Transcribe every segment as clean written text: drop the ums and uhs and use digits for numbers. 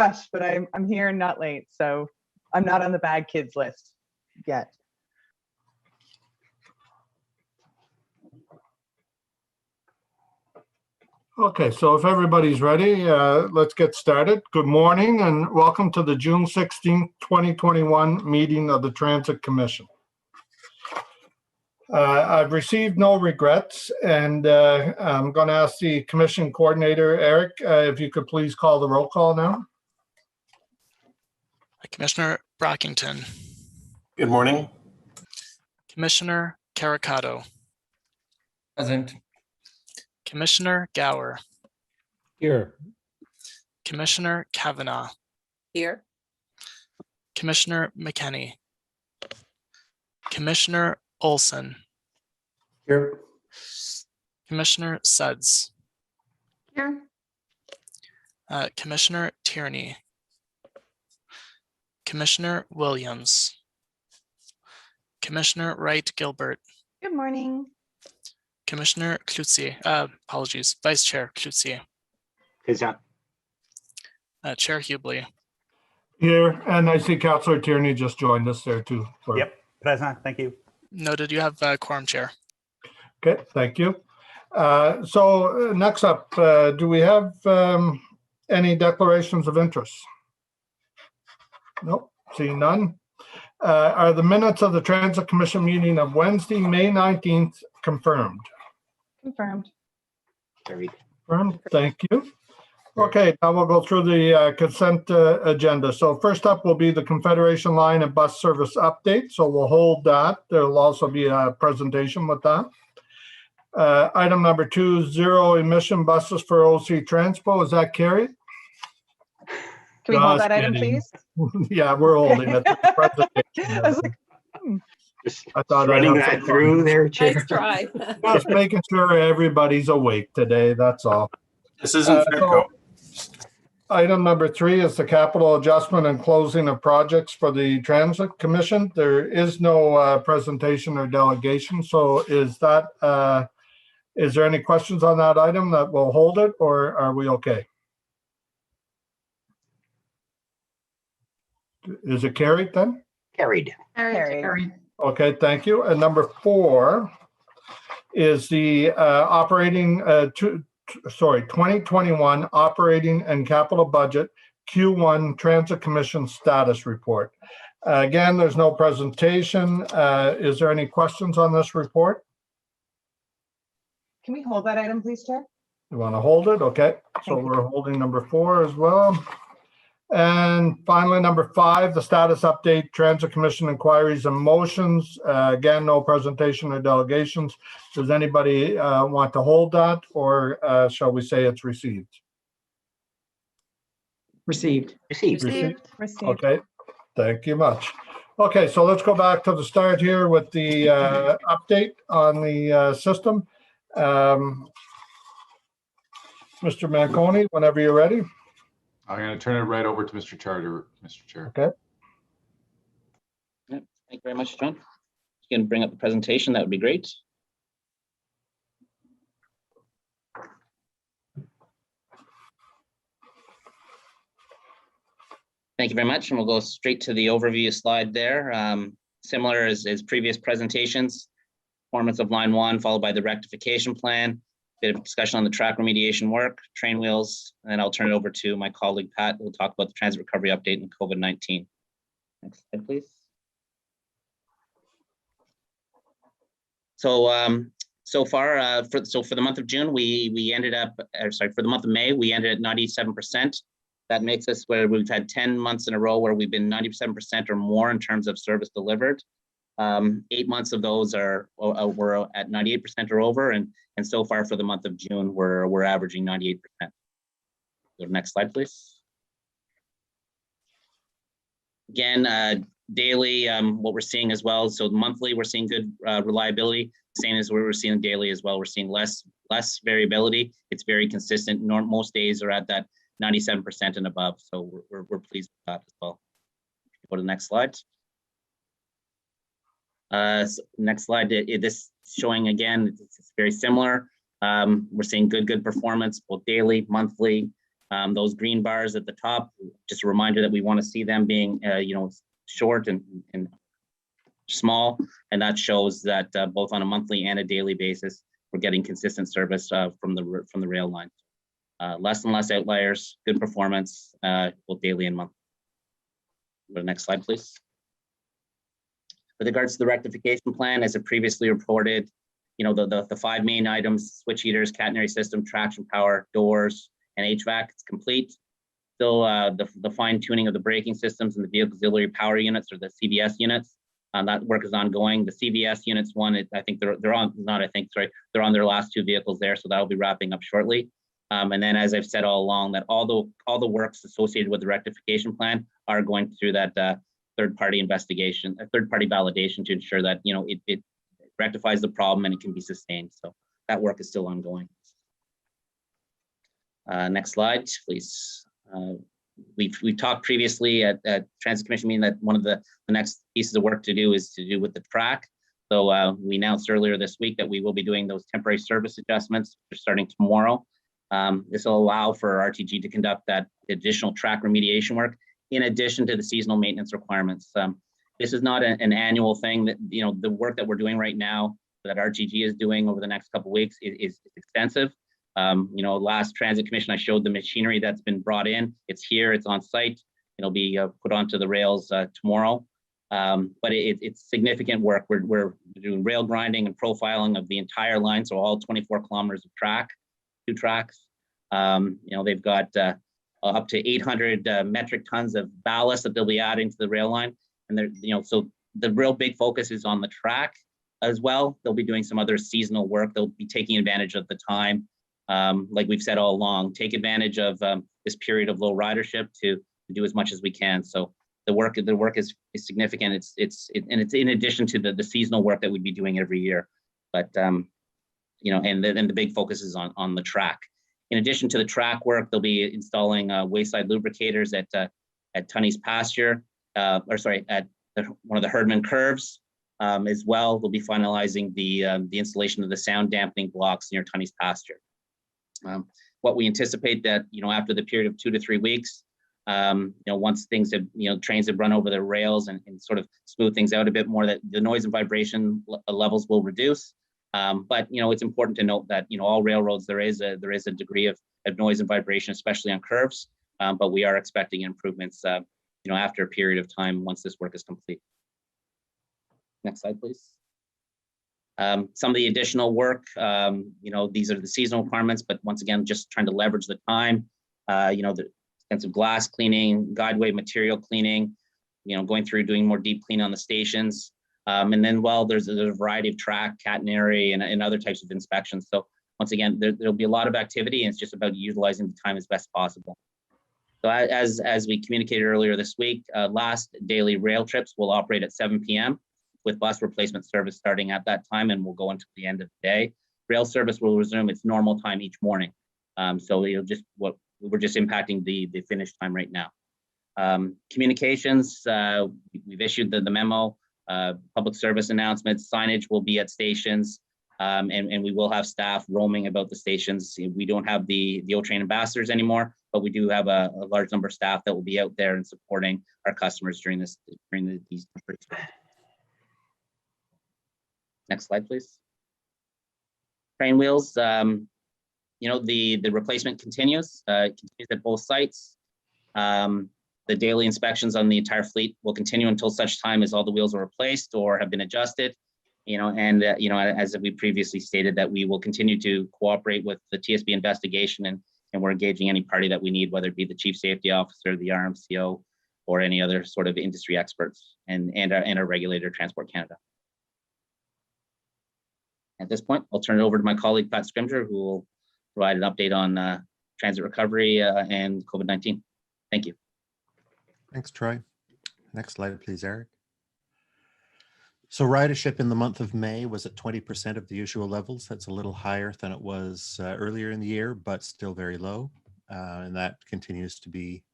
rush, but I'm here and not late, so I'm not on the bad kids list yet. Okay, so if everybody's ready, let's get started. Good morning and welcome to the June 16th, 2021 meeting of the Transit Commission. I've received no regrets, and I'm going to ask the Commission Coordinator, Eric, if you could please call the roll call now. Commissioner Brockington. Good morning. Commissioner Caricato. Present. Commissioner Gower. Here. Commissioner Kavanaugh. Here. Commissioner McKenney. Commissioner Olson. Here. Commissioner Suds. Here. Commissioner Tierney. Commissioner Williams. Commissioner Wright Gilbert. Good morning. Commissioner Cloutier, apologies, Vice Chair Cloutier. Present. Chair Hubley. Here, and I see Councillor Tierney just joined us there too. Yep, present. Thank you. Noted, you have quorum, Chair. Okay, thank you. So next up, do we have any declarations of interest? Nope, seeing none. Are the minutes of the Transit Commission meeting of Wednesday, May 19th confirmed? Confirmed. Carried. Confirmed, thank you. Okay, now we'll go through the consent agenda. So first up will be the Confederation Line and Bus Service update. So we'll hold that. There'll also be a presentation with that. Item number 2, 0 emission buses for OC Transpo. Is that carried? Can we hold Just that item, kidding. please? Yeah, we're holding it. I was like, Just I thought I'd running have that some through there, Chair. Nice try. Just making sure everybody's awake today, that's all. This isn't So, item number 3 is the capital adjustment and closing of projects for the Transit Commission. There is no presentation or delegation. So is there any questions on that item that will hold it, or are we okay? Is it carried then? Carried. Carried. Okay, thank you. And number 4 is the 2021 operating and capital budget Q1 Transit Commission status report. Again, there's no presentation. Is there any questions on this report? Can we hold that item, please, Chair? You want to hold it? Okay, so we're holding number 4 as well. And finally, number 5, the status update, Transit Commission inquiries and motions. Again, no presentation or delegations. Does anybody want to hold that, or shall we say it's received? Received. Received. Okay, thank you much. Okay, so let's go back to the start here with the update on the system. Mr. Manconi, whenever you're ready. I'm going to turn it right over to Mr. Charter, Mr. Chair. Okay. Thank you very much, John. You can bring up the presentation, that would be great. Thank you very much, and we'll go straight to the overview slide there. Similar as previous presentations, performance of line 1, followed by the rectification plan, bit of discussion on the track remediation work, train wheels, and then I'll turn it over to my colleague, Pat, who will talk about the transit recovery update and COVID-19. Next slide, please. So, for the month of June, we ended up, for the month of May, we ended at 97%. That makes us where we've had 10 months in a row where we've been 97% or more in terms of service delivered. 8 months of those were at 98% or over, and so far for the month of June, we're averaging 98%. Go to the next slide, please. Again, daily, what we're seeing as well. So monthly, we're seeing good reliability. Same as what we're seeing daily as well. We're seeing less variability. It's very consistent. Most days are at that 97% and above. So we're pleased with that as well. Go to the next slide. Next slide, this showing again, it's very similar. We're seeing good performance both daily, monthly, Those green bars at the top, just a reminder that we want to see them being, short and small, and that shows that both on a monthly and a daily basis, we're getting consistent service from the rail line. Less and less outliers, good performance, both daily and monthly. Go to the next slide, please. With regards to the rectification plan, as I previously reported, the 5 main items: switch heaters, catenary system, traction power, doors, and HVAC, it's complete. Still, the fine tuning of the braking systems and the vehicle auxiliary power units, or the CVS units, that work is ongoing. The CVS units they're on their last 2 vehicles there, so that'll be wrapping up shortly. And then, as I've said all along, that all the works associated with the rectification plan are going through that third-party investigation, a third-party validation to ensure that it rectifies the problem and it can be sustained. So that work is still ongoing. Next slide, please. We've talked previously at Transit Commission meeting that one of the next pieces of work to do is to do with the track. So we announced earlier this week that we will be doing those temporary service adjustments starting tomorrow. This will allow for RTG to conduct that additional track remediation work in addition to the seasonal maintenance requirements. This is not an annual thing. That the work that we're doing right now, that RTG is doing over the next couple of weeks, is extensive. Last Transit Commission, I showed the machinery that's been brought in. It's here, it's on site. It'll be put onto the rails tomorrow. But it's significant work. We're doing rail grinding and profiling of the entire line, so all 24 kilometers of track, 2 tracks. They've got up to 800 metric tons of ballast that they'll be adding to the rail line. And so the real big focus is on the track as well. They'll be doing some other seasonal work. They'll be taking advantage of the time. Like we've said all along, take advantage of this period of low ridership to do as much as we can. So the work is significant. It's in addition to the seasonal work that we'd be doing every year. But and the big focus is on the track. In addition to the track work, they'll be installing wayside lubricators at Tunney's pasture, at one of the Herdman curves as well. They'll be finalizing the installation of the sound dampening blocks near Tunney's pasture. What we anticipate that after the period of 2 to 3 weeks, once things have trains have run over the rails and sort of smooth things out a bit more, that the noise and vibration levels will reduce. But it's important to note that all railroads there is a degree of noise and vibration, especially on curves. But we are expecting improvements after a period of time once this work is complete. Next slide, please. Some of the additional work, these are the seasonal requirements, but once again, just trying to leverage the time. The extensive glass cleaning, guideway material cleaning, going through doing more deep clean on the stations. And then, there's a variety of track, catenary, and other types of inspections. So once again, there'll be a lot of activity, and it's just about utilizing the time as best possible. So as we communicated earlier this week, last daily rail trips will operate at 7 p.m. with bus replacement service starting at that time, and will go until the end of the day. Rail service will resume its normal time each morning. So we're just impacting the finish time right now. Communications, we've issued the memo. Public service announcements, signage will be at stations, and we will have staff roaming about the stations. We don't have the O-Train ambassadors anymore, but we do have a large number of staff that will be out there and supporting our customers during these temporary times. Next slide, please. Train wheels, the replacement continues. It continues at both sites. The daily inspections on the entire fleet will continue until such time as all the wheels are replaced or have been adjusted. As we previously stated, that we will continue to cooperate with the TSB investigation, and we're engaging any party that we need, whether it be the Chief Safety Officer, the RMCO, or any other sort of industry experts, and our regulator, Transport Canada. At this point, I'll turn it over to my colleague, Pat Scrimger, who will provide an update on transit recovery and COVID-19. Thank you. Thanks, Troy. Next slide, please, Eric. So ridership in the month of May was at 20% of the usual levels. That's a little higher than it was earlier in the year, but still very low. And that continues to be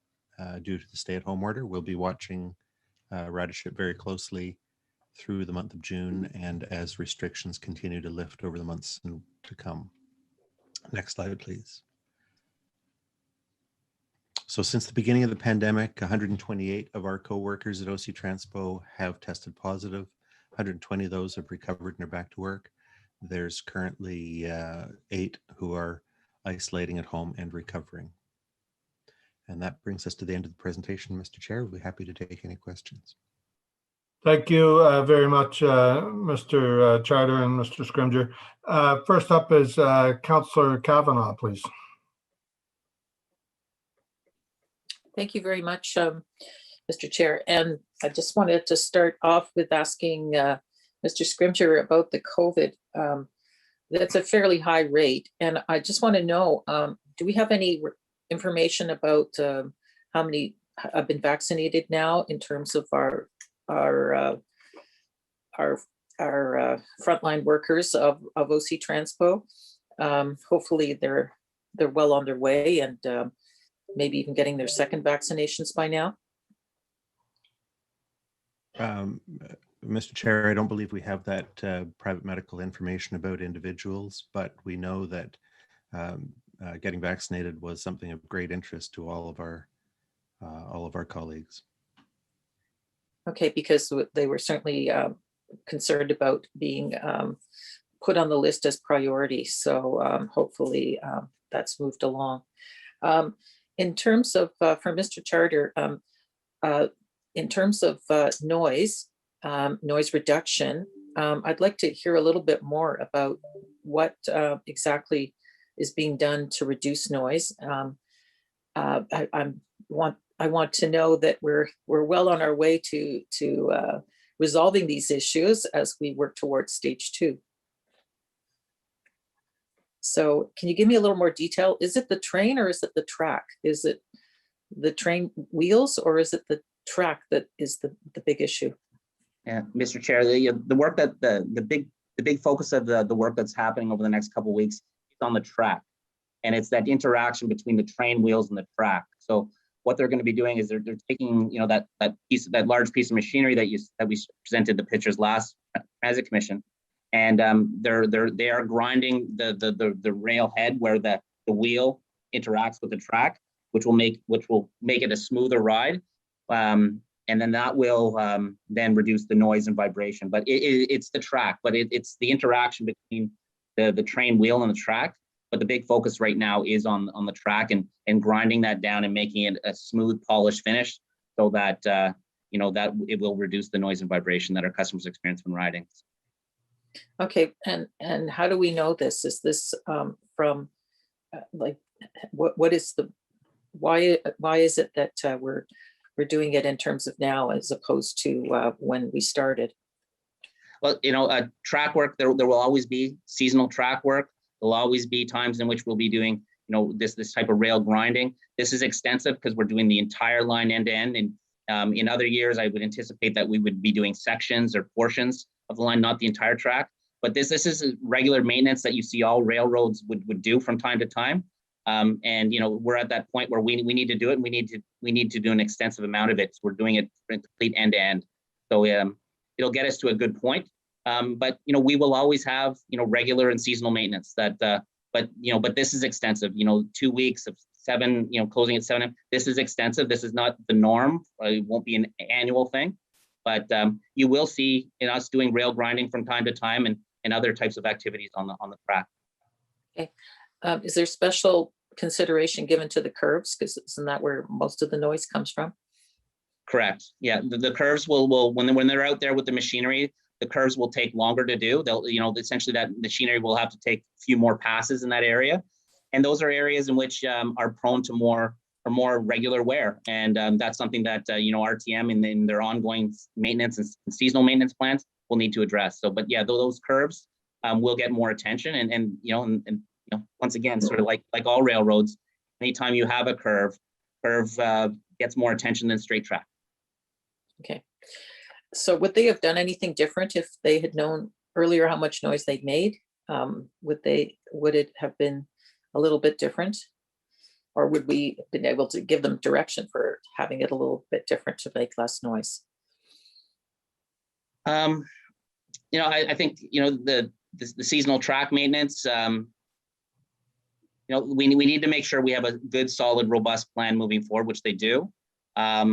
due to the stay-at-home order. We'll be watching ridership very closely through the month of June and as restrictions continue to lift over the months to come. Next slide, please. So since the beginning of the pandemic, 128 of our co-workers at OC Transpo have tested positive. 120 of those have recovered and are back to work. There's currently 8 who are isolating at home and recovering. And that brings us to the end of the presentation, Mr. Chair. We'll be happy to take any questions. Thank you very much, Mr. Charter and Mr. Scrimger. First up is Councillor Kavanagh, please. Thank you very much, Mr. Chair. And I just wanted to start off with asking Mr. Scrimger about the COVID. That's a fairly high rate. And I just want to know, do we have any information about how many have been vaccinated now in terms of our frontline workers of OC Transpo? Hopefully they're well on their way and maybe even getting their second vaccinations by now. Mr. Chair, I don't believe we have that private medical information about individuals, but we know that getting vaccinated was something of great interest to all of our colleagues. Okay, because they were certainly concerned about being put on the list as priority. So hopefully that's moved along. In terms of, for Mr. Charter, in terms of noise reduction, I'd like to hear a little bit more about what exactly is being done to reduce noise. I want to know that we're well on our way to resolving these issues as we work towards stage 2. So can you give me a little more detail? Is it the train or is it the track? Is it the train wheels or is it the track that is the big issue? Yeah, Mr. Chair, the work that the big focus of the work that's happening over the next couple of weeks is on the track, and it's that interaction between the train wheels and the track. So what they're going to be doing is they're taking that large piece of machinery that we presented the pictures last Transit Commission, and they are grinding the rail head where the wheel interacts with the track, which will make it a smoother ride. And then that will then reduce the noise and vibration. But it's the track, but it's the interaction between the train wheel and the track. But the big focus right now is on the track and grinding that down and making it a smooth, polished finish, so that that it will reduce the noise and vibration that our customers experience when riding. Okay, and how do we know this? Is this from what is the why is it that we're doing it in terms of now as opposed to when we started? Well, track work, there will always be seasonal track work. There'll always be times in which we'll be doing, this type of rail grinding. This is extensive because we're doing the entire line end to end. And in other years, I would anticipate that we would be doing sections or portions of the line, not the entire track. But this is regular maintenance that you see all railroads would do from time to time. And we're at that point where we need to do it, and we need to do an extensive amount of it. So we're doing it complete end to end. So it'll get us to a good point. But we will always have regular and seasonal maintenance but this is extensive. 2 weeks of 7, closing at 7. This is extensive. This is not the norm. It won't be an annual thing, but you will see us doing rail grinding from time to time and other types of activities on the track. Okay. Is there special consideration given to the curves, because isn't that where most of the noise comes from? Correct. Yeah, the curves will when they're out there with the machinery, the curves will take longer to do. They'll essentially that machinery will have to take a few more passes in that area, and those are areas in which are prone to more regular wear, and that's something that RTM in their ongoing maintenance and seasonal maintenance plans will need to address. So, but yeah, those curves will get more attention, and once again, sort of like all railroads, anytime you have a curve gets more attention than straight track. Okay. So would they have done anything different if they had known earlier how much noise they'd made? Would it have been a little bit different? Or would we have been able to give them direction for having it a little bit different to make less noise? I think, the seasonal track maintenance, we need to make sure we have a good, solid, robust plan moving forward, which they do. I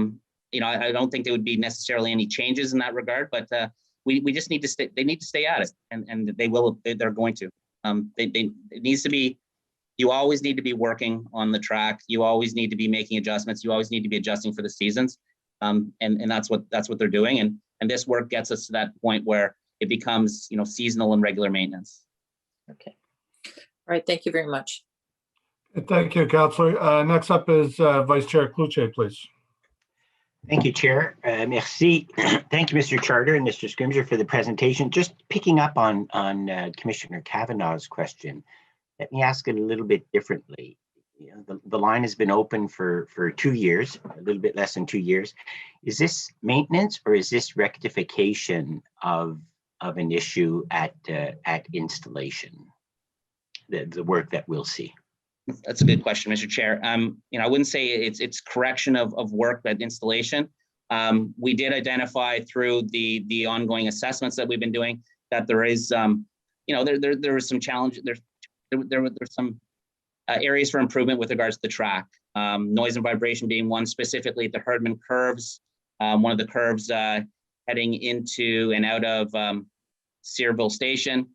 don't think there would be necessarily any changes in that regard, but we just need to stay. They need to stay at it, and they will. They're going to. It needs to be. You always need to be working on the track. You always need to be making adjustments. You always need to be adjusting for the seasons, and that's what they're doing. And this work gets us to that point where it becomes seasonal and regular maintenance. Okay. All right. Thank you very much. Thank you, Councillor. Next up is Vice Chair Cloutier, please. Thank you, Chair. Merci. Thank you, Mr. Charter and Mr. Scrimger, for the presentation. Just picking up on Commissioner Kavanaugh's question, let me ask it a little bit differently. The line has been open for 2 years, a little bit less than 2 years. Is this maintenance or is this rectification of an issue at installation? The work that we'll see. That's a good question, Mr. Chair. I wouldn't say it's correction of work at installation. We did identify through the ongoing assessments that we've been doing that there is, there was some challenge. There's some areas for improvement with regards to the track. Noise and vibration being one, specifically at the Herdman curves. One of the curves heading into and out of Searville Station.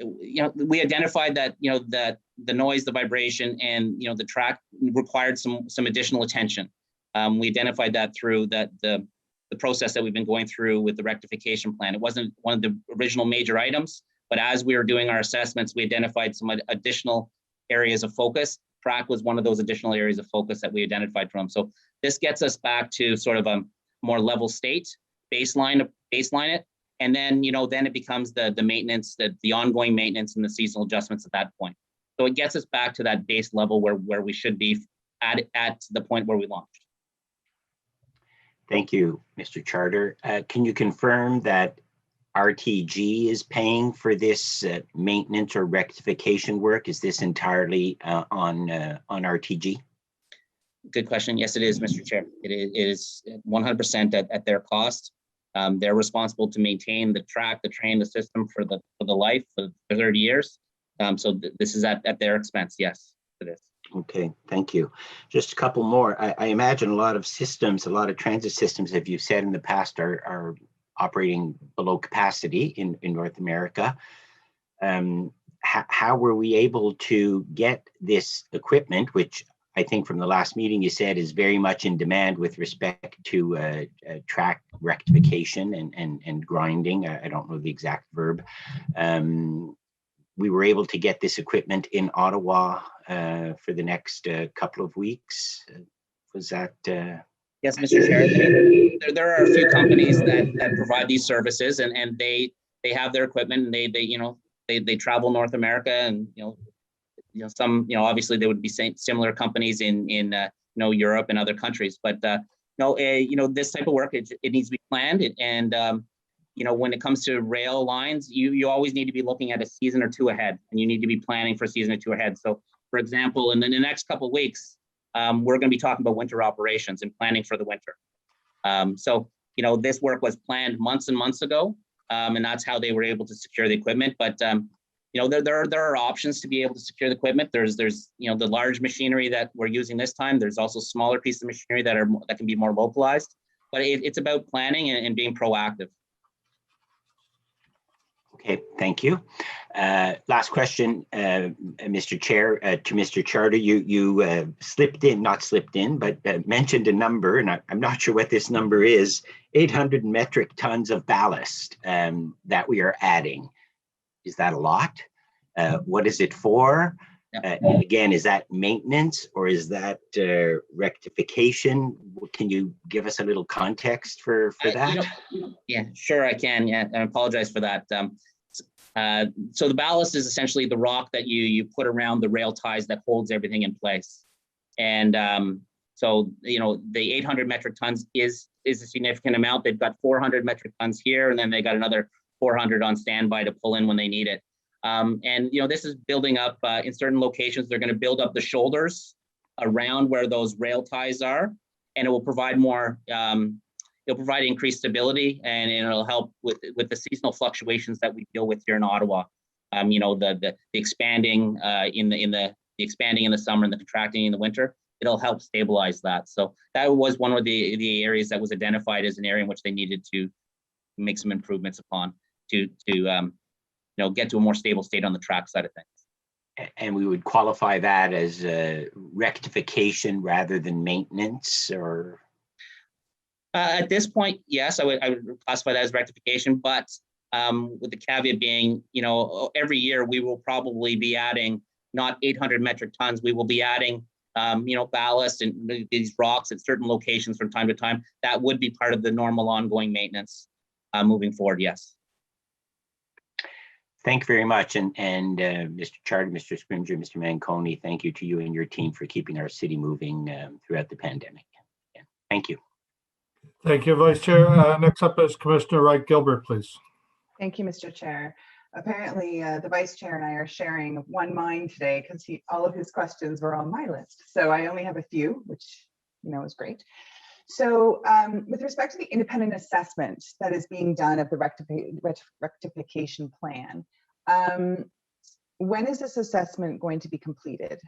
We identified that that the noise, the vibration, and the track required some additional attention. We identified that through the process that we've been going through with the rectification plan. It wasn't one of the original major items, but as we were doing our assessments, we identified some additional areas of focus. Track was one of those additional areas of focus that we identified from. So this gets us back to sort of a more level state, baseline it. And then, then it becomes the maintenance, the ongoing maintenance and the seasonal adjustments at that point. So it gets us back to that base level where we should be at the point where we launched. Thank you, Mr. Charter. Can you confirm that RTG is paying for this maintenance or rectification work? Is this entirely on RTG? Good question. Yes, it is, Mr. Chair. It is 100% at their cost. They're responsible to maintain the track, the train, the system for the life for 30 years. So this is at their expense. Yes, it is. Okay, thank you. Just a couple more. I imagine a lot of transit systems, as you've said in the past, are operating below capacity in North America. How were we able to get this equipment, which I think from the last meeting you said is very much in demand with respect to track rectification and grinding? I don't know the exact verb. We were able to get this equipment in Ottawa for the next couple of weeks. Was that? Yes, Mr. Chair. There are a few companies that provide these services, and they have their equipment, and they travel North America, and some obviously there would be similar companies in Europe and other countries, but this type of work it needs to be planned, and when it comes to rail lines, you always need to be looking at a season or two ahead, and you need to be planning for a season or two ahead. So, for example, in the next couple of weeks, we're going to be talking about winter operations and planning for the winter. So this work was planned months and months ago, and that's how they were able to secure the equipment. But there are options to be able to secure the equipment. There's the large machinery that we're using this time. There's also smaller pieces of machinery that can be more localized. But it's about planning and being proactive. Okay, thank you. Last question, Mr. Chair, to Mr. Charter. You not slipped in, but mentioned a number, and I'm not sure what this number is, 800 metric tons of ballast that we are adding. Is that a lot? What is it for? Again, is that maintenance or is that rectification? Can you give us a little context for that? Yeah, sure, I can. Yeah, and I apologize for that. So the ballast is essentially the rock that you put around the rail ties that holds everything in place. And so the 800 metric tons is a significant amount. They've got 400 metric tons here, and then they got another 400 on standby to pull in when they need it. And this is building up in certain locations. They're going to build up the shoulders around where those rail ties are, and it will provide more. It'll provide increased stability, and it'll help with the seasonal fluctuations that we deal with here in Ottawa. you know, the expanding in the expanding in the summer and the contracting in the winter, it'll help stabilize that. So that was one of the areas that was identified as an area in which they needed to make some improvements upon to you know, get to a more stable state on the track side of things. And we would qualify that as rectification rather than maintenance, or? At this point, yes, I would classify that as rectification, but with the caveat being, you know, every year we will probably be adding not 800 metric tons. We will be adding, you know, ballast and these rocks at certain locations from time to time. That would be part of the normal ongoing maintenance moving forward. Yes. Thank you very much. And Mr. Charter, Mr. Scrimger, Mr. Manconi, thank you to you and your team for keeping our city moving throughout the pandemic. Yeah. Thank you. Thank you, Vice Chair. Next up is Commissioner Wright Gilbert, please. Thank you, Mr. Chair. Apparently, the Vice Chair and I are sharing one mind today because all of his questions were on my list. So I only have a few, which, you know, is great. So with respect to the independent assessment that is being done of the rectification plan, when is this assessment going to be completed?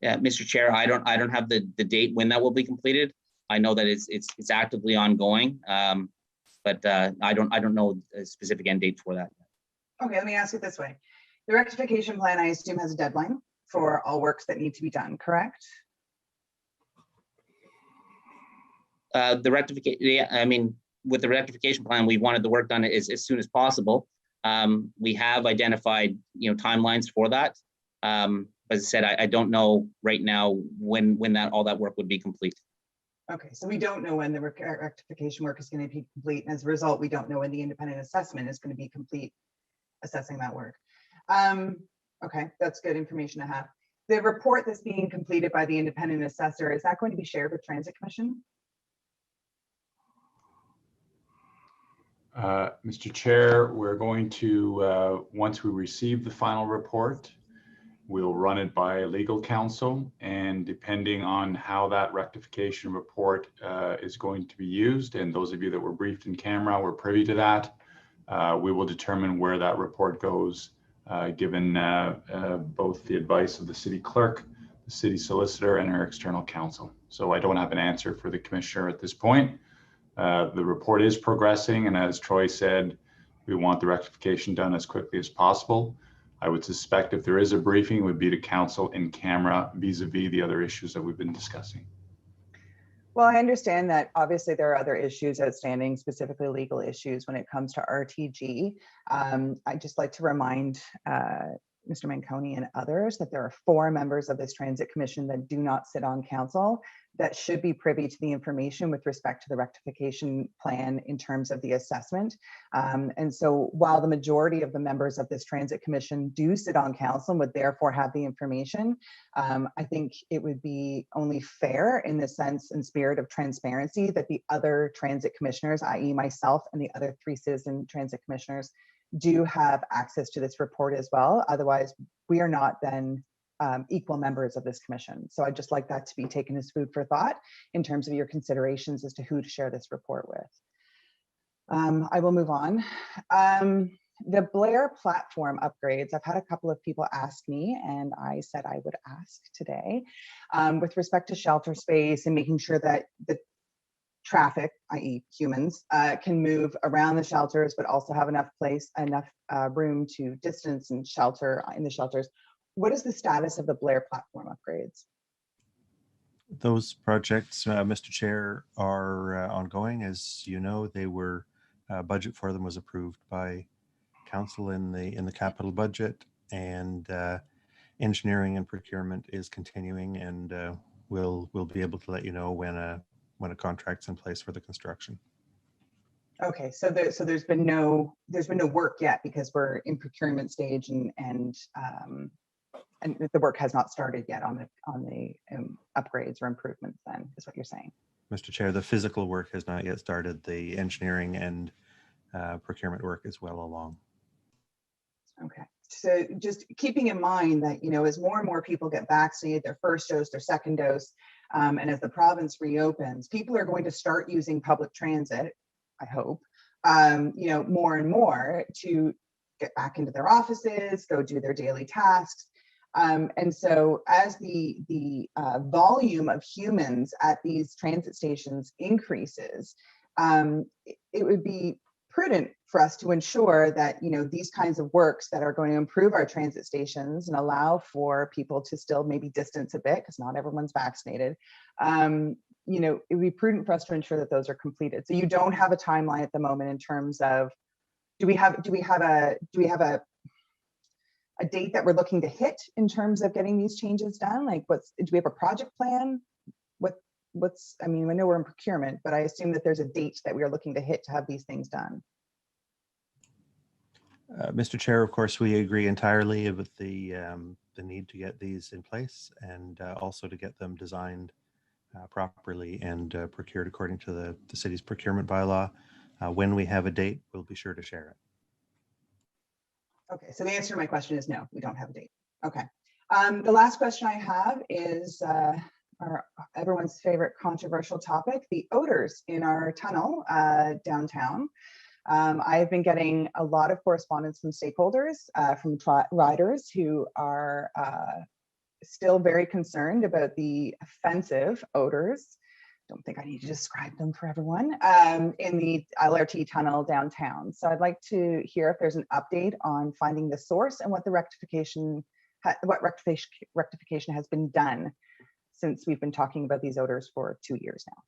Yeah, Mr. Chair, I don't have the date when that will be completed. I know that it's actively ongoing, but I don't know a specific end date for that. Okay, let me ask it this way. The rectification plan, I assume, has a deadline for all works that need to be done, correct? The rectification, yeah, I mean, with the rectification plan, we wanted the work done as soon as possible. We have identified, you know, timelines for that. As I said, I don't know right now when all that work would be complete. Okay, so we don't know when the rectification work is going to be complete, and as a result, we don't know when the independent assessment is going to be complete assessing that work. Okay, that's good information to have. The report that's being completed by the independent assessor, is that going to be shared with Transit Commission? Mr. Chair, we're going to, once we receive the final report, we'll run it by legal counsel, and depending on how that rectification report is going to be used, and those of you that were briefed in camera were privy to that, we will determine where that report goes, given both the advice of the city clerk, the city solicitor, and our external counsel. So I don't have an answer for the commissioner at this point. The report is progressing, and as Troy said, we want the rectification done as quickly as possible. I would suspect if there is a briefing, it would be to council in camera vis-a-vis the other issues that we've been discussing. Well, I understand that obviously there are other issues outstanding, specifically legal issues when it comes to RTG. I'd just like to remind Mr. Manconi and others that there are 4 members of this Transit Commission that do not sit on council that should be privy to the information with respect to the rectification plan in terms of the assessment. And so while the majority of the members of this Transit Commission do sit on council and would therefore have the information, I think it would be only fair in the sense and spirit of transparency that the other transit commissioners, i.e. myself and the other 3 citizen transit commissioners, do have access to this report as well. Otherwise, we are not then equal members of this commission. So I'd just like that to be taken as food for thought in terms of your considerations as to who to share this report with. I will move on. The Blair platform upgrades, I've had a couple of people ask me, and I said I would ask today, with respect to shelter space and making sure that the traffic, i.e. humans, can move around the shelters, but also have enough room to distance and shelter in the shelters. What is the status of the Blair platform upgrades? Those projects, Mr. Chair, are ongoing. As you know, they were budget for them was approved by council in the capital budget, and engineering and procurement is continuing, and we'll be able to let you know when a contract's in place for the construction. Okay, so there's been no work yet because we're in procurement stage, and the work has not started yet on the upgrades or improvements. Then is what you're saying, Mr. Chair. The physical work has not yet started. The engineering and procurement work is well along. Okay, so just keeping in mind that, you know, as more and more people get vaccinated, their first dose, their second dose, and as the province reopens, people are going to start using public transit, I hope, more and more to get back into their offices, go do their daily tasks. And so as the volume of humans at these transit stations increases, it would be prudent for us to ensure that, these kinds of works that are going to improve our transit stations and allow for people to still maybe distance a bit, because not everyone's vaccinated, it would be prudent for us to ensure that those are completed. So you don't have a timeline at the moment in terms of, do we have a date that we're looking to hit in terms of getting these changes done? Like, do we have a project plan? I know we're in procurement, but I assume that there's a date that we are looking to hit to have these things done. Mr. Chair, of course, we agree entirely with the need to get these in place and also to get them designed properly and procured according to the city's procurement bylaw. When we have a date, we'll be sure to share it. Okay, so the answer to my question is no, we don't have a date. Okay. The last question I have is everyone's favorite controversial topic, the odors in our tunnel downtown. I've been getting a lot of correspondence from stakeholders, from riders who are still very concerned about the offensive odors. Don't think I need to describe them for everyone, in the LRT tunnel downtown. So I'd like to hear if there's an update on finding the source and what the rectification has been done since we've been talking about these odors for 2 years now.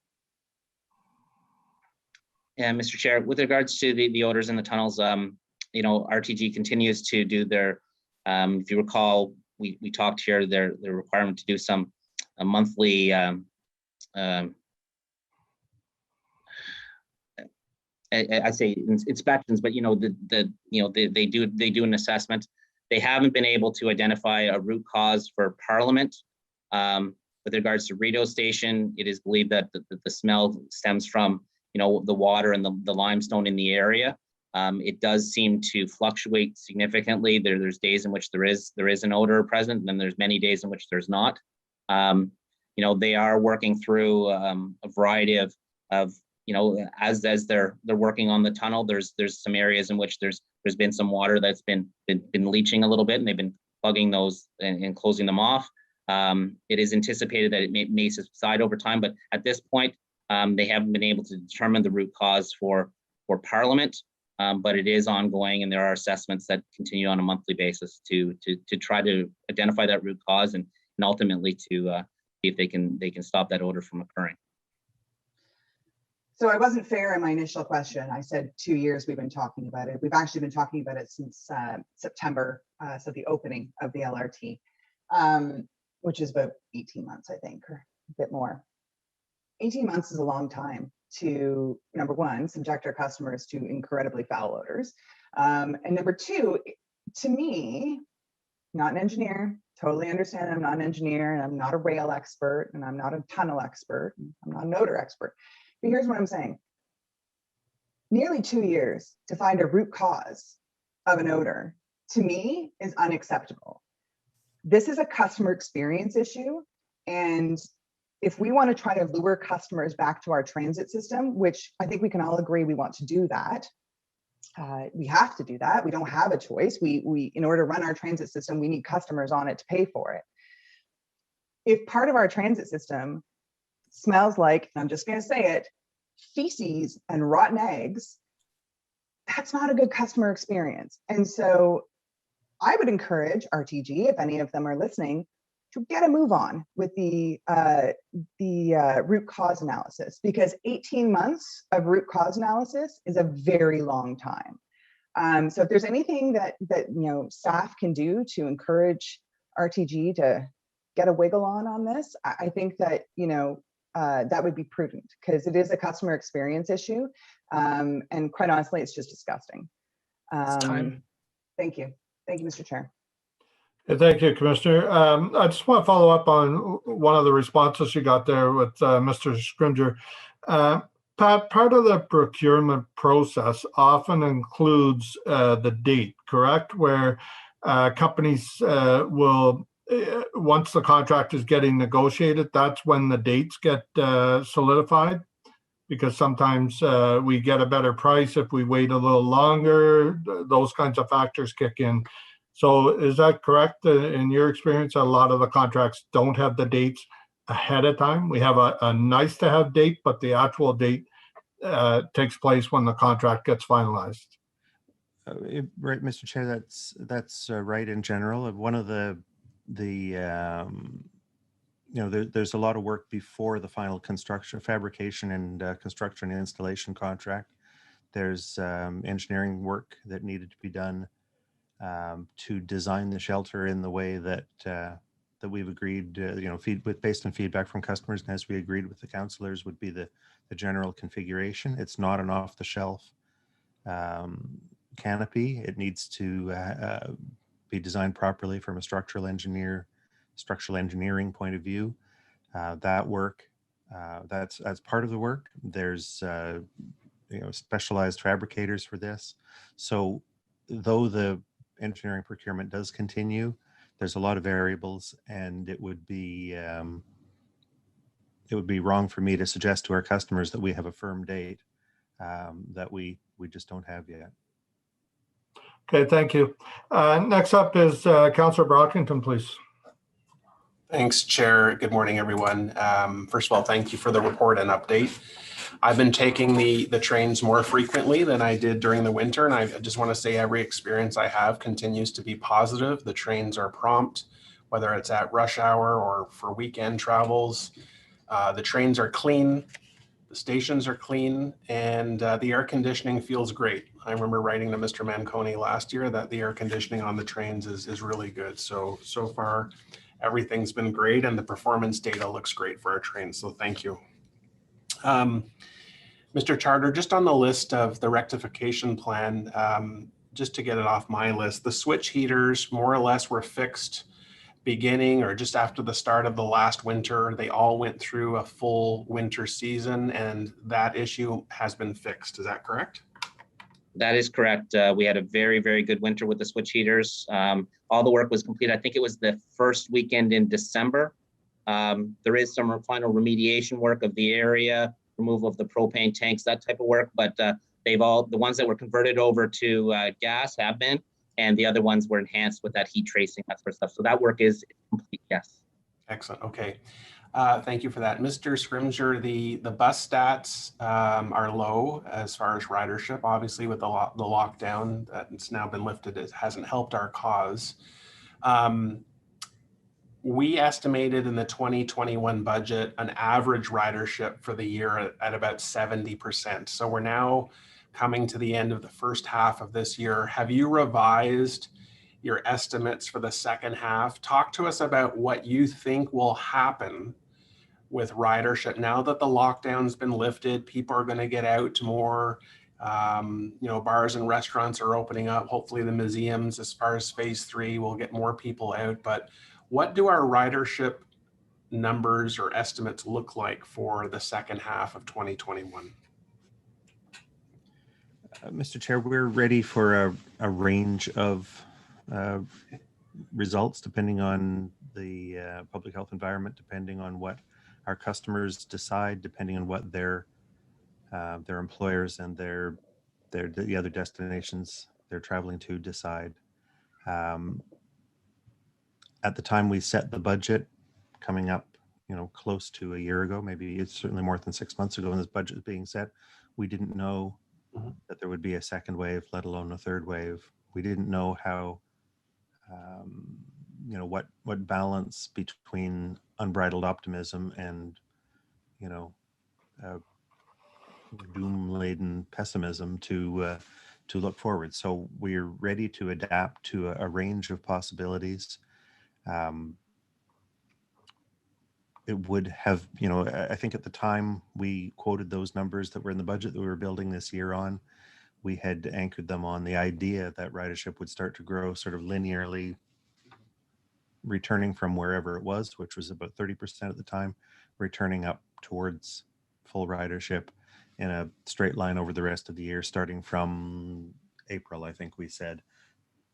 Yeah, Mr. Chair, with regards to the odors in the tunnels, RTG continues to do their, if you recall, we talked here, their requirement to do a monthly I say inspections, but they do an assessment. They haven't been able to identify a root cause for Parliament. With regards to Rideau Station, it is believed that the smell stems from the water and the limestone in the area. It does seem to fluctuate significantly. There's days in which there is an odor present, and then there's many days in which there's not. They are working through a variety of as they're working on the tunnel. There's some areas in which there's been some water that's been leaching a little bit, and they've been plugging those and closing them off. It is anticipated that it may subside over time, but at this point, they haven't been able to determine the root cause for Parliament. But it is ongoing, and there are assessments that continue on a monthly basis to try to identify that root cause and ultimately to see if they can stop that odor from occurring. So I wasn't fair in my initial question. I said 2 years we've been talking about it. We've actually been talking about it since September, so the opening of the LRT, which is about 18 months, I think, or a bit more. 18 months is a long time to, number one, subject our customers to incredibly foul odors. And number two, to me, not an engineer, totally understand I'm not an engineer, and I'm not a rail expert, and I'm not a tunnel expert, and I'm not an odor expert. But here's what I'm saying. Nearly 2 years to find a root cause of an odor, to me, is unacceptable. This is a customer experience issue. And if we want to try to lure customers back to our transit system, which I think we can all agree we want to do that, we have to do that. We don't have a choice. We in order to run our transit system, we need customers on it to pay for it. If part of our transit system smells like, I'm just going to say it, feces and rotten eggs, that's not a good customer experience. And so I would encourage RTG, if any of them are listening, to get a move on with the root cause analysis, because 18 months of root cause analysis is a very long time. So if there's anything that staff can do to encourage RTG to get a wiggle on this, I think that that would be prudent, because it is a customer experience issue, and quite honestly, it's just disgusting. It's time. Thank you, Mr. Chair. Thank you, Commissioner. I just want to follow up on one of the responses you got there with Mr. Scrimger. Pat, part of the procurement process often includes the date, correct? Where companies will, once the contract is getting negotiated, that's when the dates get solidified. because sometimes we get a better price if we wait a little longer. Those kinds of factors kick in. So is that correct? In your experience, a lot of the contracts don't have the dates ahead of time. We have a nice to have date, but the actual date takes place when the contract gets finalized. Right, Mr. Chair, that's right in general. One of the there's a lot of work before the final construction, fabrication and construction and installation contract. There's engineering work that needed to be done to design the shelter in the way that that we've agreed, based on feedback from customers, and as we agreed with the councillors, would be the general configuration. It's not an off-the-shelf canopy. It needs to be designed properly from a structural engineering point of view. That work, that's part of the work. There's specialized fabricators for this. So though the engineering procurement does continue, there's a lot of variables, and it would be wrong for me to suggest to our customers that we have a firm date that we just don't have yet. Okay, thank you. Next up is Councillor Brockington, please. Thanks, Chair. Good morning, everyone. First of all, thank you for the report and update. I've been taking the trains more frequently than I did during the winter, and I just want to say every experience I have continues to be positive. The trains are prompt, whether it's at rush hour or for weekend travels. The trains are clean, the stations are clean, and the air conditioning feels great. I remember writing to Mr. Manconi last year that the air conditioning on the trains is really good. So far, everything's been great, and the performance data looks great for our trains, so thank you. Mr. Charter, just on the list of the rectification plan, just to get it off my list, the switch heaters more or less were fixed beginning or just after the start of the last winter. They all went through a full winter season, and that issue has been fixed. Is that correct? That is correct. We had a very, very good winter with the switch heaters. All the work was complete. I think it was the first weekend in December. There is some final remediation work of the area, removal of the propane tanks, that type of work, but the ones that were converted over to gas have been, and the other ones were enhanced with that heat tracing, that sort of stuff. So that work is complete, yes. Excellent, okay. Thank you for that. Mr. Scrimgeour, the bus stats are low as far as ridership. Obviously with the lockdown that's now been lifted, it hasn't helped our cause. We estimated in the 2021 budget an average ridership for the year at about 70%. So we're now coming to the end of the first half of this year. Have you revised your estimates for the second half? Talk to us about what you think will happen with ridership now that the lockdown's been lifted. People are going to get out more. Bars and restaurants are opening up. Hopefully the museums, as far as phase 3, will get more people out. But what do our ridership numbers or estimates look like for the second half of 2021? Mr. Chair, we're ready for a range of results depending on the public health environment, depending on what our customers decide, depending on what their employers and the other destinations they're traveling to decide. At the time we set the budget, coming up, close to a year ago, maybe it's certainly more than 6 months ago when this budget was being set, we didn't know that there would be a second wave, let alone a third wave. We didn't know how, what balance between unbridled optimism and, doom-laden pessimism to look forward. So we're ready to adapt to a range of possibilities. It would have, I think at the time we quoted those numbers that were in the budget that we were building this year on, we had anchored them on the idea that ridership would start to grow sort of linearly, returning from wherever it was, which was about 30% at the time, returning up towards full ridership in a straight line over the rest of the year, starting from April, I think we said.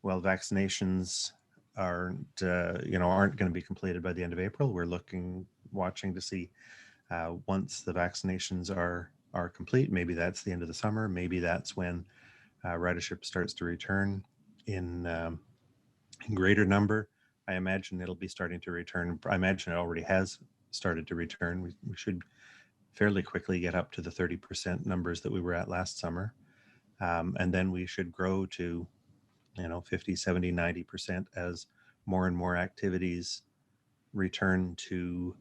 Well, vaccinations aren't going to be completed by the end of April. We're watching to see once the vaccinations are are complete. Maybe that's the end of the summer. Maybe that's when ridership starts to return in greater number. I imagine it'll be starting to return. I imagine it already has started to return. We should fairly quickly get up to the 30% numbers that we were at last summer. And then we should grow to, 50, 70, 90% as more and more activities return to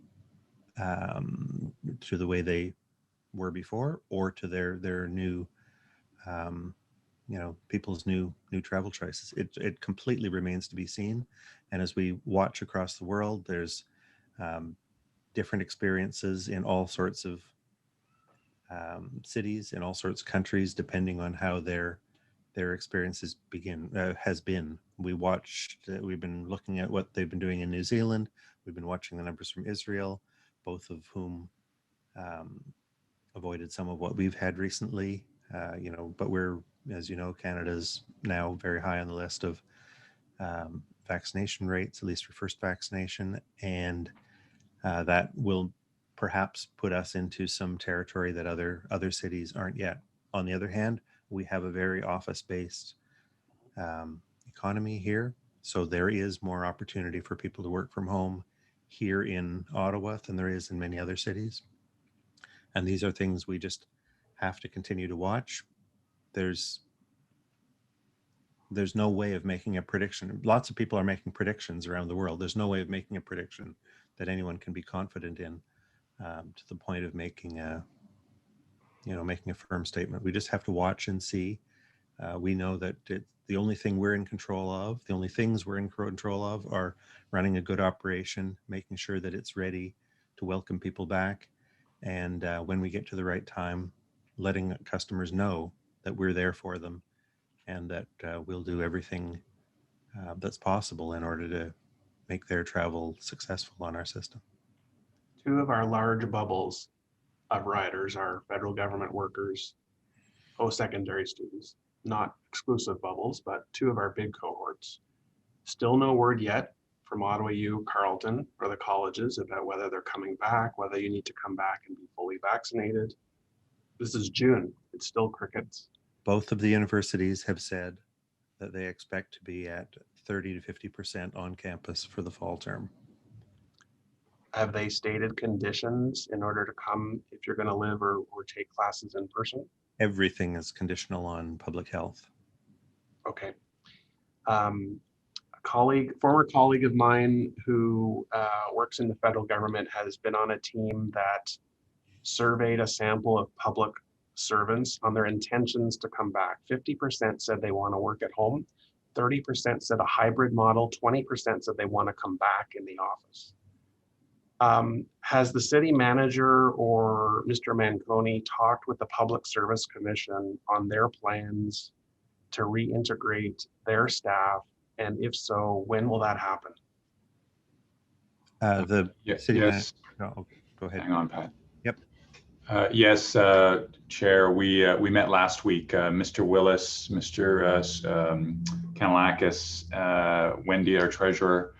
the way they were before, or to their new, people's new travel choices. It completely remains to be seen. And as we watch across the world, there's different experiences in all sorts of cities, in all sorts of countries, depending on how their experiences has been. We've been looking at what they've been doing in New Zealand. We've been watching the numbers from Israel, both of whom avoided some of what we've had recently. But we're, as you know, Canada's now very high on the list of vaccination rates, at least for first vaccination, and that will perhaps put us into some territory that other cities aren't yet. On the other hand, we have a very office-based economy here, so there is more opportunity for people to work from home here in Ottawa than there is in many other cities. And these are things we just have to continue to watch. There's no way of making a prediction. Lots of people are making predictions around the world. There's no way of making a prediction that anyone can be confident in, to the point of making a firm statement. We just have to watch and see. We know that the only thing we're in control of, the only things we're in control of, are running a good operation, making sure that it's ready to welcome people back, and when we get to the right time, letting customers know that we're there for them, and that we'll do everything that's possible in order to make their travel successful on our system. Two of our large bubbles of riders are federal government workers, post-secondary students, not exclusive bubbles, but two of our big cohorts. Still no word yet from Ottawa U, Carleton, or the colleges about whether they're coming back, whether you need to come back and be fully vaccinated. This is June. It's still crickets. Both of the universities have said that they expect to be at 30 to 50% on campus for the fall term. Have they stated conditions in order to come if you're going to live or take classes in person? Everything is conditional on public health. Okay. Former colleague of mine who works in the federal government has been on a team that surveyed a sample of public servants on their intentions to come back. 50% said they want to work at home. 30% said a hybrid model. 20% said they want to come back in the office. Has the city manager or Mr. Manconi talked with the Public Service Commission on their plans to reintegrate their staff? And if so, when will that happen? City yes. go ahead. Hang on, Pat. Yep. Yes, Chair, we met last week. Mr. Willis, Mr. Kanalakis, Wendy, our treasurer.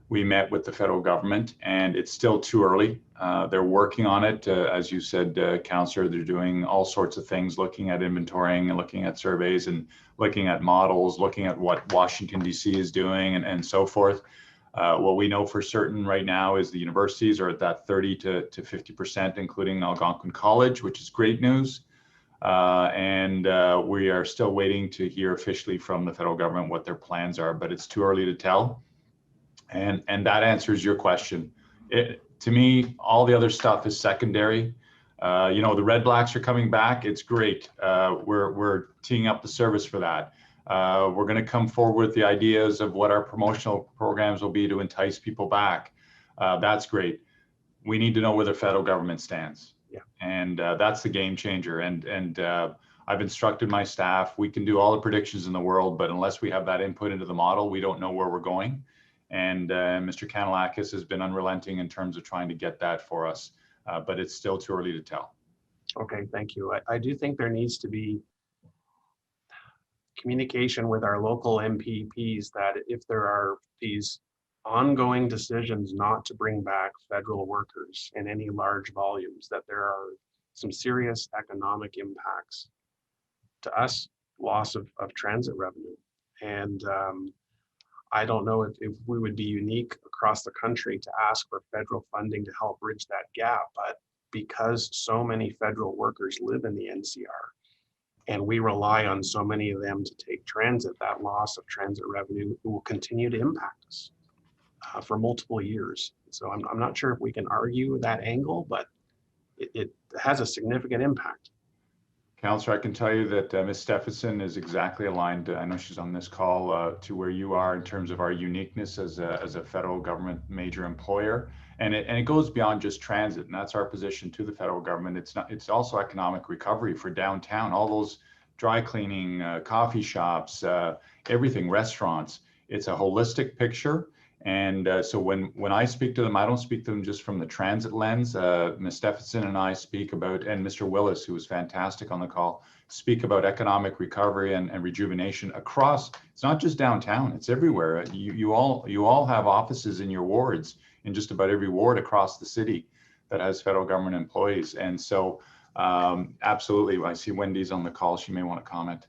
We met with the federal government, and it's still too early. They're working on it. As you said, Councillor, they're doing all sorts of things, looking at inventorying and looking at surveys and looking at models, looking at what Washington, D.C. is doing and so forth. What we know for certain right now is the universities are at that 30 to 50%, including Algonquin College, which is great news. And we are still waiting to hear officially from the federal government what their plans are, but it's too early to tell. And that answers your question. To me, all the other stuff is secondary. The Red Blacks are coming back. It's great. We're teeing up the service for that. We're going to come forward with the ideas of what our promotional programs will be to entice people back. That's great. We need to know where the federal government stands. Yeah. And that's the game changer. And I've instructed my staff, we can do all the predictions in the world, but unless we have that input into the model, we don't know where we're going. And Mr. Kanalakis has been unrelenting in terms of trying to get that for us, but it's still too early to tell. Okay, thank you. I do think there needs to be communication with our local MPPs that if there are these ongoing decisions not to bring back federal workers in any large volumes, that there are some serious economic impacts to us, loss of transit revenue. And I don't know if we would be unique across the country to ask for federal funding to help bridge that gap, but because so many federal workers live in the NCR and we rely on so many of them to take transit, that loss of transit revenue will continue to impact us for multiple years. So I'm not sure if we can argue that angle, but it has a significant impact. Councillor, I can tell you that Ms. Stephenson is exactly aligned. I know she's on this call to where you are in terms of our uniqueness as a federal government major employer, and it goes beyond just transit, and that's our position to the federal government. It's also economic recovery for downtown. All those dry cleaning, coffee shops, everything, restaurants. It's a holistic picture. And so when I speak to them, I don't speak to them just from the transit lens. Ms. Stephenson and I speak about, and Mr. Willis, who was fantastic on the call, speak about economic recovery and rejuvenation across. It's not just downtown; it's everywhere. You all have offices in your wards, in just about every ward across the city that has federal government employees. And so, absolutely, I see Wendy's on the call. She may want to comment.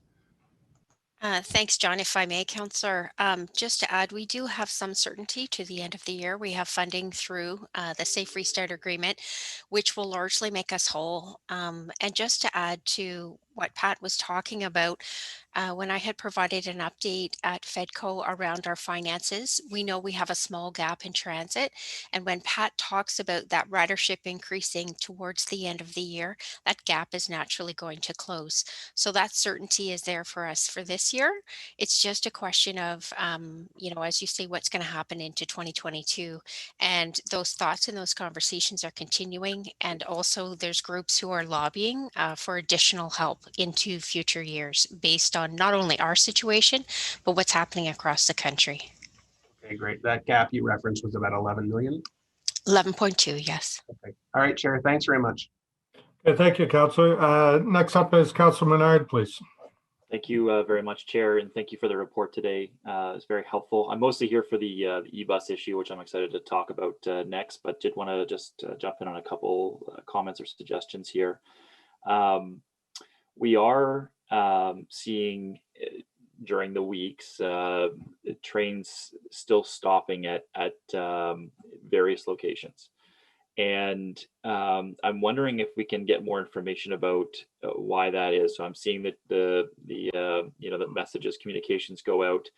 Thanks, John. If I may, Councillor, just to add, we do have some certainty to the end of the year. We have funding through the Safe Restart Agreement, which will largely make us whole. And just to add to what Pat was talking about, when I had provided an update at FEDCO around our finances, we know we have a small gap in transit. And when Pat talks about that ridership increasing towards the end of the year, that gap is naturally going to close. So that certainty is there for us for this year. It's just a question of, as you say, what's going to happen into 2022. And those thoughts and those conversations are continuing. And also there's groups who are lobbying for additional help into future years based on not only our situation, but what's happening across the country. Okay, great. That gap you referenced was about 11 million? 11.2, yes. Okay. All right, Chair, thanks very much. Okay, thank you, Councillor. Next up is Councillor Menard, please. Thank you very much, Chair, and thank you for the report today. It's very helpful. I'm mostly here for the e-bus issue, which I'm excited to talk about next, but did want to just jump in on a couple comments or suggestions here. We are seeing during the weeks trains still stopping at various locations. And I'm wondering if we can get more information about why that is. So I'm seeing that the messages, communications go out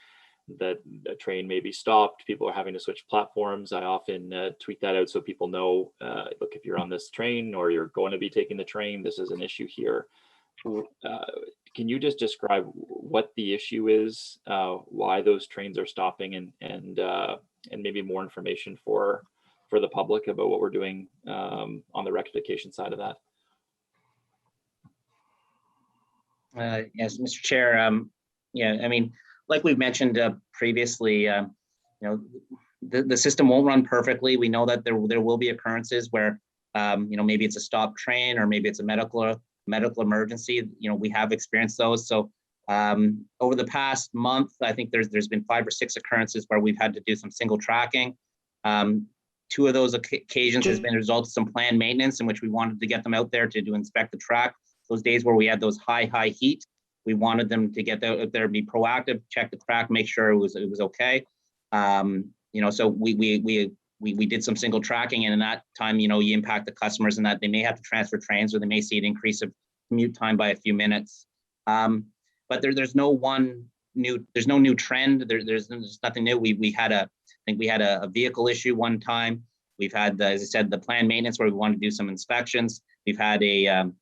that a train may be stopped. People are having to switch platforms. I often tweet that out so people know, look, if you're on this train or you're going to be taking the train, this is an issue here. Can you just describe what the issue is, why those trains are stopping, and maybe more information for the public about what we're doing on the rectification side of that? Yes, Mr. Chair. Yeah, I mean, like we've mentioned previously, the system won't run perfectly. We know that there will be occurrences where, maybe it's a stopped train or maybe it's a medical emergency. We have experienced those. So over the past month, I think there's been 5 or 6 occurrences where we've had to do some single tracking. 2 of those occasions has been a result of some planned maintenance in which we wanted to get them out there to inspect the track. Those days where we had those high heat, we wanted them to get out there, be proactive, check the track, make sure it was okay. So we did some single tracking, and in that time, you impact the customers in that they may have to transfer trains or they may see an increase of commute time by a few minutes. But there's no new trend. There's nothing new. I think we had a vehicle issue one time. We've had, as I said, the planned maintenance where we wanted to do some inspections. We've had a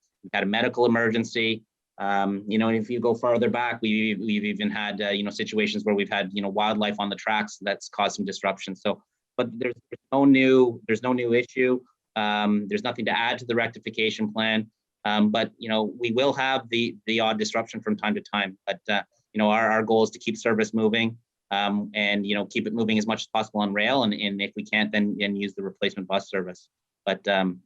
medical emergency. If you go farther back, we've even had situations where we've had wildlife on the tracks that's caused some disruption. So, but there's no new issue. There's nothing to add to the rectification plan. But we will have the odd disruption from time to time. But our goal is to keep service moving. And keep it moving as much as possible on rail, and if we can't, then use the replacement bus service. But I'm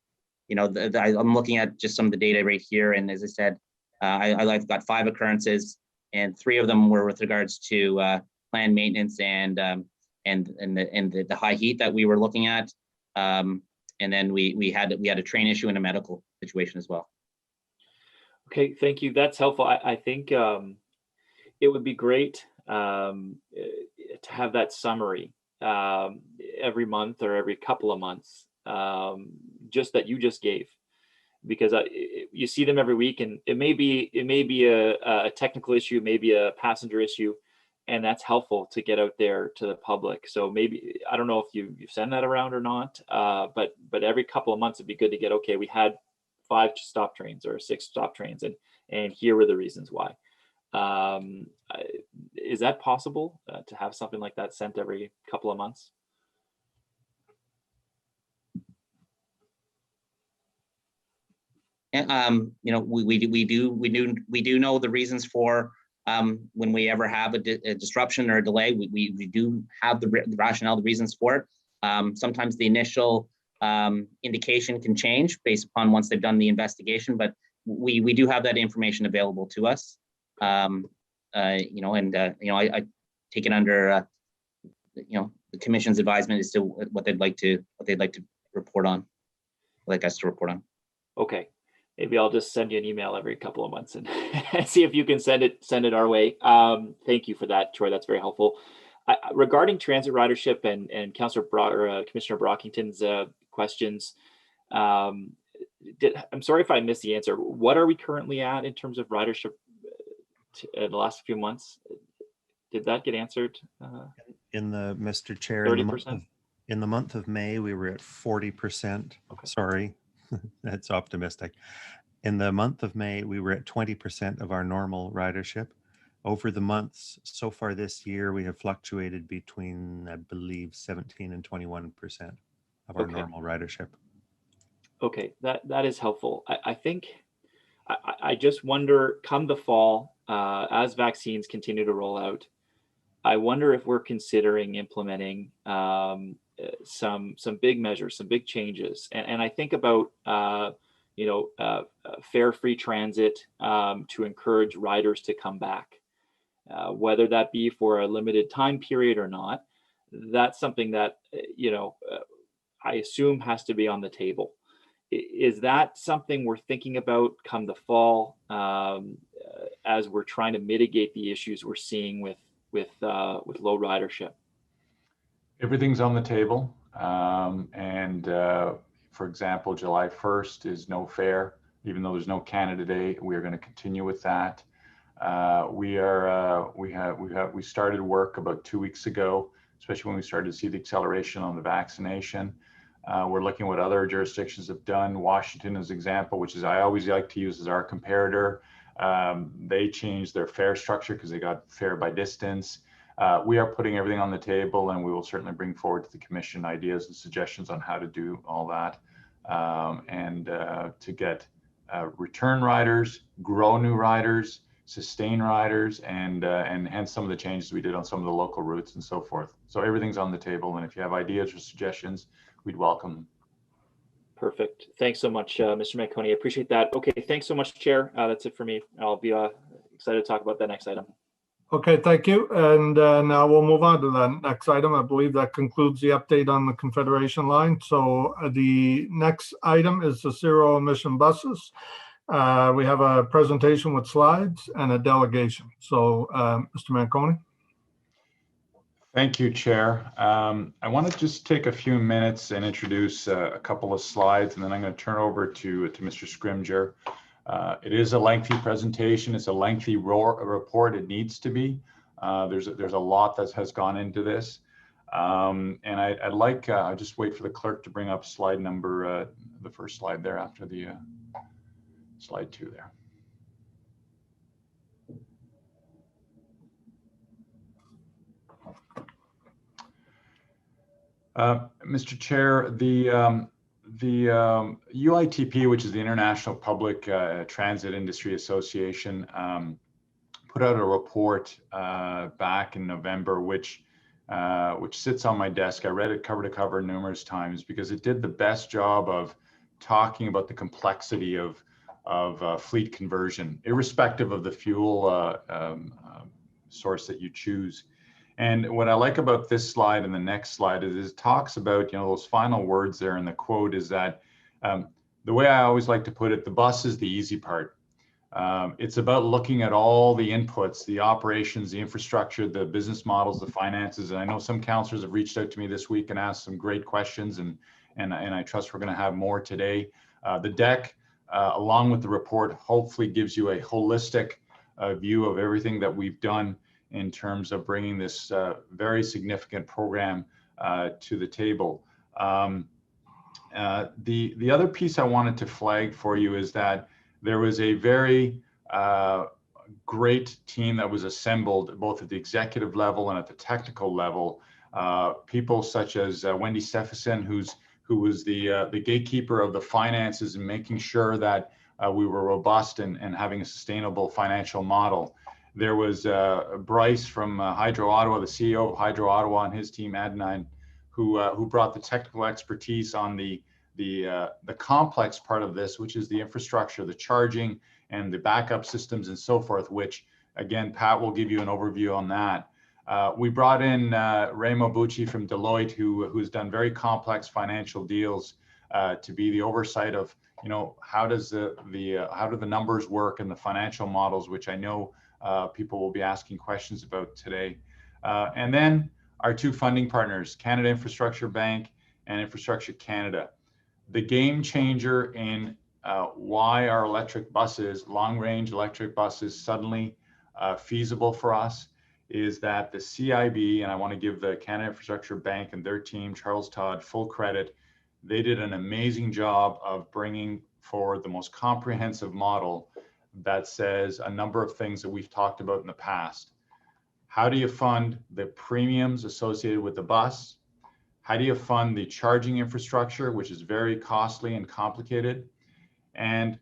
looking at just some of the data right here, and as I said, I've got 5 occurrences, and 3 of them were with regards to planned maintenance and the high heat that we were looking at, and then we had a train issue and a medical. situation as well. Okay, thank you. That's helpful. I think it would be great to have that summary every month or every couple of months, just that you just gave, because you see them every week, and it may be a technical issue, maybe a passenger issue, and that's helpful to get out there to the public. So maybe, I don't know if you send that around or not, but every couple of months it'd be good to get, okay, we had 5 stop trains or 6 stop trains, and here were the reasons why. Is that possible to have something like that sent every couple of months? And we do know the reasons for when we ever have a disruption or a delay. We do have the rationale, the reasons for it. Sometimes the initial indication can change based upon once they've done the investigation, but we do have that information available to us. I take it under the commission's advisement as to what they'd like to report on, like us to report on. Okay, maybe I'll just send you an email every couple of months and see if you can send it our way. Thank you for that, Troy. That's very helpful. Regarding transit ridership and Commissioner Brockington's questions, I'm sorry if I missed the answer. What are we currently at in terms of ridership the last few months? Did that get answered? Mr. Chair, 30%? in the month of May, we were at 40%. Okay. Sorry, that's optimistic. In the month of May, we were at 20% of our normal ridership. Over the months so far this year, we have fluctuated between, I believe, 17 and 21% of our normal ridership. Okay, that is helpful. I think I just wonder, come the fall, as vaccines continue to roll out, I wonder if we're considering implementing some big measures, some big changes. And I think about fare-free transit to encourage riders to come back, whether that be for a limited time period or not. That's something that I assume has to be on the table. Is that something we're thinking about come the fall, as we're trying to mitigate the issues we're seeing with low ridership? Everything's on the table. For example, July 1st is no fare, even though there's no Canada Day. We are going to continue with that. We started work about 2 weeks ago, especially when we started to see the acceleration on the vaccination. We're looking at what other jurisdictions have done. Washington is an example, which is I always like to use as our comparator. They changed their fare structure because they got fare by distance. We are putting everything on the table, and we will certainly bring forward to the commission ideas and suggestions on how to do all that, and to get return riders, grow new riders, sustain riders, and hence some of the changes we did on some of the local routes and so forth. So everything's on the table, and if you have ideas or suggestions, we'd welcome them. Perfect. Thanks so much, Mr. Manconi. I appreciate that. Okay, thanks so much, Chair. That's it for me. I'll be excited to talk about that next item. Okay, thank you. And now we'll move on to the next item. I believe that concludes the update on the Confederation line. So the next item is the zero emission buses. We have a presentation with slides and a delegation. So Mr. Manconi. Thank you, Chair. I want to just take a few minutes and introduce a couple of slides, and then I'm going to turn over to Mr. Scrimgeour. It is a lengthy presentation. It's a lengthy report. It needs to be. There's a lot that has gone into this. And I'd like, I'll just wait for the clerk to bring up slide number, the first slide there after the slide 2 there. Mr. Chair, the UITP, which is the International Public Transit Industry Association, put out a report back in November, which sits on my desk. I read it cover to cover numerous times because it did the best job of talking about the complexity of fleet conversion, irrespective of the fuel source that you choose. And what I like about this slide and the next slide is it talks about, those final words there in the quote is that the way I always like to put it, the bus is the easy part. It's about looking at all the inputs, the operations, the infrastructure, the business models, the finances. And I know some counselors have reached out to me this week and asked some great questions, and I trust we're going to have more today. The deck, along with the report, hopefully gives you a holistic view of everything that we've done in terms of bringing this very significant program to the table. The other piece I wanted to flag for you is that there was a very great team that was assembled both at the executive level and at the technical level. People such as Wendy Stephenson, who was the gatekeeper of the finances and making sure that we were robust and having a sustainable financial model. There was Bryce from Hydro Ottawa, the CEO of Hydro Ottawa, and his team, Adnan, who brought the technical expertise on the complex part of this, which is the infrastructure, the charging, and the backup systems and so forth, which, again, Pat will give you an overview on that. We brought in Ray Mobucci from Deloitte, who's done very complex financial deals to be the oversight of, how do the numbers work and the financial models, which I know people will be asking questions about today. And then our two funding partners, Canada Infrastructure Bank and Infrastructure Canada. The game changer in why our electric buses, long-range electric buses, suddenly feasible for us is that the CIB, and I want to give the Canada Infrastructure Bank and their team, Charles Todd, full credit. They did an amazing job of bringing forward the most comprehensive model that says a number of things that we've talked about in the past. How do you fund the premiums associated with the bus? How do you fund the charging infrastructure, which is very costly and complicated? And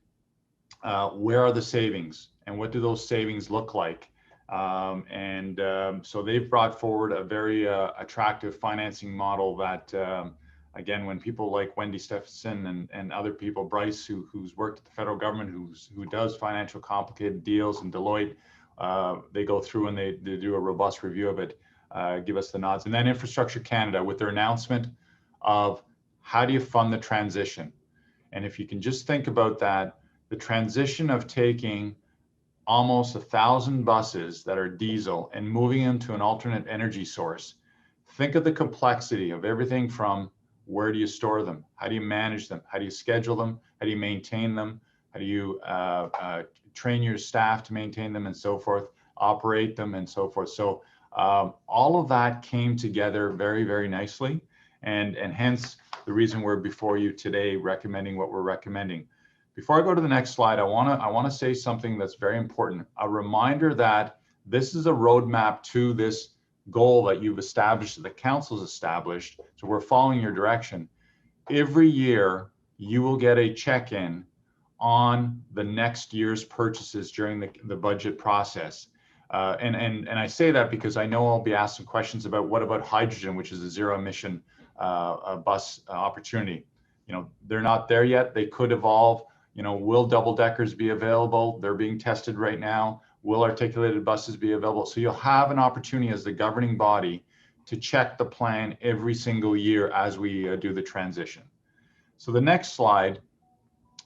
where are the savings? And what do those savings look like? So they've brought forward a very attractive financing model that, again, when people like Wendy Stephenson and other people, Bryce, who's worked at the federal government, who does financial complicated deals, and Deloitte, they go through and they do a robust review of it, give us the nods. And then Infrastructure Canada with their announcement of how do you fund the transition? And if you can just think about that, the transition of taking almost 1,000 buses that are diesel and moving them to an alternate energy source, think of the complexity of everything from where do you store them? How do you manage them? How do you schedule them? How do you maintain them? How do you train your staff to maintain them and so forth, operate them and so forth? So all of that came together very, very nicely. And hence the reason we're before you today recommending what we're recommending. Before I go to the next slide, I want to say something that's very important. A reminder that this is a roadmap to this goal that you've established, that the council's established. So we're following your direction. Every year, you will get a check-in on the next year's purchases during the budget process. And I say that because I know I'll be asked some questions about what about hydrogen, which is a zero emission bus opportunity. They're not there yet. They could evolve. Will double deckers be available? They're being tested right now. Will articulated buses be available? So you'll have an opportunity as the governing body to check the plan every single year as we do the transition. So the next slide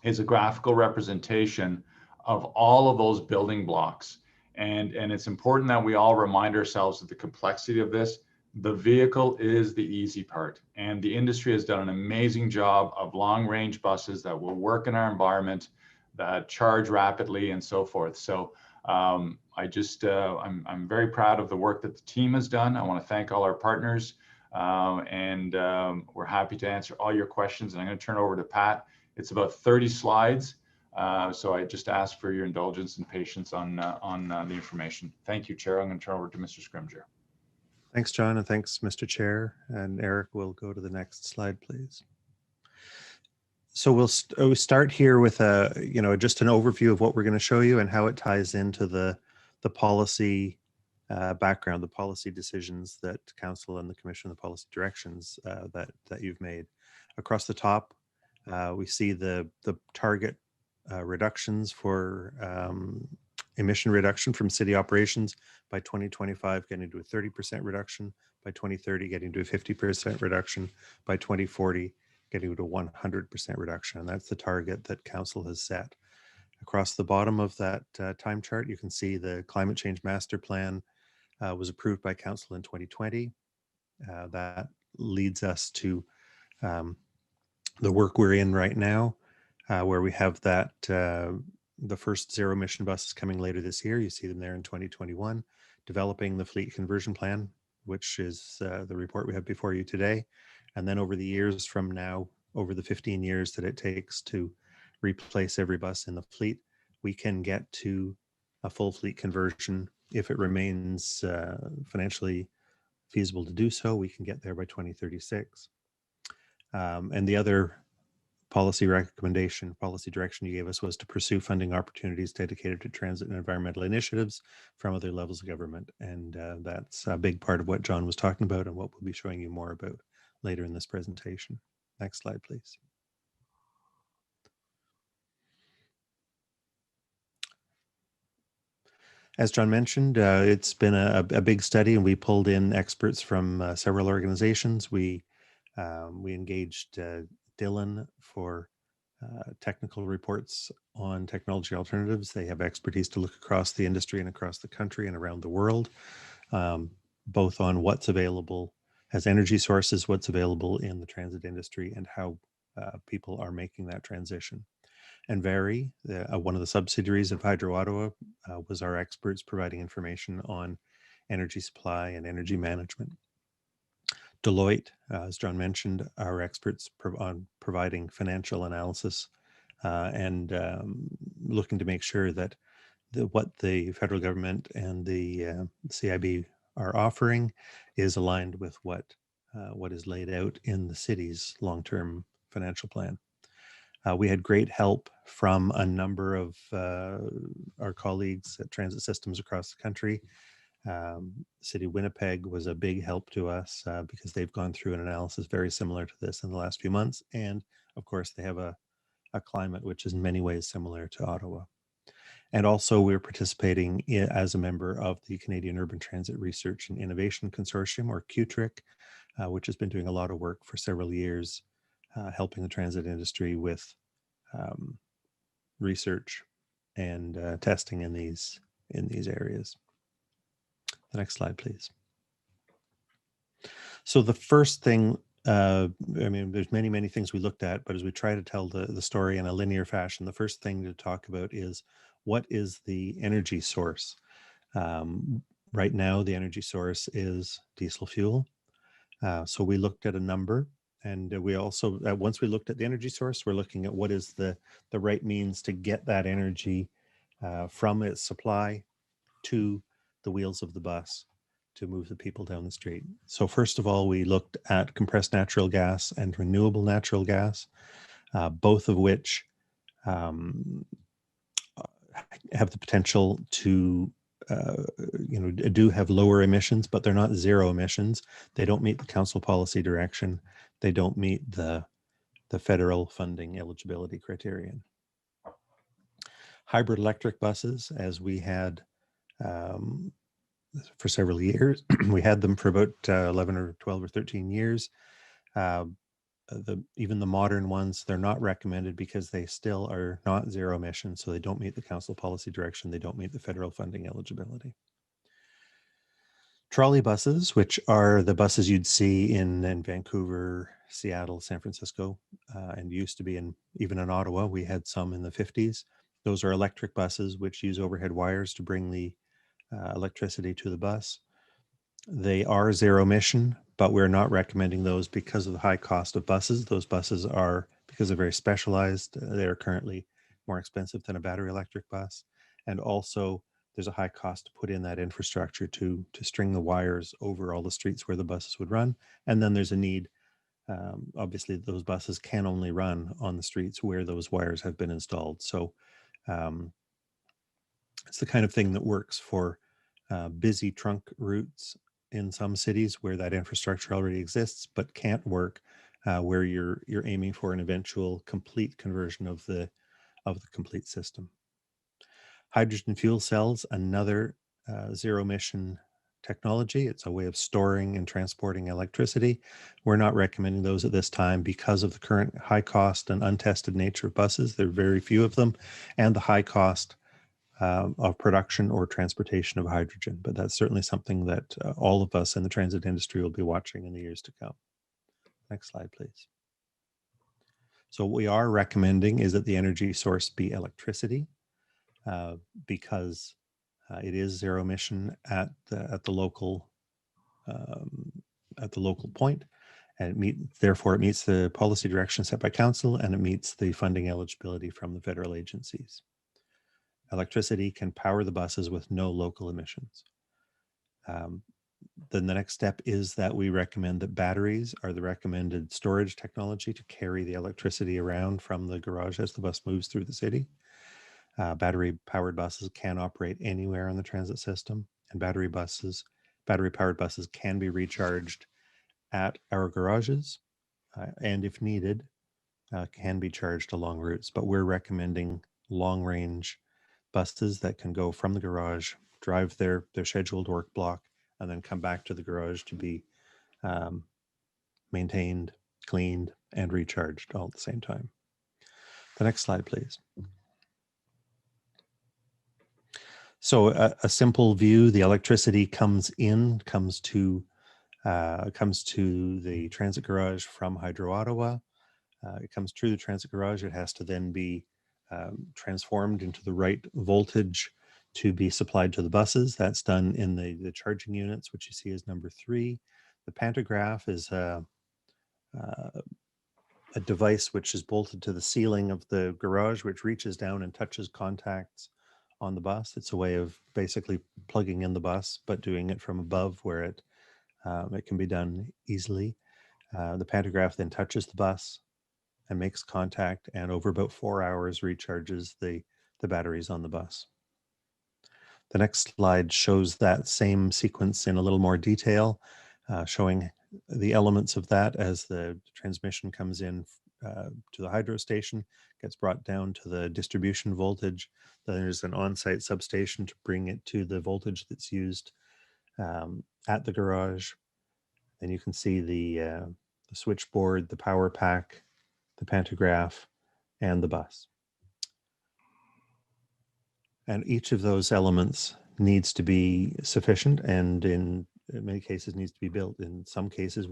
is a graphical representation of all of those building blocks. And it's important that we all remind ourselves of the complexity of this. The vehicle is the easy part, and the industry has done an amazing job of long-range buses that will work in our environment, that charge rapidly and so forth. So I'm very proud of the work that the team has done. I want to thank all our partners, and we're happy to answer all your questions. And I'm going to turn it over to Pat. It's about 30 slides. So I just ask for your indulgence and patience on the information. Thank you, Chair. I'm going to turn over to Mr. Scrimgeour. Thanks, John, and thanks, Mr. Chair. And Eric, we'll go to the next slide, please. So we'll start here with just an overview of what we're going to show you and how it ties into the policy background, the policy decisions that Council and the Commission, the policy directions that you've made. Across the top, we see the target reductions for emission reduction from city operations by 2025, getting to a 30% reduction, by 2030, getting to a 50% reduction, by 2040, getting to 100% reduction. And that's the target that council has set. Across the bottom of that time chart, you can see the Climate Change Master Plan was approved by council in 2020. That leads us to the work we're in right now, where we have that the first zero emission buses coming later this year. You see them there in 2021, developing the fleet conversion plan, which is the report we have before you today. And then over the years from now, over the 15 years that it takes to replace every bus in the fleet, we can get to a full fleet conversion. If it remains financially feasible to do so, we can get there by 2036. And the other policy direction you gave us was to pursue funding opportunities dedicated to transit and environmental initiatives from other levels of government. And that's a big part of what John was talking about and what we'll be showing you more about later in this presentation. Next slide, please. As John mentioned, it's been a big study, and we pulled in experts from several organizations. We engaged Dylan for technical reports on technology alternatives. They have expertise to look across the industry and across the country and around the world, both on what's available as energy sources, what's available in the transit industry, and how people are making that transition. And Vary, one of the subsidiaries of Hydro Ottawa, was our experts providing information on energy supply and energy management. Deloitte, as John mentioned, are experts on providing financial analysis and looking to make sure that what the federal government and the CIB are offering is aligned with what is laid out in the city's long-term financial plan. We had great help from a number of our colleagues at transit systems across the country. City of Winnipeg was a big help to us because they've gone through an analysis very similar to this in the last few months. And of course, they have a climate which is in many ways similar to Ottawa. And also we're participating as a member of the Canadian Urban Transit Research and Innovation Consortium, or QTRIC, which has been doing a lot of work for several years, helping the transit industry with research and testing in these areas. The next slide, please. So the first thing, I mean, there's many things we looked at, but as we try to tell the story in a linear fashion, the first thing to talk about is what is the energy source? Right now, the energy source is diesel fuel. So we looked at a number, and we also, once we looked at the energy source, we're looking at what is the right means to get that energy from its supply to the wheels of the bus to move the people down the street. So first of all, we looked at compressed natural gas and renewable natural gas, both of which have the potential to do have lower emissions, but they're not zero emissions. They don't meet the council policy direction. They don't meet the federal funding eligibility criterion. Hybrid electric buses, as we had for several years, we had them for about 11 or 12 or 13 years. Even the modern ones, they're not recommended because they still are not zero emission, so they don't meet the council policy direction. They don't meet the federal funding eligibility. Trolley buses, which are the buses you'd see in Vancouver, Seattle, San Francisco, and used to be even in Ottawa. We had some in the 50s. Those are electric buses which use overhead wires to bring the electricity to the bus. They are zero emission, but we're not recommending those because of the high cost of buses. Those buses are, because they're very specialized, they're currently more expensive than a battery electric bus. And also there's a high cost to put in that infrastructure to string the wires over all the streets where the buses would run. And then there's a need, obviously those buses can only run on the streets where those wires have been installed. So it's the kind of thing that works for busy trunk routes in some cities where that infrastructure already exists, but can't work where you're aiming for an eventual complete conversion of the complete system. Hydrogen fuel cells, another zero emission technology. It's a way of storing and transporting electricity. We're not recommending those at this time because of the current high cost and untested nature of buses. There are very few of them, and the high cost of production or transportation of hydrogen. But that's certainly something that all of us in the transit industry will be watching in the years to come. Next slide, please. So what we are recommending is that the energy source be electricity, because it is zero emission at the local point, and therefore it meets the policy direction set by council, and it meets the funding eligibility from the federal agencies. Electricity can power the buses with no local emissions. Then the next step is that we recommend that batteries are the recommended storage technology to carry the electricity around from the garage as the bus moves through the city. Battery-powered buses can operate anywhere on the transit system, and battery-powered buses can be recharged at our garages, and if needed, can be charged along routes. But we're recommending long-range buses that can go from the garage, drive their scheduled work block, and then come back to the garage to be maintained, cleaned, and recharged all at the same time. The next slide, please. So a simple view: the electricity comes to the transit garage from Hydro Ottawa. It comes through the transit garage. It has to then be transformed into the right voltage to be supplied to the buses. That's done in the charging units, which you see as number 3. The pantograph is a device which is bolted to the ceiling of the garage, which reaches down and touches contacts on the bus. It's a way of basically plugging in the bus, but doing it from above where it can be done easily. The pantograph then touches the bus and makes contact, and over about 4 hours recharges the batteries on the bus. The next slide shows that same sequence in a little more detail, showing the elements of that as the transmission comes in to the hydro station, gets brought down to the distribution voltage. Then there's an on-site substation to bring it to the voltage that's used at the garage. Then you can see the switchboard, the power pack, the pantograph, and the bus. And each of those elements needs to be sufficient, and in many cases needs to be built. In some cases,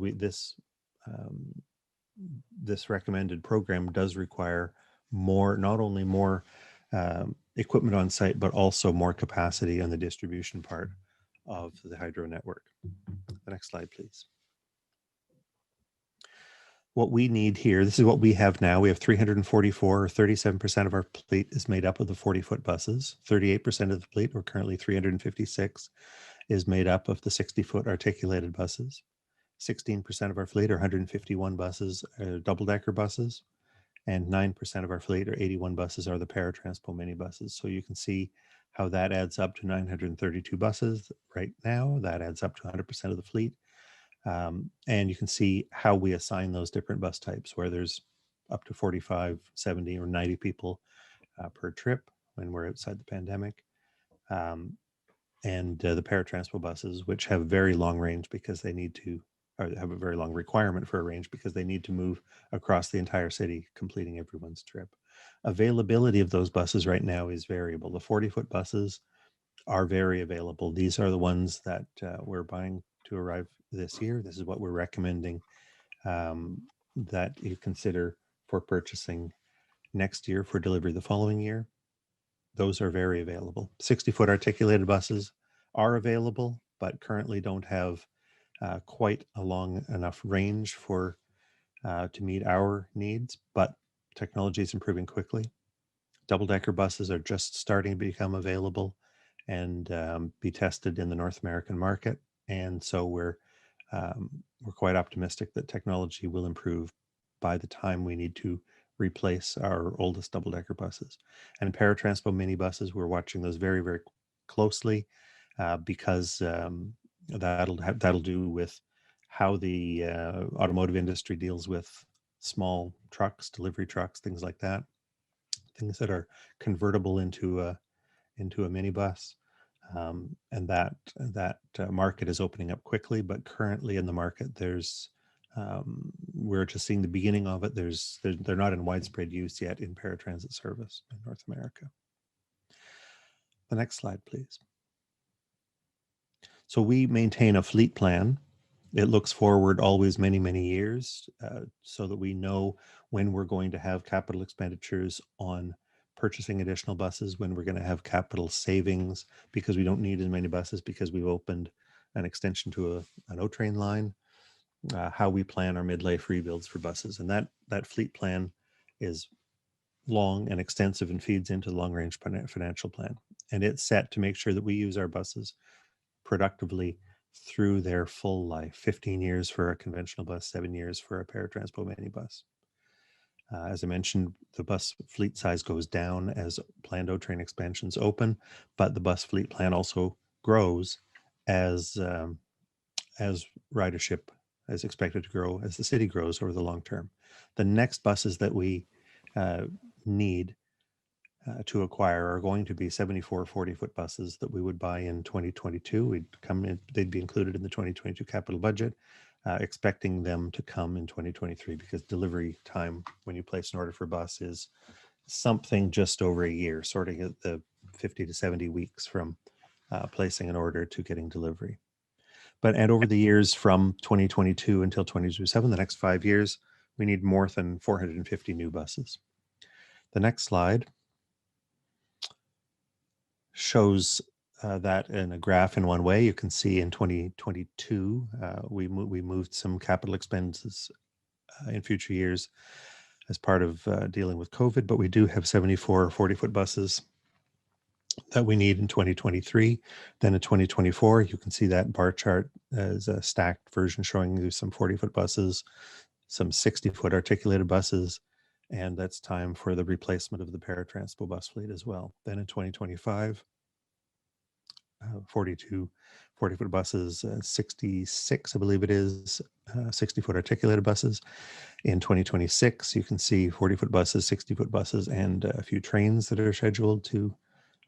this recommended program does require not only more equipment on site, but also more capacity on the distribution part of the hydro network. The next slide, please. What we need here, this is what we have now. We have 344, or 37% of our fleet is made up of the 40-foot buses. 38% of the fleet, or currently 356, is made up of the 60-foot articulated buses. 16% of our fleet, or 151 buses, are double-decker buses. And 9% of our fleet, or 81 buses, are the paratranspo minibuses. So you can see how that adds up to 932 buses right now. That adds up to 100% of the fleet. And you can see how we assign those different bus types, where there's up to 45, 70, or 90 people per trip when we're outside the pandemic. And the paratranspo buses, which have very long range because they need to, or have a very long requirement for a range because they need to move across the entire city, completing everyone's trip. Availability of those buses right now is variable. The 40-foot buses are very available. These are the ones that we're buying to arrive this year. This is what we're recommending that you consider for purchasing next year for delivery the following year. Those are very available. 60-foot articulated buses are available, but currently don't have quite a long enough range for to meet our needs, but technology is improving quickly. Double-decker buses are just starting to become available and be tested in the North American market. And so we're quite optimistic that technology will improve by the time we need to replace our oldest double-decker buses. And paratranspo minibuses, we're watching those very, very closely because that'll do with how the automotive industry deals with small trucks, delivery trucks, things like that, things that are convertible into a minibus. And that market is opening up quickly, but currently in the market, we're just seeing the beginning of it. They're not in widespread use yet in paratransit service in North America. The next slide, please. So we maintain a fleet plan. It looks forward always many, many years so that we know when we're going to have capital expenditures on purchasing additional buses, when we're going to have capital savings because we don't need as many buses because we've opened an extension to an O-train line, how we plan our midlife rebuilds for buses. And that fleet plan is long and extensive and feeds into the long-range financial plan. And it's set to make sure that we use our buses productively through their full life, 15 years for a conventional bus, 7 years for a paratransport minibus. As I mentioned, the bus fleet size goes down as planned O-train expansions open, but the bus fleet plan also grows as ridership is expected to grow as the city grows over the long term. The next buses that we need to acquire are going to be 74 40-foot buses that we would buy in 2022. They'd be included in the 2022 capital budget, expecting them to come in 2023 because delivery time when you place an order for a bus is something just over a year, sorting at the 50 to 70 weeks from placing an order to getting delivery. And over the years from 2022 until 2027, the next 5 years, we need more than 450 new buses. The next slide shows that in a graph in one way. You can see in 2022, we moved some capital expenses in future years as part of dealing with COVID, but we do have 74 40-foot buses that we need in 2023. Then in 2024, you can see that bar chart as a stacked version showing you some 40-foot buses, some 60-foot articulated buses, and that's time for the replacement of the paratransport bus fleet as well. Then in 2025, 42 40-foot buses, 66, I believe it is, 60-foot articulated buses. In 2026, you can see 40-foot buses, 60-foot buses, and a few trains that are scheduled to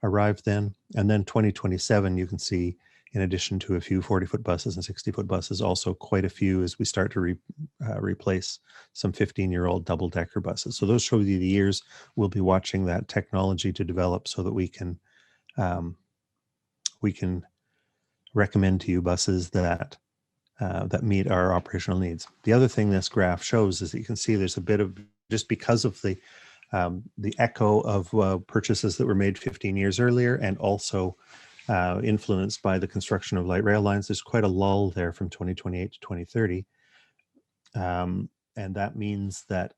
arrive then. And then 2027, you can see, in addition to a few 40-foot buses and 60-foot buses, also quite a few as we start to replace some 15-year-old double-decker buses. So those show you the years we'll be watching that technology to develop so that we can recommend to you buses that meet our operational needs. The other thing this graph shows is that you can see there's a bit of, just because of the echo of purchases that were made 15 years earlier and also influenced by the construction of light rail lines, there's quite a lull there from 2028 to 2030. And that means that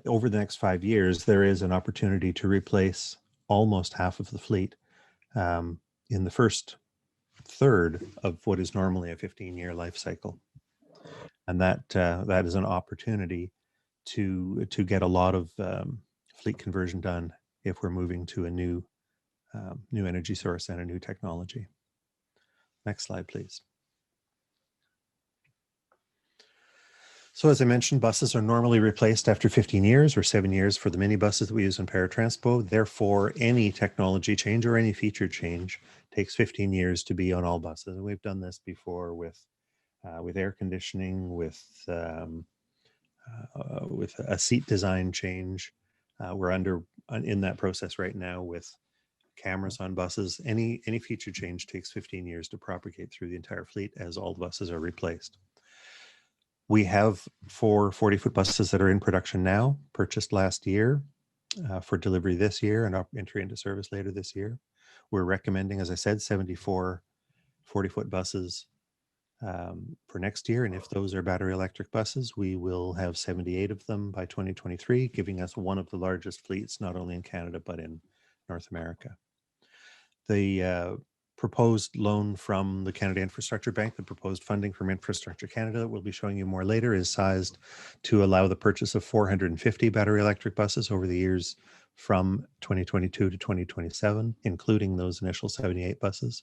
over the next 5 years, there is an opportunity to replace almost half of the fleet in the first third of what is normally a 15-year life cycle. And that is an opportunity to get a lot of fleet conversion done if we're moving to a new energy source and a new technology. Next slide, please. So as I mentioned, buses are normally replaced after 15 years or 7 years for the minibuses that we use in paratransport. Therefore, any technology change or any feature change takes 15 years to be on all buses. And we've done this before with air conditioning, with a seat design change. We're in that process right now with cameras on buses. Any feature change takes 15 years to propagate through the entire fleet as all the buses are replaced. We have 4 40-foot buses that are in production now, purchased last year for delivery this year and entry into service later this year. We're recommending, as I said, 74 40-foot buses for next year. And if those are battery electric buses, we will have 78 of them by 2023, giving us one of the largest fleets, not only in Canada, but in North America. The proposed loan from the Canada Infrastructure Bank, the proposed funding from Infrastructure Canada that we'll be showing you more later, is sized to allow the purchase of 450 battery electric buses over the years from 2022 to 2027, including those initial 78 buses.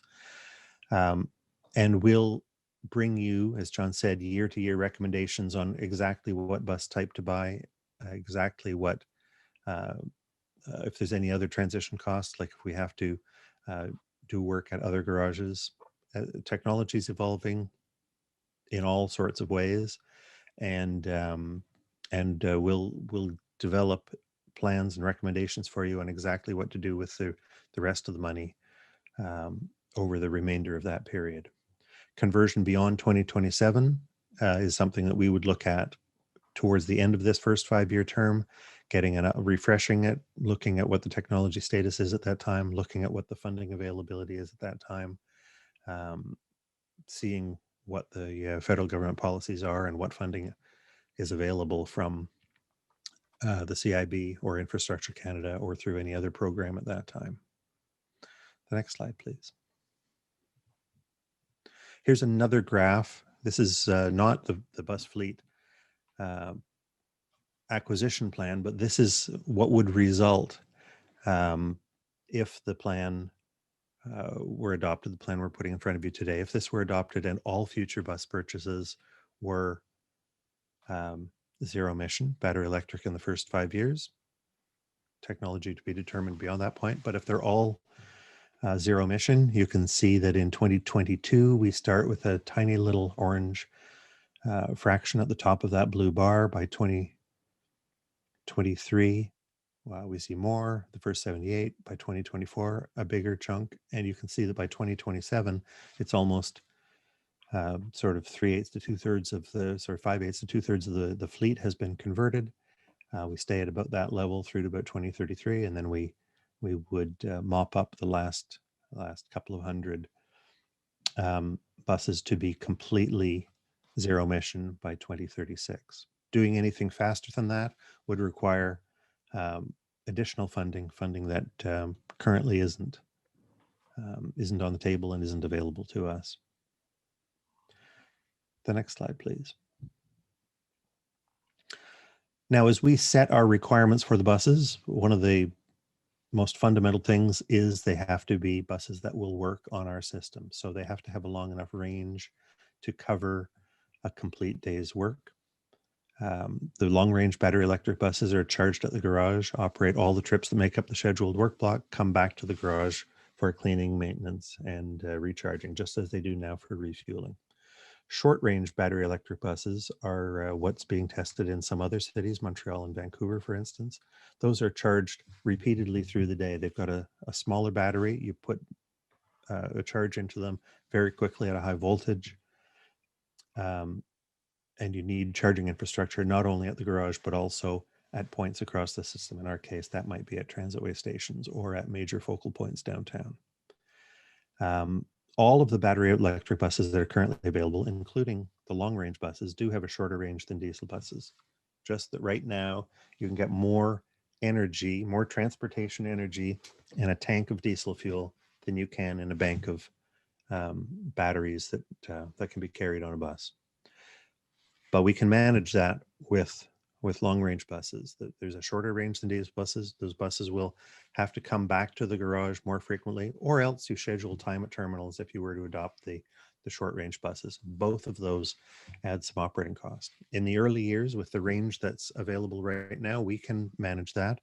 And we'll bring you, as John said, year-to-year recommendations on exactly what bus type to buy, exactly what, if there's any other transition costs, like if we have to do work at other garages. Technology is evolving in all sorts of ways, and we'll develop plans and recommendations for you on exactly what to do with the rest of the money over the remainder of that period. Conversion beyond 2027 is something that we would look at towards the end of this first 5-year term, refreshing it, looking at what the technology status is at that time, looking at what the funding availability is at that time, seeing what the federal government policies are and what funding is available from the CIB or Infrastructure Canada or through any other program at that time. The next slide, please. Here's another graph. This is not the bus fleet acquisition plan, but this is what would result if the plan were adopted, the plan we're putting in front of you today. If this were adopted and all future bus purchases were zero emission, battery electric in the first 5 years, technology to be determined beyond that point. But if they're all zero emission, you can see that in 2022, we start with a tiny little orange fraction at the top of that blue bar. By 2023, we see more, the first 78. By 2024, a bigger chunk. And you can see that by 2027, it's almost sort of 3/8 to 2/3 of the, sort of 5/8 to 2/3 of the fleet has been converted. We stay at about that level through to about 2033, and then we would mop up the last couple of hundred buses to be completely zero emission by 2036. Doing anything faster than that would require additional funding that currently isn't on the table and isn't available to us. The next slide, please. Now, as we set our requirements for the buses, one of the most fundamental things is they have to be buses that will work on our system. So they have to have a long enough range to cover a complete day's work. The long-range battery electric buses are charged at the garage, operate all the trips that make up the scheduled work block, come back to the garage for cleaning, maintenance, and recharging, just as they do now for refueling. Short-range battery electric buses are what's being tested in some other cities, Montreal and Vancouver, for instance. Those are charged repeatedly through the day. They've got a smaller battery. You put a charge into them very quickly at a high voltage. And you need charging infrastructure, not only at the garage, but also at points across the system. In our case, that might be at transitway stations or at major focal points downtown. All of the battery electric buses that are currently available, including the long-range buses, do have a shorter range than diesel buses. Just that right now, you can get more energy, more transportation energy in a tank of diesel fuel than you can in a bank of batteries that can be carried on a bus. But we can manage that with long-range buses. There's a shorter range than diesel buses. Those buses will have to come back to the garage more frequently, or else you schedule time at terminals if you were to adopt the short-range buses. Both of those add some operating cost. In the early years, with the range that's available right now, we can manage that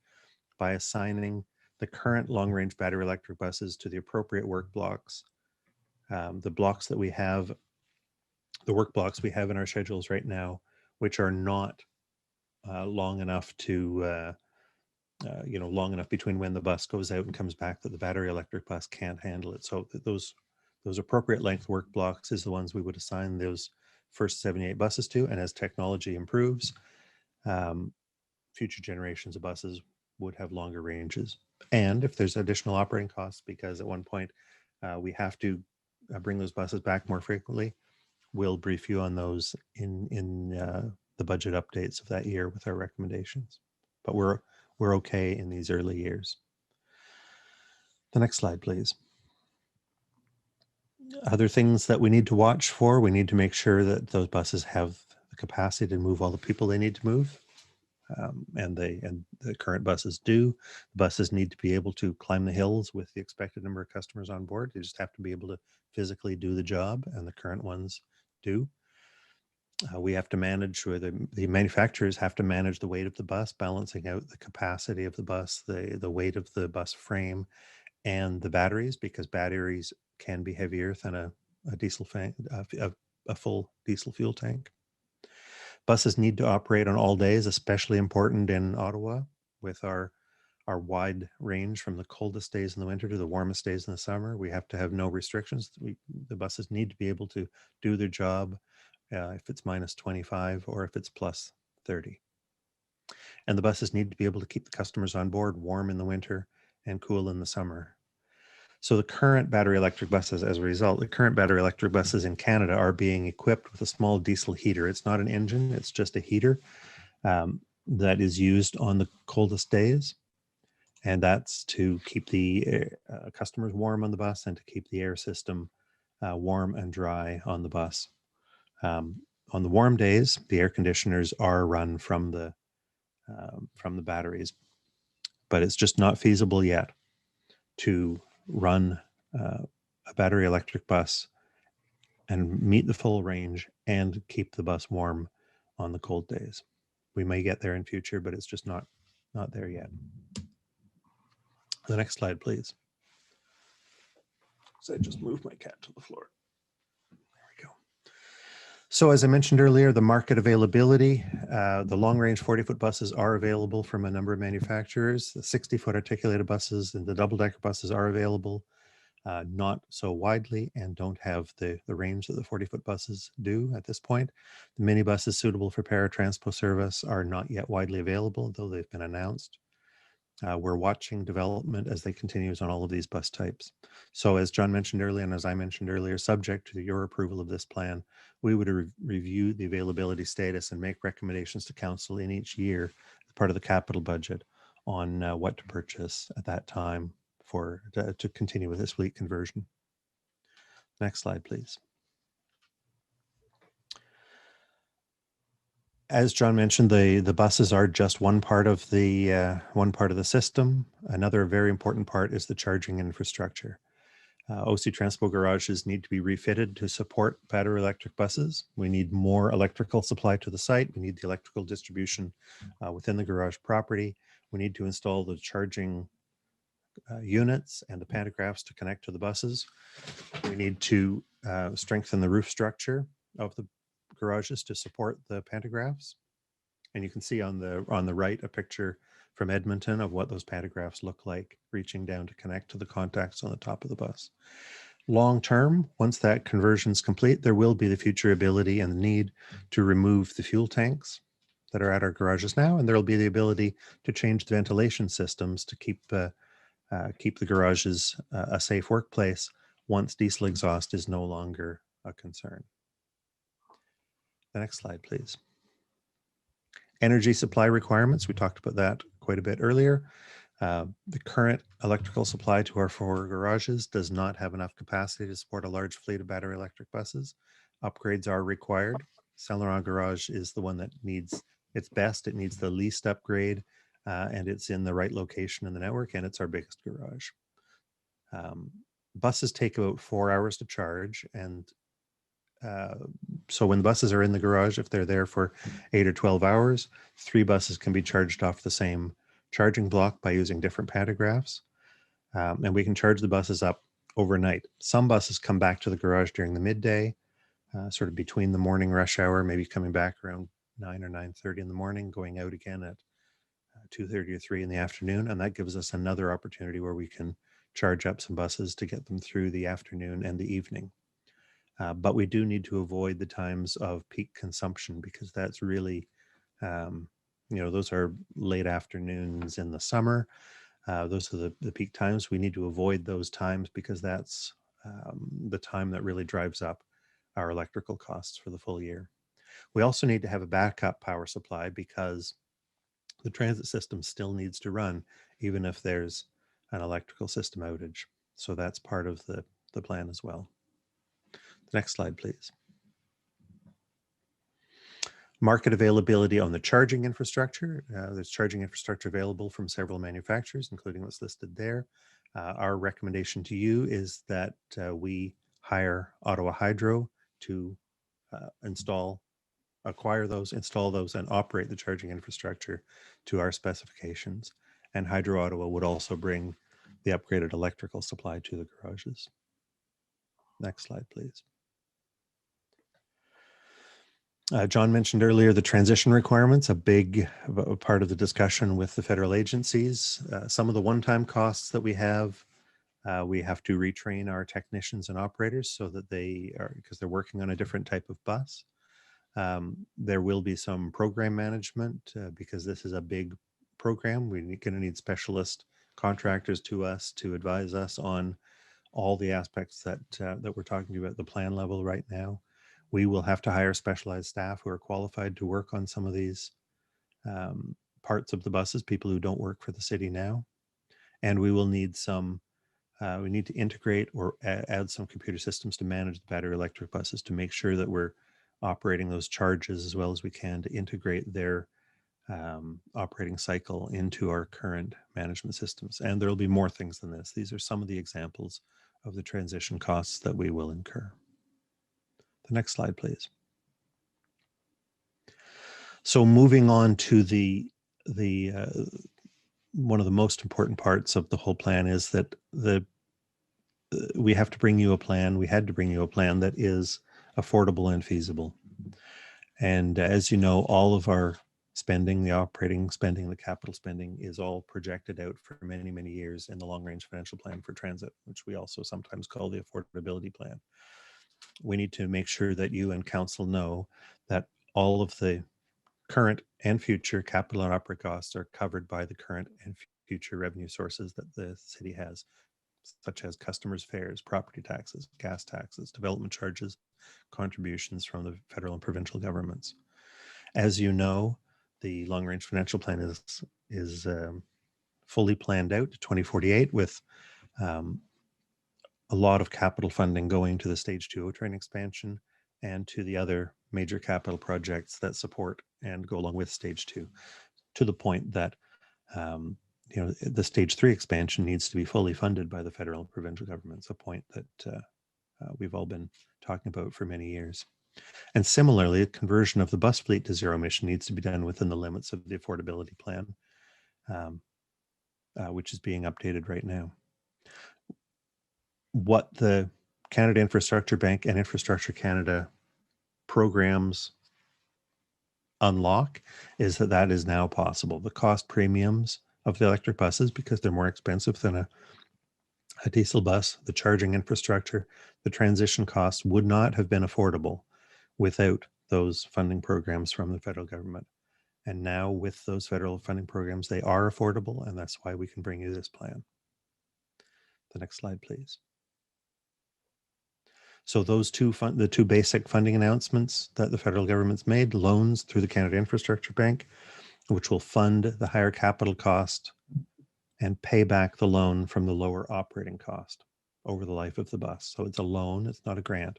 by assigning the current long-range battery electric buses to the appropriate work blocks. The blocks that we have, the work blocks we have in our schedules right now, which are not long enough to, long enough between when the bus goes out and comes back that the battery electric bus can't handle it. So those appropriate length work blocks is the ones we would assign those first 78 buses to. And as technology improves, future generations of buses would have longer ranges. And if there's additional operating costs, because at one point we have to bring those buses back more frequently, we'll brief you on those in the budget updates of that year with our recommendations. But we're okay in these early years. The next slide, please. Other things that we need to watch for, we need to make sure that those buses have the capacity to move all the people they need to move. And the current buses do. The buses need to be able to climb the hills with the expected number of customers on board. They just have to be able to physically do the job, and the current ones do. We have to manage, or the manufacturers have to manage the weight of the bus, balancing out the capacity of the bus, the weight of the bus frame, and the batteries, because batteries can be heavier than a diesel a full diesel fuel tank. Buses need to operate on all days, especially important in Ottawa with our wide range from the coldest days in the winter to the warmest days in the summer. We have to have no restrictions. The buses need to be able to do their job if it's minus 25 or if it's plus 30. And the buses need to be able to keep the customers on board warm in the winter and cool in the summer. So the current battery electric buses, as a result, the current battery electric buses in Canada are being equipped with a small diesel heater. It's not an engine, it's just a heater that is used on the coldest days. And that's to keep the customers warm on the bus and to keep the air system warm and dry on the bus. On the warm days, the air conditioners are run from the batteries, but it's just not feasible yet to run a battery electric bus and meet the full range and keep the bus warm on the cold days. We may get there in future, but it's just not there yet. The next slide, please. So I just moved my cat to the floor. There we go. So as I mentioned earlier, the market availability, the long-range 40-foot buses are available from a number of manufacturers. The 60-foot articulated buses and the double-decker buses are available, not so widely and don't have the range that the 40-foot buses do at this point. The minibuses suitable for paratransport service are not yet widely available, though they've been announced. We're watching development as they continue on all of these bus types. So as John mentioned earlier, and as I mentioned earlier, subject to your approval of this plan, we would review the availability status and make recommendations to council in each year as part of the capital budget on what to purchase at that time to continue with this fleet conversion. Next slide, please. As John mentioned, the buses are just one part of the system. Another very important part is the charging infrastructure. OC Transport garages need to be refitted to support battery electric buses. We need more electrical supply to the site. We need the electrical distribution within the garage property. We need to install the charging units and the pantographs to connect to the buses. We need to strengthen the roof structure of the garages to support the pantographs. And you can see on the right a picture from Edmonton of what those pantographs look like, reaching down to connect to the contacts on the top of the bus. Long term, once that conversion is complete, there will be the future ability and the need to remove the fuel tanks that are at our garages now, and there will be the ability to change the ventilation systems to keep the garages a safe workplace once diesel exhaust is no longer a concern. The next slide, please. Energy supply requirements. We talked about that quite a bit earlier. The current electrical supply to our 4 garages does not have enough capacity to support a large fleet of battery electric buses. Upgrades are required. Saint Laurent Garage is the one that needs its best. It needs the least upgrade, and it's in the right location in the network, and it's our biggest garage. Buses take about 4 hours to charge, and so when the buses are in the garage, if they're there for 8 or 12 hours, 3 buses can be charged off the same charging block by using different pantographs. And we can charge the buses up overnight. Some buses come back to the garage during the midday, sort of between the morning rush hour, maybe coming back around 9 or 9:30 in the morning, going out again at 2:30 or 3 in the afternoon. And that gives us another opportunity where we can charge up some buses to get them through the afternoon and the evening. But we do need to avoid the times of peak consumption, because that's really, those are late afternoons in the summer. Those are the peak times. We need to avoid those times because that's the time that really drives up our electrical costs for the full year. We also need to have a backup power supply because the transit system still needs to run even if there's an electrical system outage. So that's part of the plan as well. Next slide, please. Market availability on the charging infrastructure. There's charging infrastructure available from several manufacturers, including what's listed there. Our recommendation to you is that we hire Ottawa Hydro to acquire those, install those, and operate the charging infrastructure to our specifications. And Hydro Ottawa would also bring the upgraded electrical supply to the garages. Next slide, please. John mentioned earlier the transition requirements, a big part of the discussion with the federal agencies. Some of the one-time costs that we have to retrain our technicians and operators so that they are, because they're working on a different type of bus. There will be some program management because this is a big program. We're going to need specialist contractors to us to advise us on all the aspects that we're talking about at the plan level right now. We will have to hire specialized staff who are qualified to work on some of these parts of the buses, people who don't work for the city now. And we will need some, we need to integrate or add some computer systems to manage the battery electric buses to make sure that we're operating those charges as well as we can to integrate their operating cycle into our current management systems. And there will be more things than this. These are some of the examples of the transition costs that we will incur. The next slide, please. So moving on to the one of the most important parts of the whole plan is that we have to bring you a plan. We had to bring you a plan that is affordable and feasible. And as you know, all of our spending, the operating spending, the capital spending is all projected out for many, many years in the long-range financial plan for transit, which we also sometimes call the affordability plan. We need to make sure that you and council know that all of the current and future capital and operating costs are covered by the current and future revenue sources that the city has, such as customers' fares, property taxes, gas taxes, development charges, contributions from the federal and provincial governments. As you know, the long-range financial plan is fully planned out to 2048 with a lot of capital funding going to the Stage 2 train expansion and to the other major capital projects that support and go along with Stage 2, to the point that the Stage 3 expansion needs to be fully funded by the federal and provincial governments, a point that we've all been talking about for many years. And similarly, conversion of the bus fleet to zero emission needs to be done within the limits of the affordability plan, which is being updated right now. What the Canada Infrastructure Bank and Infrastructure Canada programs unlock is that is now possible. The cost premiums of the electric buses, because they're more expensive than a diesel bus, the charging infrastructure, the transition costs would not have been affordable without those funding programs from the federal government. And now with those federal funding programs, they are affordable, and that's why we can bring you this plan. The next slide, please. So those the two basic funding announcements that the federal government's made, loans through the Canada Infrastructure Bank, which will fund the higher capital cost and pay back the loan from the lower operating cost over the life of the bus. So it's a loan, it's not a grant,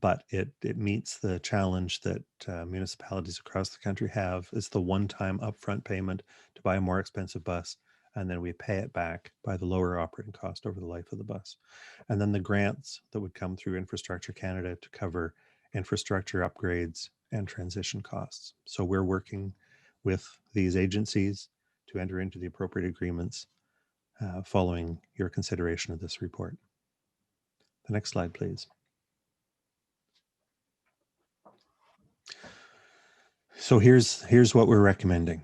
but it meets the challenge that municipalities across the country have. It's the one-time upfront payment to buy a more expensive bus, and then we pay it back by the lower operating cost over the life of the bus. And then the grants that would come through Infrastructure Canada to cover infrastructure upgrades and transition costs. So we're working with these agencies to enter into the appropriate agreements following your consideration of this report. The next slide, please. So here's what we're recommending.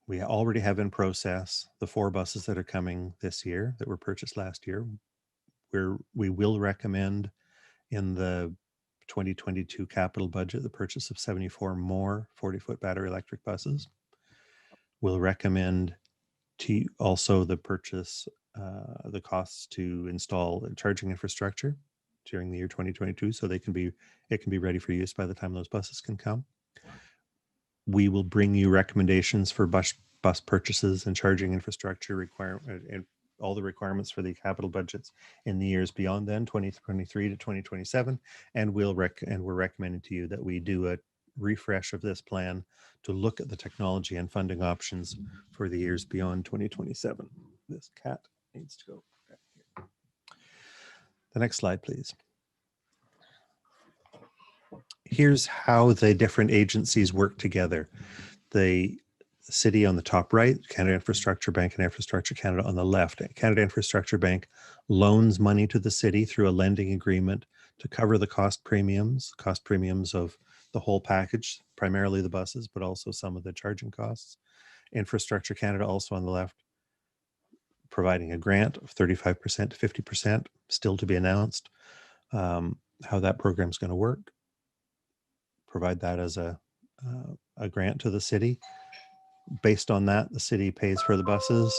We already have in process the 4 buses that are coming this year that were purchased last year. We will recommend in the 2022 capital budget the purchase of 74 more 40-foot battery electric buses. We'll recommend to also the purchase, the costs to install charging infrastructure during the year 2022, so it can be ready for use by the time those buses can come. We will bring you recommendations for bus purchases and charging infrastructure and all the requirements for the capital budgets in the years beyond then, 2023 to 2027. And we're recommending to you that we do a refresh of this plan to look at the technology and funding options for the years beyond 2027. This cat needs to go back here. The next slide, please. Here's how the different agencies work together. City on the top right, Canada Infrastructure Bank and Infrastructure Canada on the left. Canada Infrastructure Bank loans money to the city through a lending agreement to cover the cost premiums of the whole package, primarily the buses, but also some of the charging costs. Infrastructure Canada also on the left, providing a grant of 35% to 50%, still to be announced. How that program is going to work. Provide that as a grant to the city. Based on that, the city pays for the buses,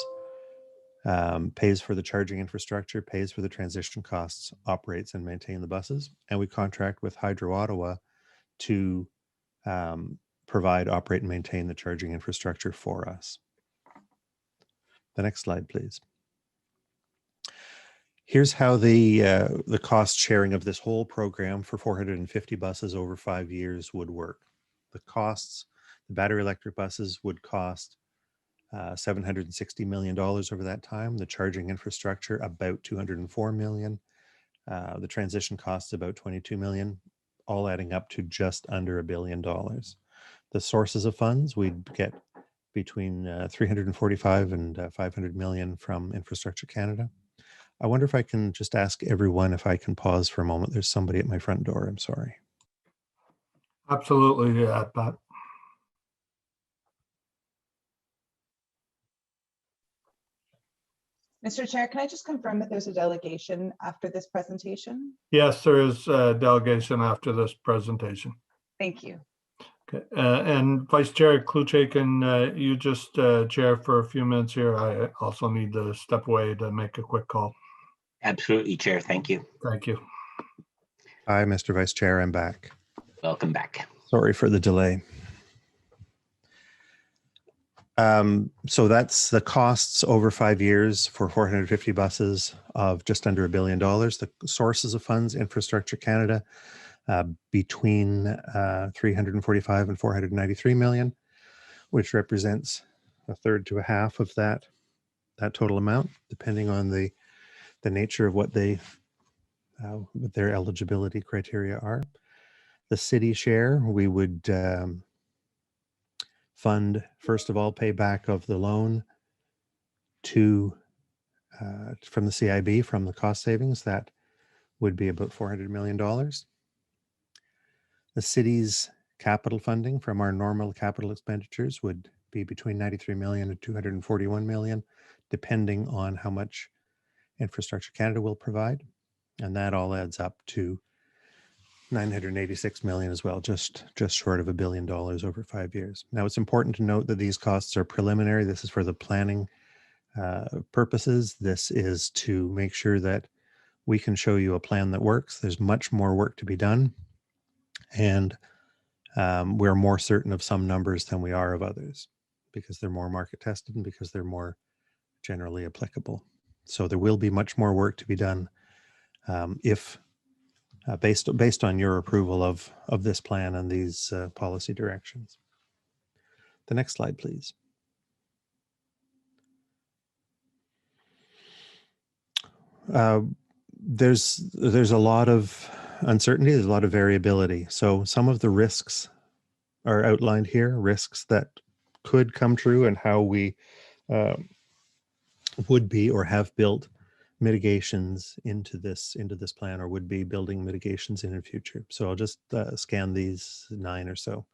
pays for the charging infrastructure, pays for the transition costs, operates and maintain the buses, and we contract with Hydro Ottawa to provide, operate, and maintain the charging infrastructure for us. The next slide, please. Here's how the cost sharing of this whole program for 450 buses over 5 years would work. The costs, the battery electric buses would cost $760 million over that time. The charging infrastructure, about $204 million. The transition costs, about $22 million, all adding up to just under $1 billion. The sources of funds, we'd get between 345 and 500 million from Infrastructure Canada. I wonder if I can just ask everyone if I can pause for a moment. There's somebody at my front door. I'm sorry. Absolutely, yeah, Pat. Mr. Chair, can I just confirm that there's a delegation after this presentation? Yes, there is a delegation after this presentation. Thank you. Okay, and Vice Chair Kluche, can you just chair for a few minutes here? I also need to step away to make a quick call. Absolutely, Chair. Thank you. Thank you. Hi, Mr. Vice Chair. I'm back. Welcome back. Sorry for the delay. So that's the costs over 5 years for 450 buses of just under $1 billion. The sources of funds, Infrastructure Canada, between 345 and 493 million, which represents a third to a half of that total amount, depending on the nature of what what their eligibility criteria are. The city share, we would fund, first of all, payback of the loan to from the CIB, from the cost savings. That would be about $400 million. The city's capital funding from our normal capital expenditures would be between 93 million and 241 million, depending on how much Infrastructure Canada will provide. And that all adds up to 986 million as well, just short of $1 billion over 5 years. Now, it's important to note that these costs are preliminary. This is for the planning purposes. This is to make sure that we can show you a plan that works. There's much more work to be done, and we're more certain of some numbers than we are of others because they're more market tested and because they're more generally applicable. So there will be much more work to be done based on your approval of this plan and these policy directions. The next slide, please. There's a lot of uncertainty, there's a lot of variability. So some of the risks are outlined here, risks that could come true and how we would be or have built mitigations into this plan, or would be building mitigations in the future. So I'll just scan these 9 or so.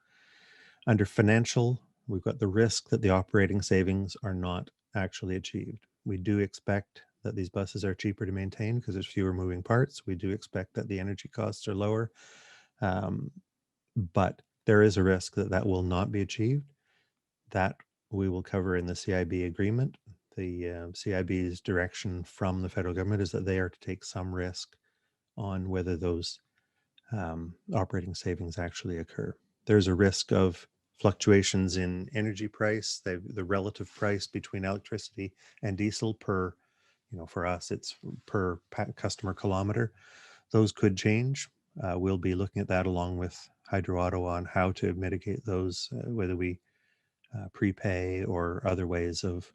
Under financial, we've got the risk that the operating savings are not actually achieved. We do expect that these buses are cheaper to maintain because there's fewer moving parts. We do expect that the energy costs are lower, but there is a risk that that will not be achieved. That we will cover in the CIB agreement. The CIB's direction from the federal government is that they are to take some risk on whether those operating savings actually occur. There's a risk of fluctuations in energy price, the relative price between electricity and diesel per, for us, it's per customer kilometer. Those could change. We'll be looking at that along with Hydro Ottawa on how to mitigate those, whether we prepay or other ways of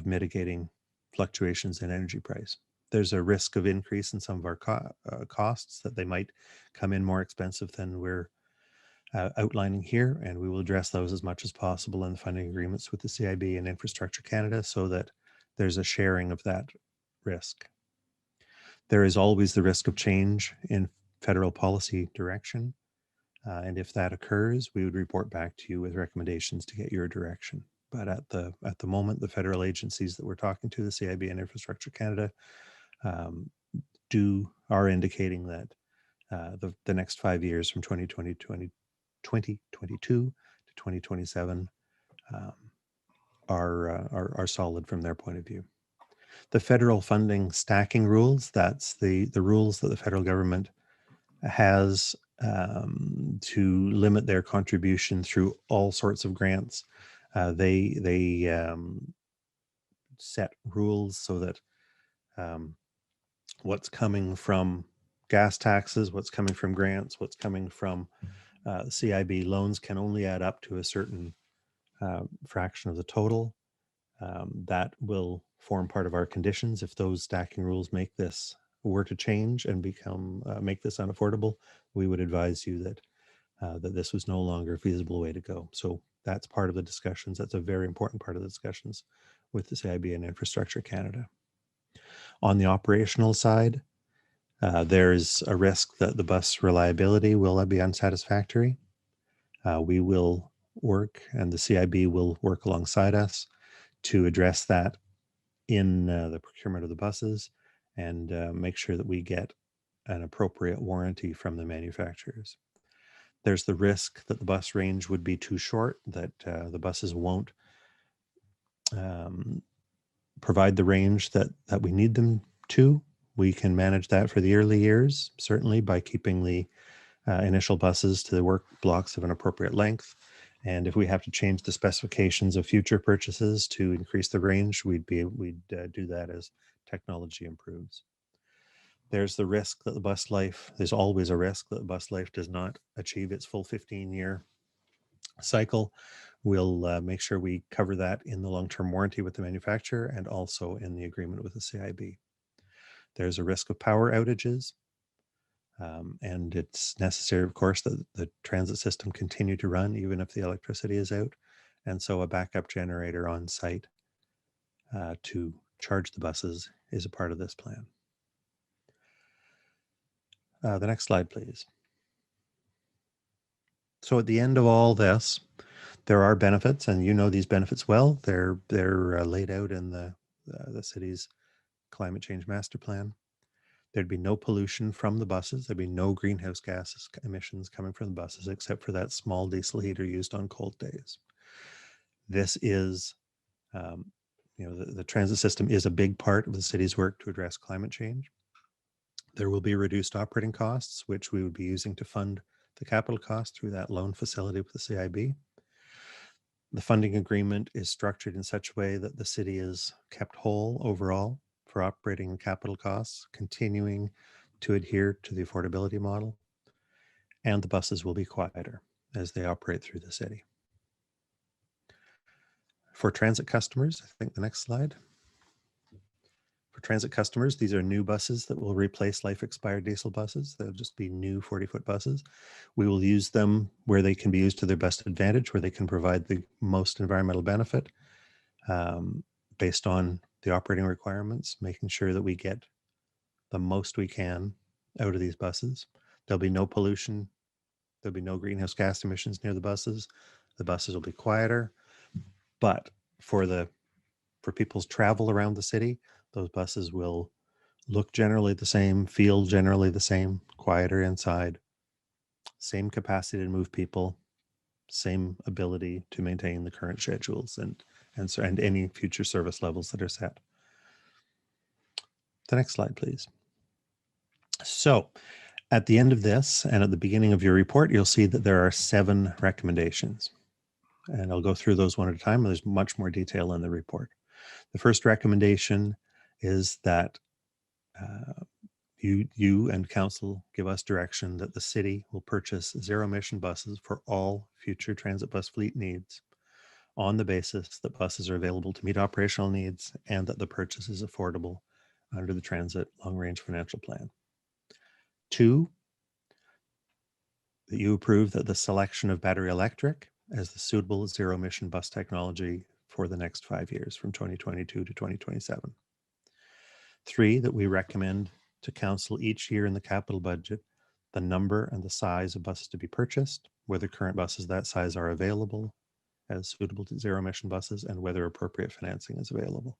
mitigating fluctuations in energy price. There's a risk of increase in some of our costs, that they might come in more expensive than we're outlining here, and we will address those as much as possible in the funding agreements with the CIB and Infrastructure Canada so that there's a sharing of that risk. There is always the risk of change in federal policy direction. And if that occurs, we would report back to you with recommendations to get your direction. But at the moment, the federal agencies that we're talking to, the CIB and Infrastructure Canada, are indicating that the next 5 years from 2022 to 2027 are solid from their point of view. The federal funding stacking rules, that's the rules that the federal government has to limit their contribution through all sorts of grants. They set rules so that what's coming from gas taxes, what's coming from grants, what's coming from CIB loans can only add up to a certain fraction of the total. That will form part of our conditions. If those stacking rules were to change and become make this unaffordable, we would advise you that this was no longer a feasible way to go. So that's part of the discussions. That's a very important part of the discussions with the CIB and Infrastructure Canada. On the operational side, there's a risk that the bus reliability will be unsatisfactory. We will work, and the CIB will work alongside us to address that in the procurement of the buses and make sure that we get an appropriate warranty from the manufacturers. There's the risk that the bus range would be too short, that the buses won't provide the range that we need them to. We can manage that for the early years, certainly by keeping the initial buses to the work blocks of an appropriate length. And if we have to change the specifications of future purchases to increase the range, we'd do that as technology improves. There's the risk that the bus life, there's always a risk that the bus life does not achieve its full 15-year cycle. We'll make sure we cover that in the long-term warranty with the manufacturer and also in the agreement with the CIB. There's a risk of power outages. And it's necessary, of course, that the transit system continue to run even if the electricity is out. And so a backup generator on site to charge the buses is a part of this plan. The next slide, please. So at the end of all this, there are benefits, and you know these benefits well. They're laid out in the city's climate change master plan. There'd be no pollution from the buses. There'd be no greenhouse gas emissions coming from the buses, except for that small diesel heater used on cold days. This is, the transit system is a big part of the city's work to address climate change. There will be reduced operating costs, which we would be using to fund the capital cost through that loan facility with the CIB. The funding agreement is structured in such a way that the city is kept whole overall for operating and capital costs, continuing to adhere to the affordability model, and the buses will be quieter as they operate through the city. For transit customers, I think the next slide. For transit customers, these are new buses that will replace life-expired diesel buses. They'll just be new 40-foot buses. We will use them where they can be used to their best advantage, where they can provide the most environmental benefit based on the operating requirements, making sure that we get the most we can out of these buses. There'll be no pollution. There'll be no greenhouse gas emissions near the buses. The buses will be quieter. But for people's travel around the city, those buses will look generally the same, feel generally the same, quieter inside, same capacity to move people, same ability to maintain the current schedules and any future service levels that are set. The next slide, please. So at the end of this and at the beginning of your report, you'll see that there are 7 recommendations. And I'll go through those one at a time. There's much more detail in the report. The first recommendation is that you and council give us direction that the city will purchase zero-emission buses for all future transit bus fleet needs on the basis that buses are available to meet operational needs and that the purchase is affordable under the Transit Long-Range Financial Plan. 2, that you approve that the selection of battery electric as the suitable zero emission bus technology for the next 5 years from 2022 to 2027. 3, that we recommend to council each year in the capital budget the number and the size of buses to be purchased, whether current buses that size are available as suitable to zero emission buses, and whether appropriate financing is available.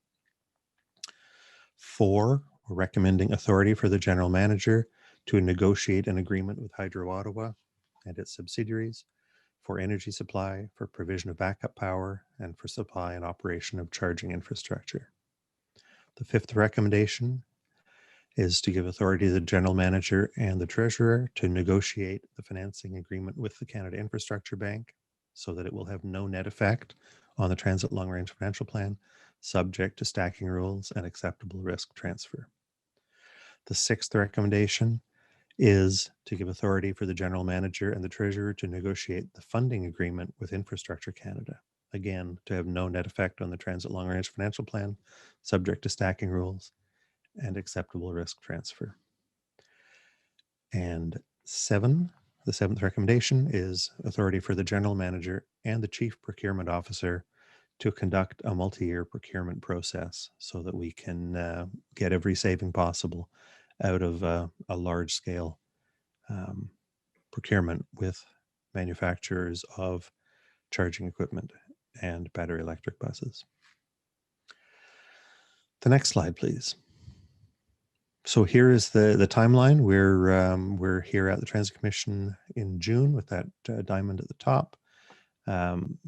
4, we're recommending authority for the general manager to negotiate an agreement with Hydro Ottawa and its subsidiaries for energy supply, for provision of backup power, and for supply and operation of charging infrastructure. The 5th recommendation is to give authority to the general manager and the treasurer to negotiate the financing agreement with the Canada Infrastructure Bank so that it will have no net effect on the Transit Long Range Financial Plan, subject to stacking rules and acceptable risk transfer. The 6th recommendation is to give authority for the general manager and the treasurer to negotiate the funding agreement with Infrastructure Canada, again, to have no net effect on the Transit Long Range Financial Plan, subject to stacking rules and acceptable risk transfer. And 7, the 7th recommendation is authority for the general manager and the chief procurement officer to conduct a multi-year procurement process so that we can get every saving possible out of a large-scale procurement with manufacturers of charging equipment and battery electric buses. The next slide, please. So here is the timeline. We're here at the Transit Commission in June with that diamond at the top.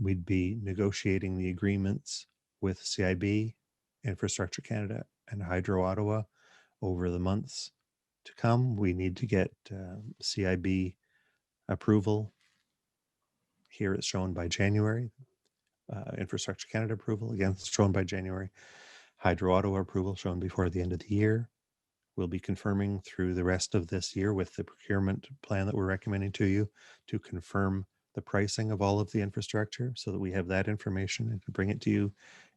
We'd be negotiating the agreements with CIB, Infrastructure Canada, and Hydro Ottawa over the months to come. We need to get CIB approval. Here it's shown by January. Infrastructure Canada approval, again, it's shown by January. Hydro Ottawa approval shown before the end of the year. We'll be confirming through the rest of this year with the procurement plan that we're recommending to you to confirm the pricing of all of the infrastructure so that we have that information and can bring it to you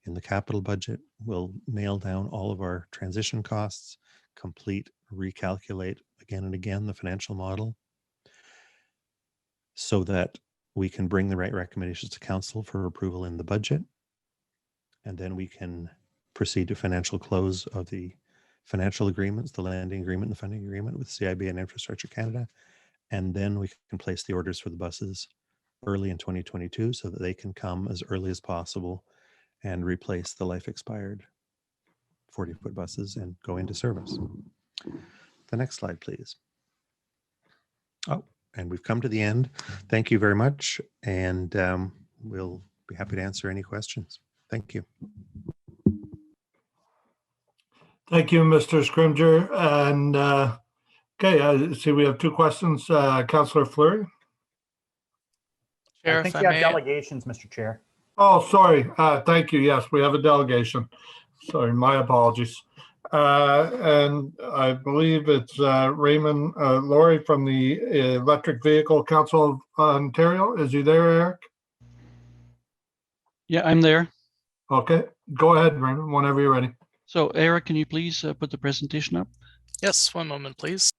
in the capital budget. We'll nail down all of our transition costs, complete, recalculate again and again the financial model so that we can bring the right recommendations to council for approval in the budget. And then we can proceed to financial close of the financial agreements, the landing agreement and the funding agreement with CIB and Infrastructure Canada. And then we can place the orders for the buses early in 2022 so that they can come as early as possible and replace the life expired 40-foot buses and go into service. The next slide, please. Oh, and we've come to the end. Thank you very much. And we'll be happy to answer any questions. Thank you. Thank you, Mr. Scrimger. And okay, I see we have 2 questions. Councillor Fleury. Chair, I think if you I have may, delegations, Mr. Chair. Oh, sorry. Thank you. Yes, we have a delegation. Sorry, my apologies. And I believe it's Raymond Laurie from the Electric Vehicle Council of Ontario. Is he there, Eric? Yeah, I'm there. Okay, go ahead, Raymond, whenever you're ready. So Eric, can you please put the presentation up? yes, one moment, please.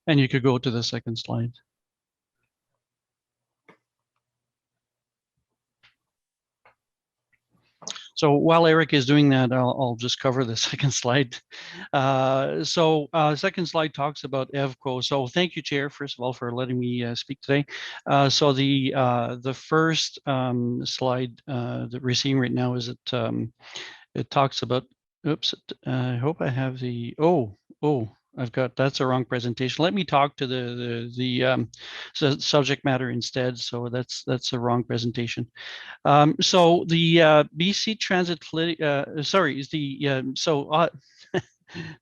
And you could go to the second slide. So while Eric is doing that, I'll just cover the second slide. Second slide talks about EVCO. So thank you, Chair, first of all, for letting me speak today. So the first slide that we're seeing right now is it talks about, oops, I hope I have the, I've got, that's a wrong presentation. Let me talk to the subject matter instead. So that's a wrong presentation. So the BC Transit, sorry, is the,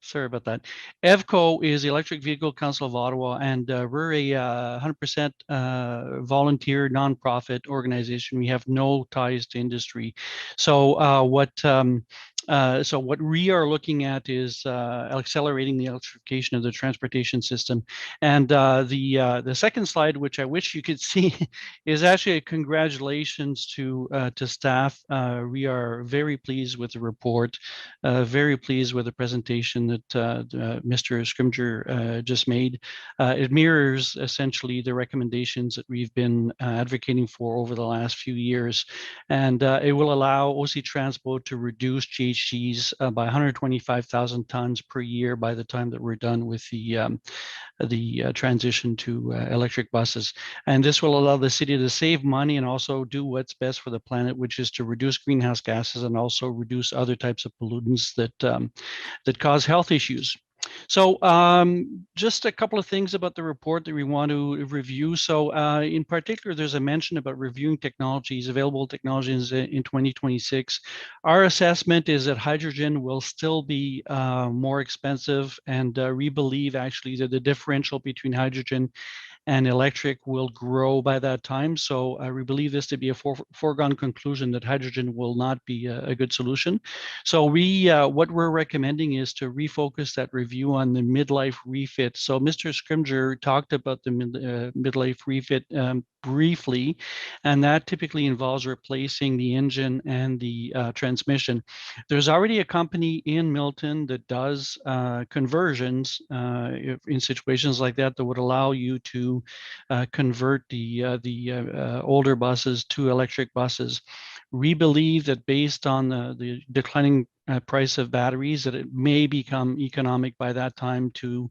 sorry about that. EVCO is the Electric Vehicle Council of Ottawa, and we're a 100% volunteer nonprofit organization. We have no ties to industry. So what So what we are looking at is accelerating the electrification of the transportation system. And the second slide, which I wish you could see, is actually a congratulations to staff. We are very pleased with the report, very pleased with the presentation that Mr. Scrimger just made. It mirrors essentially the recommendations that we've been advocating for over the last few years. And it will allow OC Transpo to reduce GHGs by 125,000 tons per year by the time that we're done with the transition to electric buses. And this will allow the city to save money and also do what's best for the planet, which is to reduce greenhouse gases and also reduce other types of pollutants that cause health issues. So just a couple of things about the report that we want to review. So in particular, there's a mention about reviewing technologies, available technologies in 2026. Our assessment is that hydrogen will still be more expensive, and we believe actually that the differential between hydrogen and electric will grow by that time. So we believe this to be a foregone conclusion that hydrogen will not be a good solution. So what we're recommending is to refocus that review on the midlife refit. So Mr. Scrimger talked about the midlife refit briefly, and that typically involves replacing the engine and the transmission. There's already a company in Milton that does conversions in situations like that would allow you to convert the older buses to electric buses. We believe that based on the declining price of batteries, that it may become economic by that time to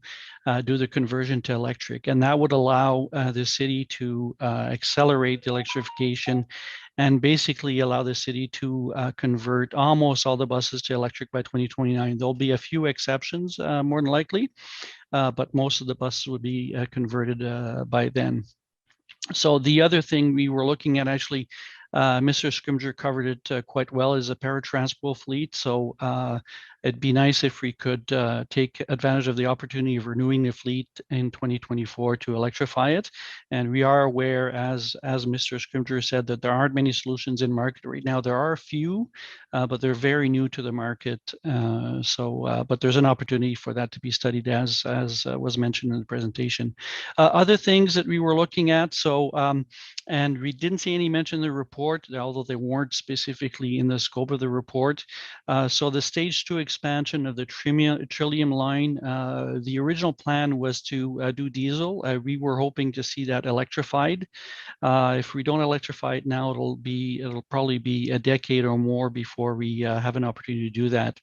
do the conversion to electric. And that would allow the city to accelerate the electrification and basically allow the city to convert almost all the buses to electric by 2029. There'll be a few exceptions, more than likely, but most of the buses would be converted by then. So the other thing we were looking at, actually, Mr. Scrimger covered it quite well, is a paratransport fleet. So it'd be nice if we could take advantage of the opportunity of renewing the fleet in 2024 to electrify it. And we are aware, as Mr. Scrimger said, that there aren't many solutions in market right now. There are a few, but they're very new to the market. But there's an opportunity for that to be studied, as was mentioned in the presentation. Other things that we were looking at, and we didn't see any mention in the report, although they weren't specifically in the scope of the report. So the stage 2 expansion of the Trillium line, the original plan was to do diesel. We were hoping to see that electrified. If we don't electrify it now, it'll probably be a decade or more before we have an opportunity to do that.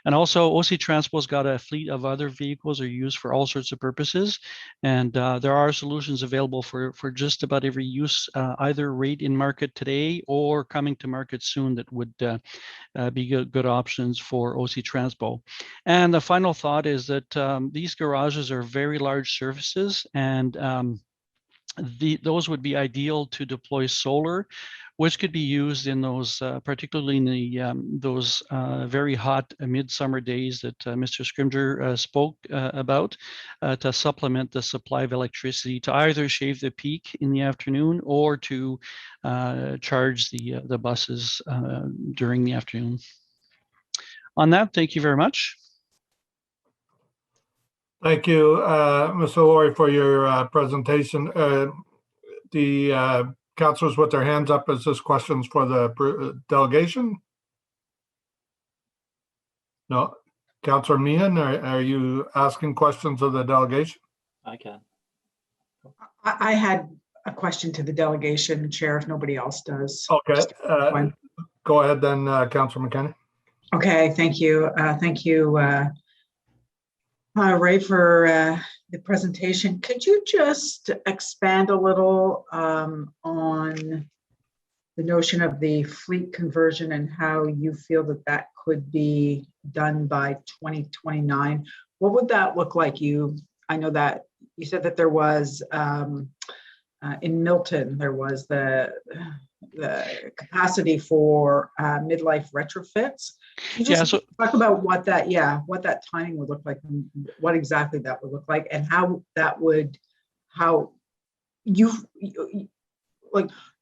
And also, OC Transpo's got a fleet of other vehicles are used for all sorts of purposes, and there are solutions available for just about every use, either right in market today or coming to market soon, that would be good options for OC Transpo. And the final thought is that these garages are very large surfaces, and those would be ideal to deploy solar, which could be used in those, particularly in those very hot midsummer days that Mr. Scrimger spoke about, to supplement the supply of electricity, to either shave the peak in the afternoon or to charge the buses during the afternoon. On that, thank you very much. Thank you, Mr. Laurie, for your presentation. The councillors with their hands up, is this questions for the delegation? No. Councillor Meehan, are you asking questions of the delegation? I can. I had a question to the delegation, Chair, if nobody else does. Okay. Go ahead then, Councillor McKenna. Okay, thank you. Thank you, Ray, for the presentation. Could you just expand a little on the notion of the fleet conversion and how you feel that could be done by 2029? What would that look like? I know that you said that there was in Milton, there was the capacity for midlife retrofits. Can you just talk about what that timing would look like, and what exactly that would look like, and how you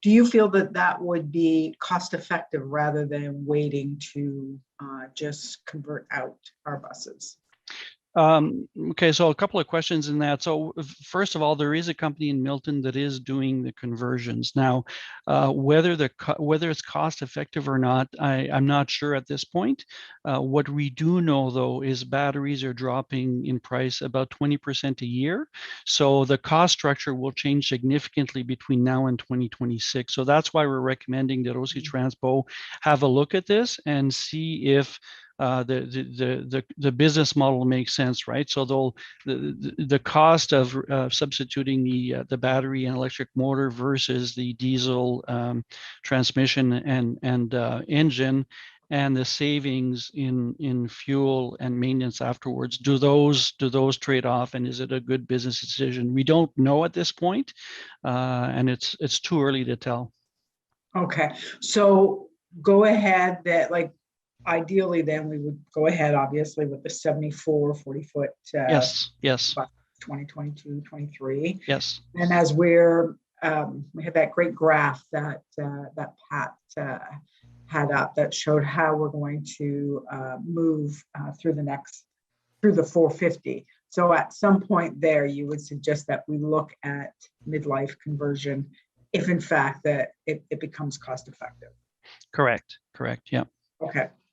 do you feel that would be cost effective rather than waiting to just convert out our buses? Okay, so a couple of questions in that. So first of all, there is a company in Milton that is doing the conversions. Now, whether it's cost effective or not, I'm not sure at this point. What we do know though is batteries are dropping in price about 20% a year. So the cost structure will change significantly between now and 2026. So that's why we're recommending that OC Transpo have a look at this and see if the business model makes sense, right? So the cost of substituting the battery and electric motor versus the diesel transmission and engine, and the savings in fuel and maintenance afterwards, do those trade off, and is it a good business decision? We don't know at this point, and it's too early to tell. Okay, so go ahead, that like ideally then we would go ahead obviously with the 74 40-foot Yes. 2022 23. Yes. And as we're we had that great graph that that Pat had up that showed how we're going to move through the 450. So at some point there, you would suggest that we look at midlife conversion if in fact that it becomes cost effective. Correct. Yeah.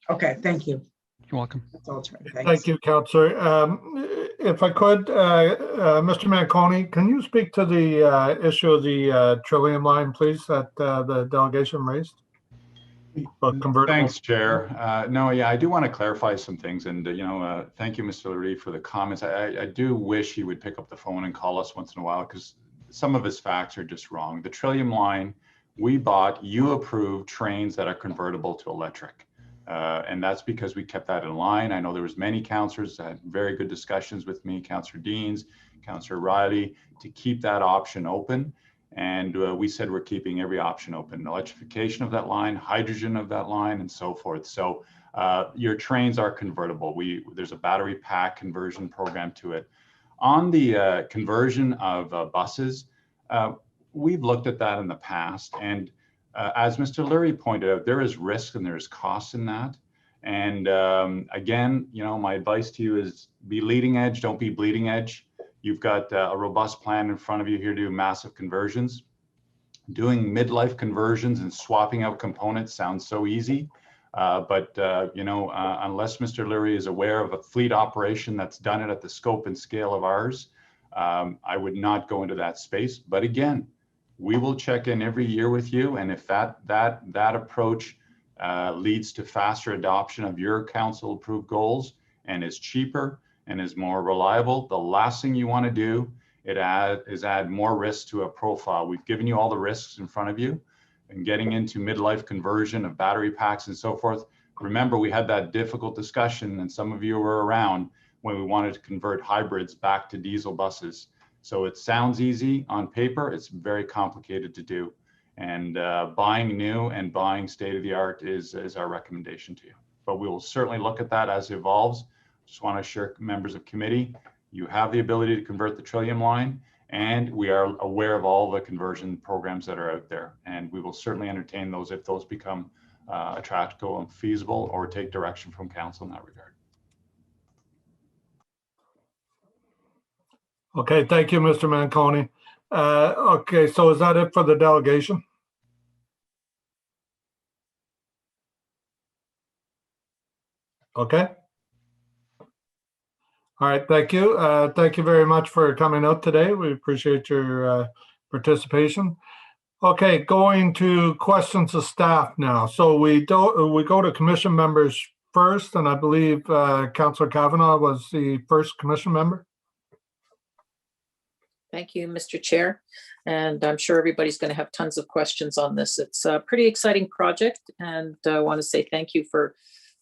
Okay, thank you. You're welcome. That's all. Thank you, Councillor. If I could, Mr. Manconi, can you speak to the issue of the Trillium line, please, that the delegation raised? Thanks, Chair. No, yeah, I do want to clarify some things, and thank you, Mr. Lurie, for the comments. I do wish he would pick up the phone and call us once in a while, because some of his facts are just wrong. The Trillium line, we bought, you approved trains that are convertible to electric. And that's because we kept that in line. I know there was many councillors that had very good discussions with me, Councillor Deans, Councillor Riley, to keep that option open. And we said we're keeping every option open, electrification of that line, hydrogen of that line, and so forth. So your trains are convertible. There's a battery pack conversion program to it. On the conversion of buses, we've looked at that in the past, and as Mr. Lurie pointed out, there is risk and there's costs in that. And again, my advice to you is be leading edge, don't be bleeding edge. You've got a robust plan in front of you here to do massive conversions. Doing midlife conversions and swapping out components sounds so easy, but unless Mr. Lurie is aware of a fleet operation that's done it at the scope and scale of ours, I would not go into that space. But again, we will check in every year with you, and if that approach leads to faster adoption of your council approved goals and is cheaper and is more reliable, the last thing you want to do is add more risk to a profile. We've given you all the risks in front of you, and getting into midlife conversion of battery packs and so forth. Remember, we had that difficult discussion, and some of you were around when we wanted to convert hybrids back to diesel buses. So it sounds easy on paper, it's very complicated to do. And buying new and buying state-of-the-art is our recommendation to you. But we will certainly look at that as it evolves. Just want to assure members of committee, you have the ability to convert the Trillium line, and we are aware of all the conversion programs that are out there. And we will certainly entertain those if those become attractive and feasible, or take direction from council in that regard. Okay, thank you, Mr. Manconi. Okay, so is that it for the delegation? Okay. All right, thank you. Thank you very much for coming out today. We appreciate your participation. Okay, going to questions of staff now. So we go to commission members first, and I believe Councillor Kavanagh was the first commission member. Thank you, Mr. Chair. And I'm sure everybody's going to have tons of questions on this. It's a pretty exciting project, and I want to say thank you for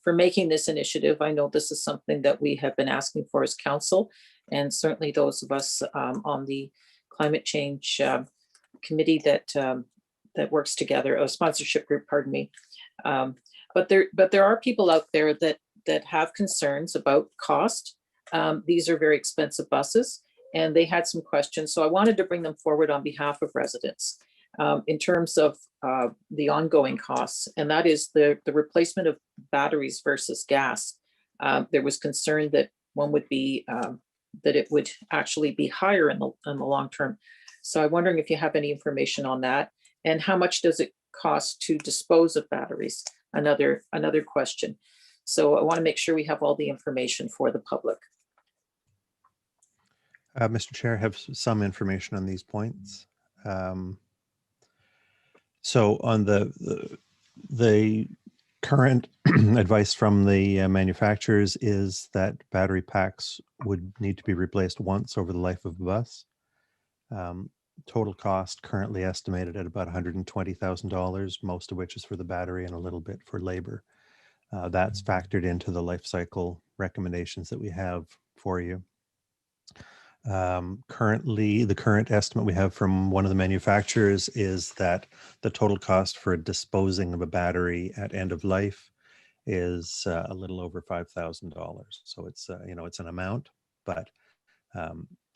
making this initiative. I know this is something that we have been asking for as council, and certainly those of us on the climate change committee that works together, a sponsorship group, pardon me. But there are people out there that have concerns about cost. These are very expensive buses, and they had some questions. So I wanted to bring them forward on behalf of residents in terms of the ongoing costs, and that is the replacement of batteries versus gas. There was concern that one would be that it would actually be higher in the long term. So I'm wondering if you have any information on that, and how much does it cost to dispose of batteries? Another question. So I want to make sure we have all the information for the public. Mr. Chair, I have some information on these points. So on the current advice from the manufacturers is that battery packs would need to be replaced once over the life of a bus. Total cost currently estimated at about $120,000, most of which is for the battery and a little bit for labor. That's factored into the life cycle recommendations that we have for you. Currently, the current estimate we have from one of the manufacturers is that the total cost for disposing of a battery at end of life is a little over $5,000. So it's it's an amount, but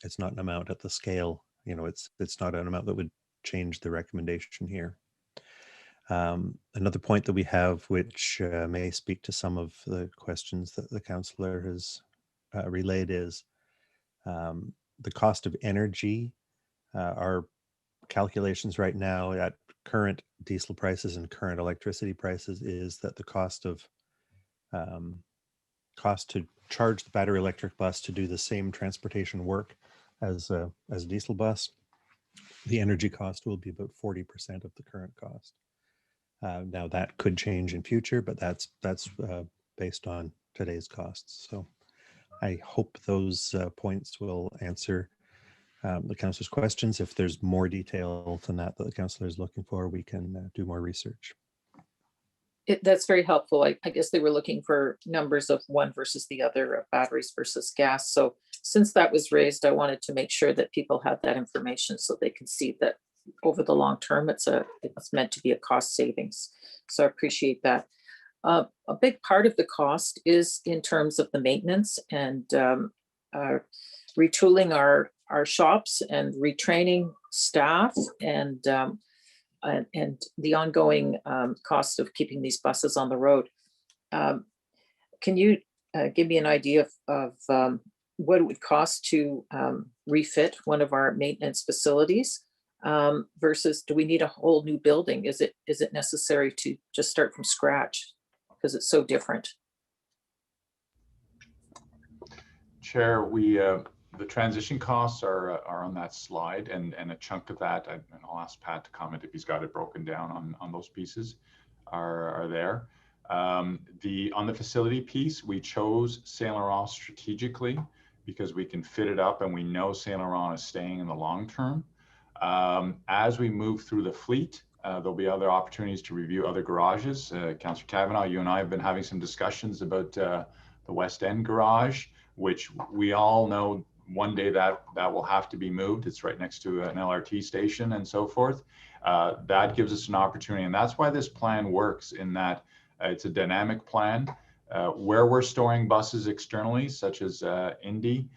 it's not an amount at the scale. It's not an amount that would change the recommendation here. Another point that we have, which may speak to some of the questions that the councillor has relayed, is the cost of energy. Our calculations right now at current diesel prices and current electricity prices is that the cost to charge the battery electric bus to do the same transportation work as a diesel bus, the energy cost will be about 40% of the current cost. Now that could change in future, but that's based on today's costs. So I hope those points will answer the councillor's questions. If there's more detail than that the councillor is looking for, we can do more research. That's very helpful. I guess they were looking for numbers of one versus the other, batteries versus gas. So since that was raised, I wanted to make sure that people had that information so they can see that over the long term, it's meant to be a cost savings. So I appreciate that. A big part of the cost is in terms of the maintenance and retooling our shops and retraining staff and the ongoing cost of keeping these buses on the road. Can you give me an idea of what it would cost to refit one of our maintenance facilities versus do we need a whole new building? Is it necessary to just start from scratch because it's so different? Chair, the transition costs are on that slide, and a chunk of that, and I'll ask Pat to comment if he's got it broken down on those pieces, are there. On the facility piece, we chose Saint Laurent strategically because we can fit it up and we know Saint Laurent is staying in the long term. As we move through the fleet, there'll be other opportunities to review other garages. Councillor Kavanagh, you and I have been having some discussions about the West End garage, which we all know one day that will have to be moved. It's right next to an LRT station and so forth. That gives us an opportunity, and that's why this plan works in that it's a dynamic plan. Where we're storing buses externally, such as Indy,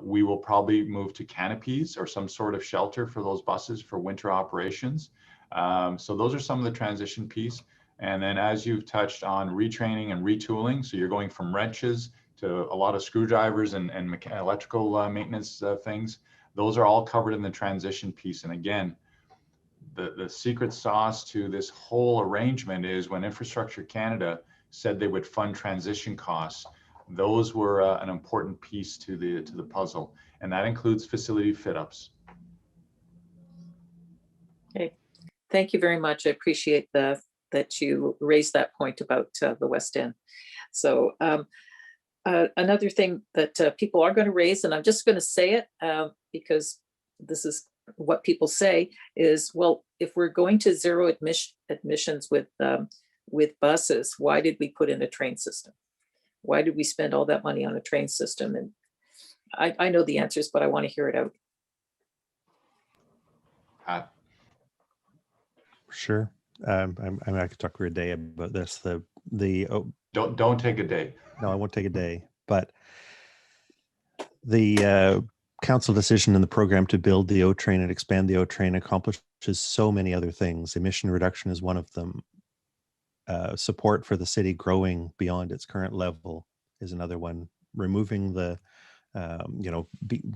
we will probably move to canopies or some sort of shelter for those buses for winter operations. So those are some of the transition piece. And then as you've touched on retraining and retooling, so you're going from wrenches to a lot of screwdrivers and electrical maintenance things. Those are all covered in the transition piece. And again, the secret sauce to this whole arrangement is when Infrastructure Canada said they would fund transition costs, those were an important piece to the puzzle, and that includes facility fit-ups. Okay, thank you very much. I appreciate that you raised that point about the West End. So another thing that people are going to raise, and I'm just going to say it because this is what people say, is, well, if we're going to zero emissions with buses, why did we put in a train system? Why did we spend all that money on a train system? And I know the answers, but I want to hear it out. Pat. Sure. I could talk for a day about this. Don't take a day. No, I won't take a day. But the council decision in the program to build the O train and expand the O train accomplishes accomplishes so many other things. Emission reduction is one of them. Support for the city growing beyond its current level is another one. Removing the,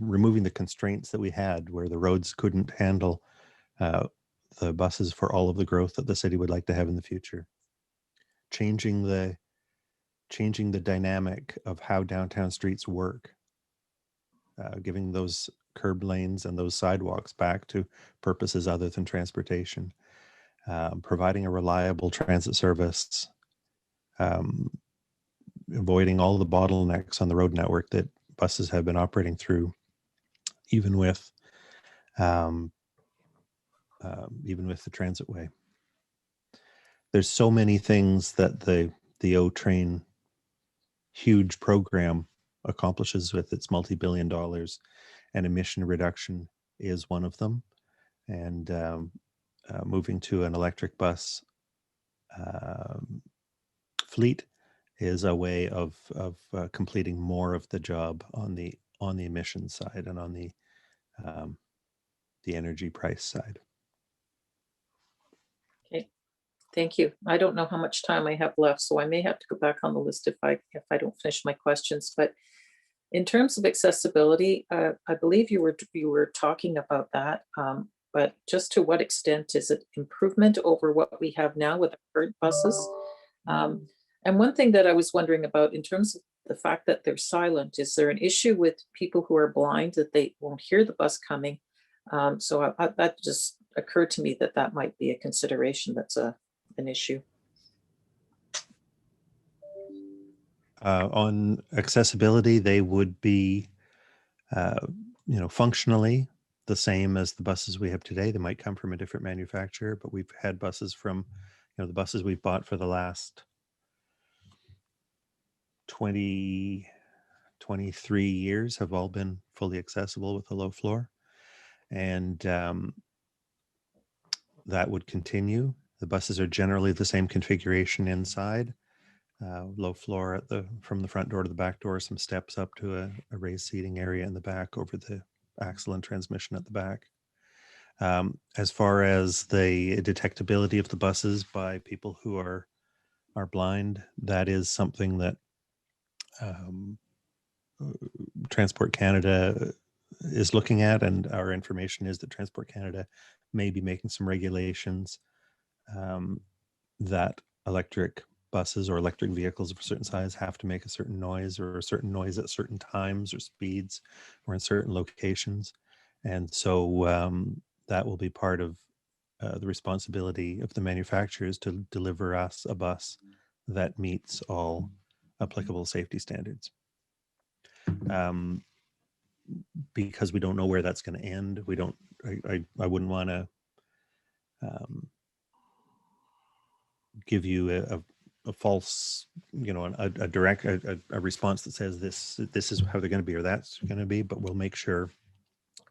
removing the constraints that we had where the roads couldn't handle the buses for all of the growth that the city would like to have in the future. Changing the dynamic of how downtown streets work. Giving those curb lanes and those sidewalks back to purposes other than transportation. Providing a reliable transit service, avoiding all the bottlenecks on the road network that buses have been operating through, even with the transitway. There's so many things that the O-Train huge program accomplishes with its multi-billion dollars, and emission reduction is one of them. And moving to an electric bus fleet is a way of completing more of the job on the emissions side and on the energy price side. Okay, thank you. I don't know how much time I have left, so I may have to go back on the list if I don't finish my questions. But in terms of accessibility, I believe you were talking about that. But just to what extent is it improvement over what we have now with the current buses? And one thing that I was wondering about in terms of the fact that they're silent, is there an issue with people who are blind that they won't hear the bus coming? So that just occurred to me that might be a consideration that's an issue. On accessibility, they would be, functionally the same as the buses we have today. They might come from a different manufacturer, but we've had buses from, the buses we've bought for the last 23 years have all been fully accessible with a low floor. And that would continue. The buses are generally the same configuration inside. Low floor from the front door to the back door, some steps up to a raised seating area in the back over the axle and transmission at the back. As far as the detectability of the buses by people who are blind, that is something that Transport Canada is looking at, and our information is that Transport Canada may be making some regulations that electric buses or electric vehicles of a certain size have to make a certain noise or a certain noise at certain times or speeds or in certain locations. And so that will be part of the responsibility of the manufacturers to deliver us a bus that meets all applicable safety standards. Because we don't know where that's going to end. I wouldn't want to give you a false, a response that says this is how they're going to be or that's going to be, but we'll make sure,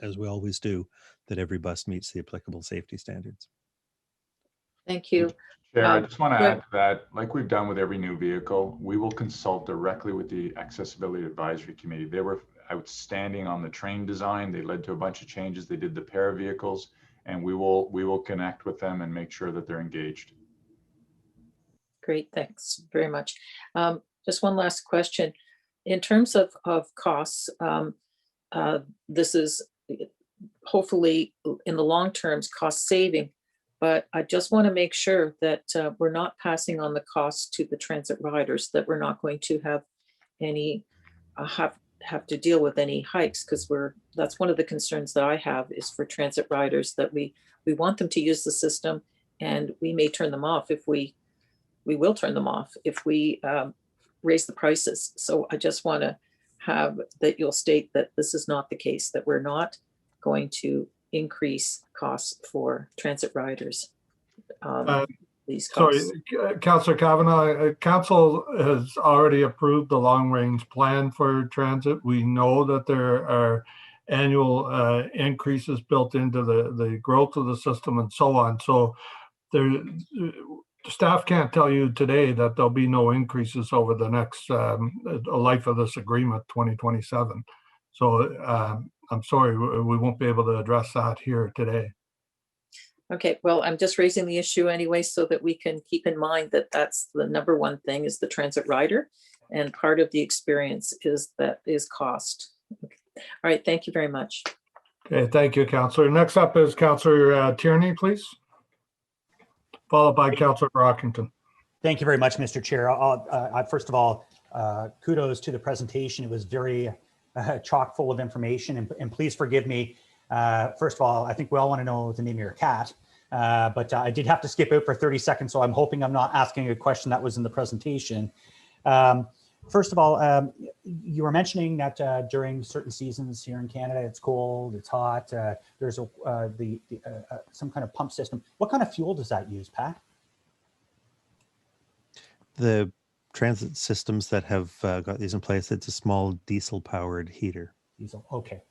as we always do, that every bus meets the applicable safety standards. Thank you. Chair, I just want to add to that, like we've done with every new vehicle, we will consult directly with the Accessibility Advisory Committee. They were outstanding on the train design. They led to a bunch of changes. They did the pair vehicles, and we will connect with them and make sure that they're engaged. Great, thanks very much. Just one last question. In terms of costs, this is hopefully in the long term cost saving, but I just want to make sure that we're not passing on the costs to the transit riders, that we're not going to have any have to deal with any hikes, because that's one of the concerns that I have is for transit riders, that we want them to use the system, and we may turn them off if we will turn them off if we raise the prices. So I just want to have that you'll state that this is not the case, that we're not going to increase costs for transit riders. These costs. Sorry, Councillor Kavanagh, Council has already approved the long-range plan for transit. We know that there are annual increases built into the growth of the system and so on. So staff can't tell you today that there'll be no increases over the next life of this agreement, 2027. So I'm sorry, we won't be able to address that here today. Okay, well, I'm just raising the issue anyway, so that we can keep in mind that that's the number one thing is the transit rider. And part of the experience is cost. Okay. All right, thank you very much. Okay, thank you, Councillor. Next up is Councillor Tierney, please. Followed by Councillor Brockington. Thank you very much, Mr. Chair. First of all, kudos to the presentation. It was very chock full of information, and please forgive me. First of all, I think we all want to know the name of your cat, but I did have to skip out for 30 seconds, so I'm hoping I'm not asking a question that was in the presentation. First of all, you were mentioning that during certain seasons here in Canada, it's cold, it's hot, there's some kind of pump system. What kind of fuel does that use, Pat? The transit systems that have got these in place, it's a small diesel-powered heater. Diesel. Okay.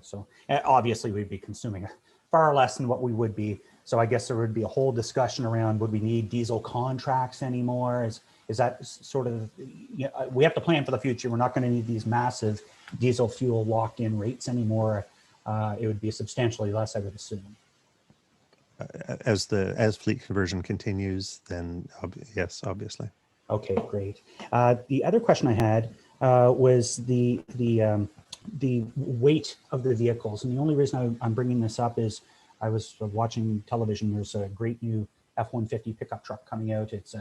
So obviously we'd be consuming far less than what we would be. So I guess there would be a whole discussion around, would we need diesel contracts anymore? Is that sort of, we have to plan for the future. We're not going to need these massive diesel fuel locked-in rates anymore. It would be substantially less, I would assume. As fleet conversion continues, then yes, obviously. Okay, great. The other question I had was the weight of the vehicles. And the only reason I'm bringing this up is I was watching television. There's a great new F-150 pickup truck coming out. It's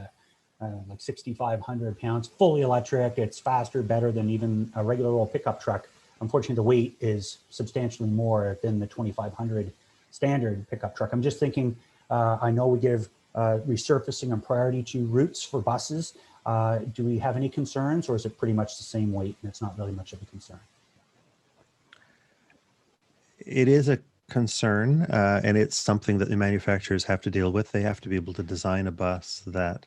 like 6,500 pounds, fully electric. It's faster, better than even a regular old pickup truck. Unfortunately, the weight is substantially more than the 2,500 standard pickup truck. I'm just thinking, I know we give resurfacing and priority to routes for buses. Do we have any concerns, or is it pretty much the same weight and it's not really much of a concern? It is a concern, and it's something that the manufacturers have to deal with. They have to be able to design a bus that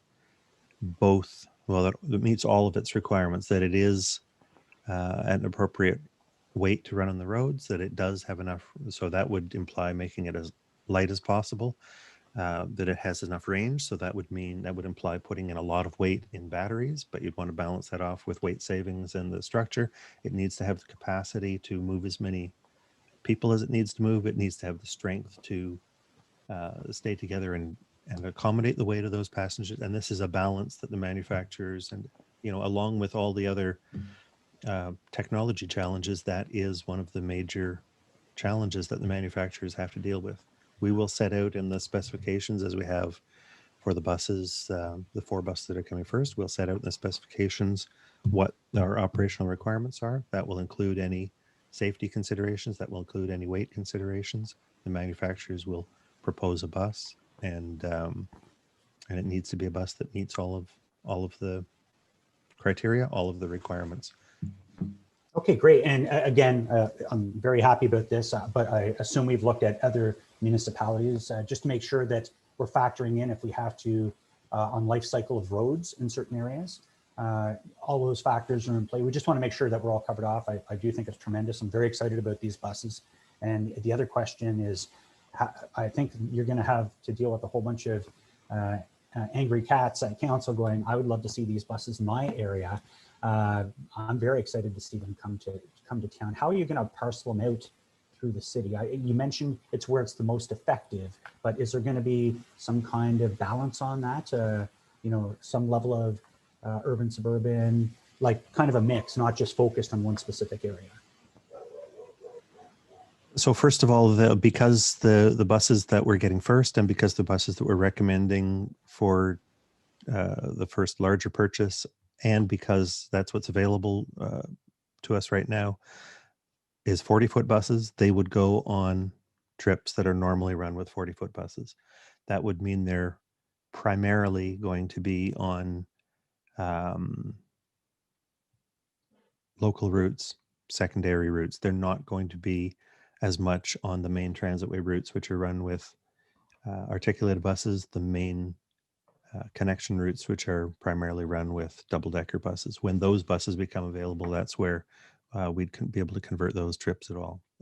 that meets all of its requirements, that it is an appropriate weight to run on the roads, that it does have enough. So that would imply making it as light as possible, that it has enough range. So that would imply putting in a lot of weight in batteries, but you'd want to balance that off with weight savings in the structure. It needs to have the capacity to move as many people as it needs to move. It needs to have the strength to stay together and accommodate the weight of those passengers. And this is a balance that the manufacturers and, along with all the other technology challenges, that is one of the major challenges that the manufacturers have to deal with. We will set out in the specifications, as we have for the buses, the 4 buses that are coming first, we'll set out in the specifications what our operational requirements are. That will include any safety considerations, that will include any weight considerations. The manufacturers will propose a bus, and it needs to be a bus that meets all of the criteria, all of the requirements. Okay, great. And again, I'm very happy about this, but I assume we've looked at other municipalities just to make sure that we're factoring in if we have to on life cycle of roads in certain areas. All those factors are in play. We just want to make sure that we're all covered off. I do think it's tremendous. I'm very excited about these buses. And the other question is, I think you're going to have to deal with a whole bunch of angry cats at council going, I would love to see these buses in my area. I'm very excited to see them come to town. How are you going to parcel them out through the city? You mentioned it's where it's the most effective, but is there going to be some kind of balance on that? Some level of urban, suburban, like kind of a mix, not just focused on one specific area. So first of all, because the buses that we're getting first, and because the buses that we're recommending for the first larger purchase, and because that's what's available to us right now, is 40-foot buses, they would go on trips that are normally run with 40-foot buses. That would mean they're primarily going to be on local routes, secondary routes. They're not going to be as much on the main transitway routes, which are run with articulated buses, the main connection routes, which are primarily run with double-decker buses. When those buses become available, that's where we'd be able to convert those trips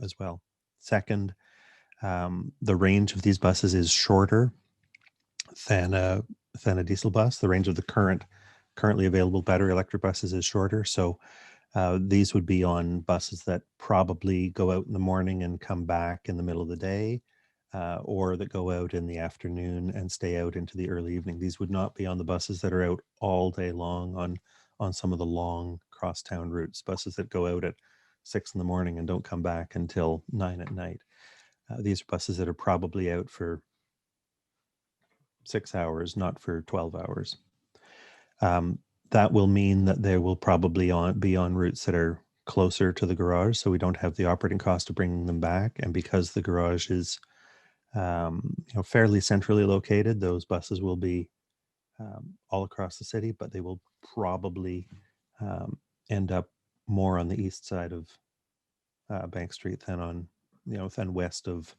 as well. Second, the range of these buses is shorter than a diesel bus. The range of the currently available battery electric buses is shorter. So these would be on buses that probably go out in the morning and come back in the middle of the day. or that go out in the afternoon and stay out into the early evening. These would not be on the buses that are out all day long on some of the long crosstown routes, buses that go out at 6 in the morning and don't come back until 9 at night. These are buses that are probably out for 6 hours, not for 12 hours. That will mean that they will probably be on routes that are closer to the garage, so we don't have the operating cost of bringing them back. And because the garage is fairly centrally located, those buses will be all across the city, but they will probably end up more on the east side of Bank Street than west of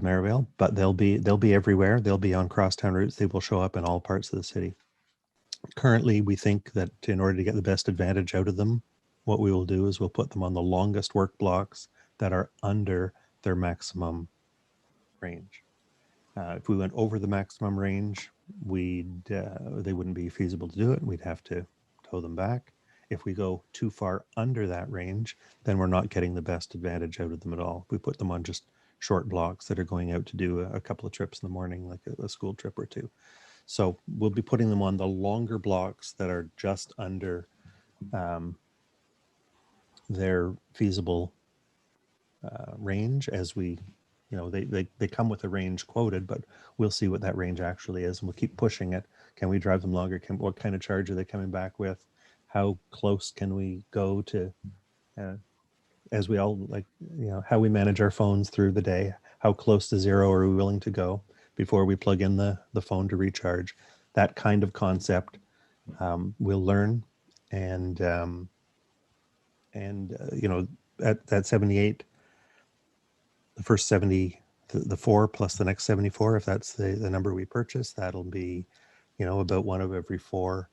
Merivale. But they'll be everywhere. They'll be on crosstown routes. They will show up in all parts of the city. Currently, we think that in order to get the best advantage out of them, what we will do is we'll put them on the longest work blocks that are under their maximum range. If we went over the maximum range, they wouldn't be feasible to do it. We'd have to tow them back. If we go too far under that range, then we're not getting the best advantage out of them at all. We put them on just short blocks that are going out to do a couple of trips in the morning, like a school trip or two. So we'll be putting them on the longer blocks that are just under their feasible range. As we, they come with a range quoted, but we'll see what that range actually is, and we'll keep pushing it. Can we drive them longer? What kind of charge are they coming back with? How close can we go to, as we all how we manage our phones through the day? How close to zero are we willing to go before we plug in the phone to recharge? That kind of concept we'll learn, and at 78, the first 70, the 4 plus the next 74, if that's the number we purchase, that'll be about one of every 4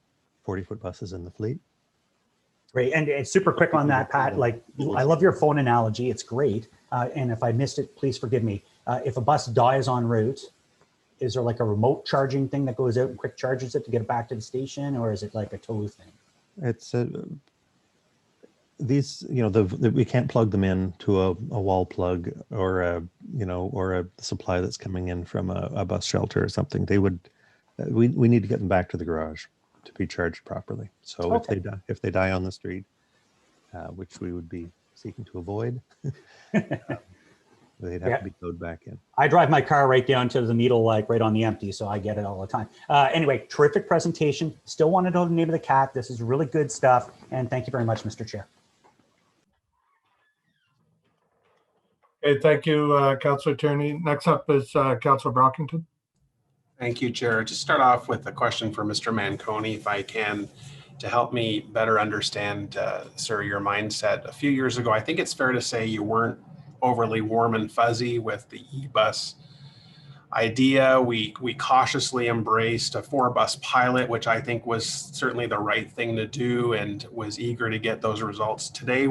40-foot buses in the fleet. Great. And super quick on that, Pat, I love your phone analogy. It's great. And if I missed it, please forgive me. If a bus dies en route, is there like a remote charging thing that goes out and quick charges it to get it back to the station, or is it like a tow thing? It's these, we can't plug them in to a wall plug or a supply that's coming in from a bus shelter or something. They would, we need to get them back to the garage to be charged properly. So okay. if they die on the street, which we would be seeking to avoid, they'd have to be towed back in. I drive my car right down to the needle, right on the empty, so I get it all the time. Anyway, terrific presentation. Still want to know the name of the cat. This is really good stuff, and thank you very much, Mr. Chair. Okay, thank you, Councillor Tierney. Next up is Councillor Brockington. Thank you, Chair. Just start off with a question for Mr. Manconi, if I can, to help me better understand, sir, your mindset. A few years ago, I think it's fair to say you weren't overly warm and fuzzy with the e-bus idea. We cautiously embraced a 4-bus pilot, which I think was certainly the right thing to do, and was eager to get those results. Today,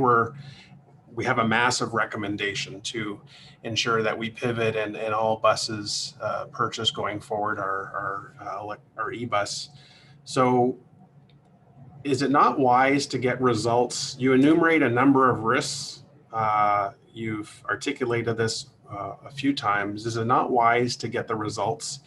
we have a massive recommendation to ensure that we pivot and all buses purchased going forward are e-bus. So is it not wise to get results? You enumerate a number of risks. You've articulated this a few times. Is it not wise to get the results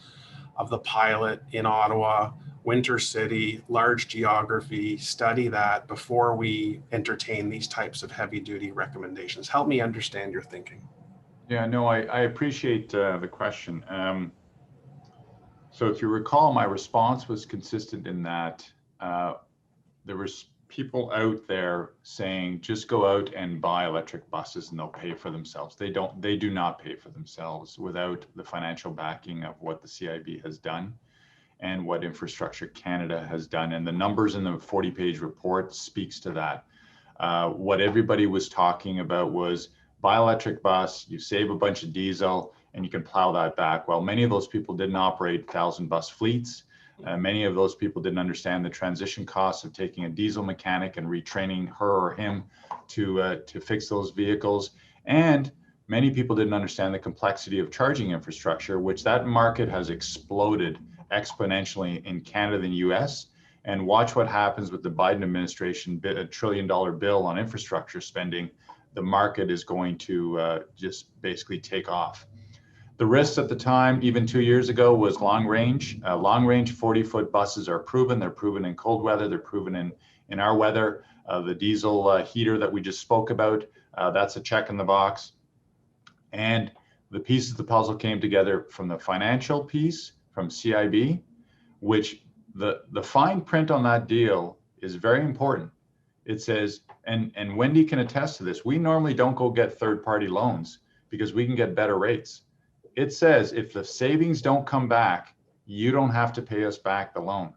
of the pilot in Ottawa, Winter City, large geography, study that before we entertain these types of heavy duty recommendations? Help me understand your thinking. Yeah, no, I appreciate the question. So if you recall, my response was consistent in that there was people out there saying, just go out and buy electric buses and they'll pay for themselves. They do not pay for themselves without the financial backing of what the CIB has done and what Infrastructure Canada has done. And the numbers in the 40-page report speaks to that. What everybody was talking about was buy electric bus, you save a bunch of diesel, and you can plow that back. Well, many of those people didn't operate 1,000 bus fleets. Many of those people didn't understand the transition costs of taking a diesel mechanic and retraining her or him to fix those vehicles. And many people didn't understand the complexity of charging infrastructure, which that market has exploded exponentially in Canada and the US. And watch what happens with the Biden administration, $1 trillion bill on infrastructure spending. the market is going to just basically take off. The risks at the time, even 2 years ago, was long range. Long range 40-foot buses are proven. They're proven in cold weather. They're proven in our weather. The diesel heater that we just spoke about, that's a check in the box. And the pieces of the puzzle came together from the financial piece, from CIB, which the fine print on that deal is very important. It says, and Wendy can attest to this, we normally don't go get third-party loans because we can get better rates. It says if the savings don't come back, you don't have to pay us back the loan.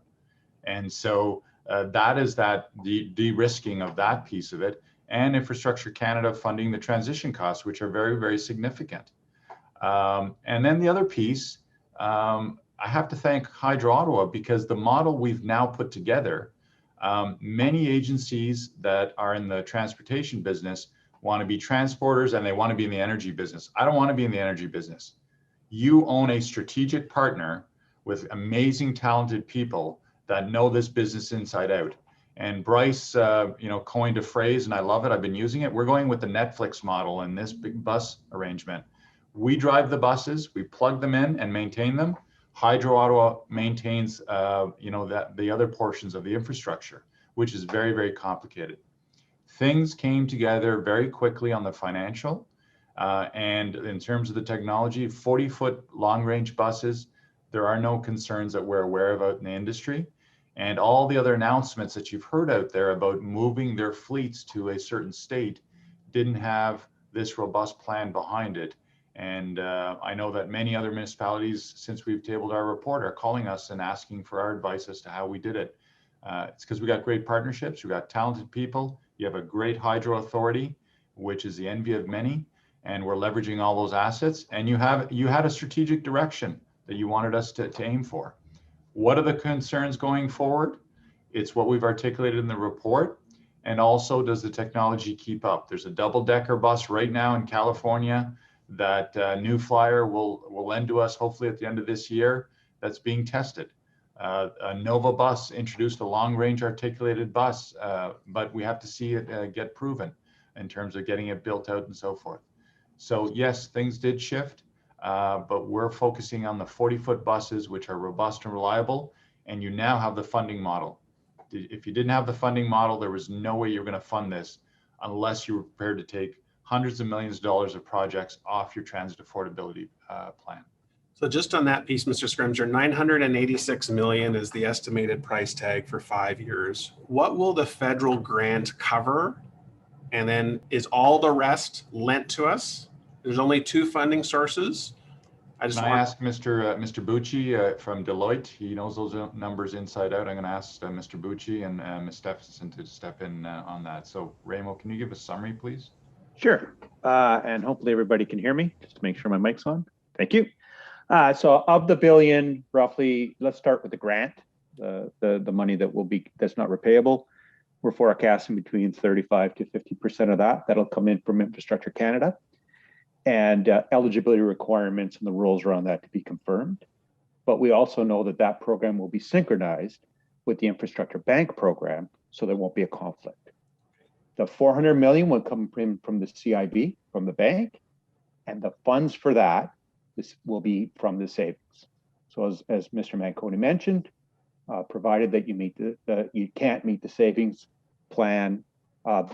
And so that is that de-risking of that piece of it, and Infrastructure Canada funding the transition costs, which are very, very significant. And then the other piece, I have to thank Hydro Ottawa, because the model we've now put together, many agencies that are in the transportation business want to be transporters and they want to be in the energy business. I don't want to be in the energy business. You own a strategic partner with amazing, talented people that know this business inside out. And Bryce, coined a phrase, and I love it. I've been using it. We're going with the Netflix model in this big bus arrangement. We drive the buses, we plug them in and maintain them. Hydro Ottawa maintains, the other portions of the infrastructure, which is very, very complicated. Things came together very quickly on the financial. And in terms of the technology, 40-foot long-range buses, there are no concerns that we're aware of out in the industry. And all the other announcements that you've heard out there about moving their fleets to a certain state didn't have this robust plan behind it. And I know that many other municipalities, since we've tabled our report, are calling us and asking for our advice as to how we did it. It's because we got great partnerships, we got talented people, you have a great hydro authority, which is the envy of many, and we're leveraging all those assets. And you had a strategic direction that you wanted us to aim for. What are the concerns going forward? It's what we've articulated in the report. And also, does the technology keep up? There's a double-decker bus right now in California that New Flyer will lend to us hopefully at the end of this year, that's being tested. A Nova bus introduced a long-range articulated bus, but we have to see it get proven in terms of getting it built out and so forth. So yes, things did shift, but we're focusing on the 40-foot buses, which are robust and reliable, and you now have the funding model. If you didn't have the funding model, there was no way you're going to fund this unless you were prepared to take hundreds of millions of dollars of projects off your transit affordability plan. So just on that piece, Mr. Scrimger, 986 million is the estimated price tag for 5 years. What will the federal grant cover? And then is all the rest lent to us? There's only 2 funding sources. Can I ask Mr. Bucci from Deloitte? He knows those numbers inside out. I'm going to ask Mr. Bucci and Ms. Stephenson to step in on that. So Ramo, can you give a summary, please? Sure. And hopefully everybody can hear me, just to make sure my mic's on. Thank you. So of the billion, roughly, let's start with the grant, the money that's not repayable. We're forecasting between 35 to 50% of that. That'll come in from Infrastructure Canada, and eligibility requirements and the rules around that to be confirmed. But we also know that that program will be synchronized with the Infrastructure Bank program, so there won't be a conflict. The 400 million will come from the CIB, from the bank, and the funds for that will be from the savings. So as Mr. Manconi mentioned, provided that you meet you can't meet the savings plan,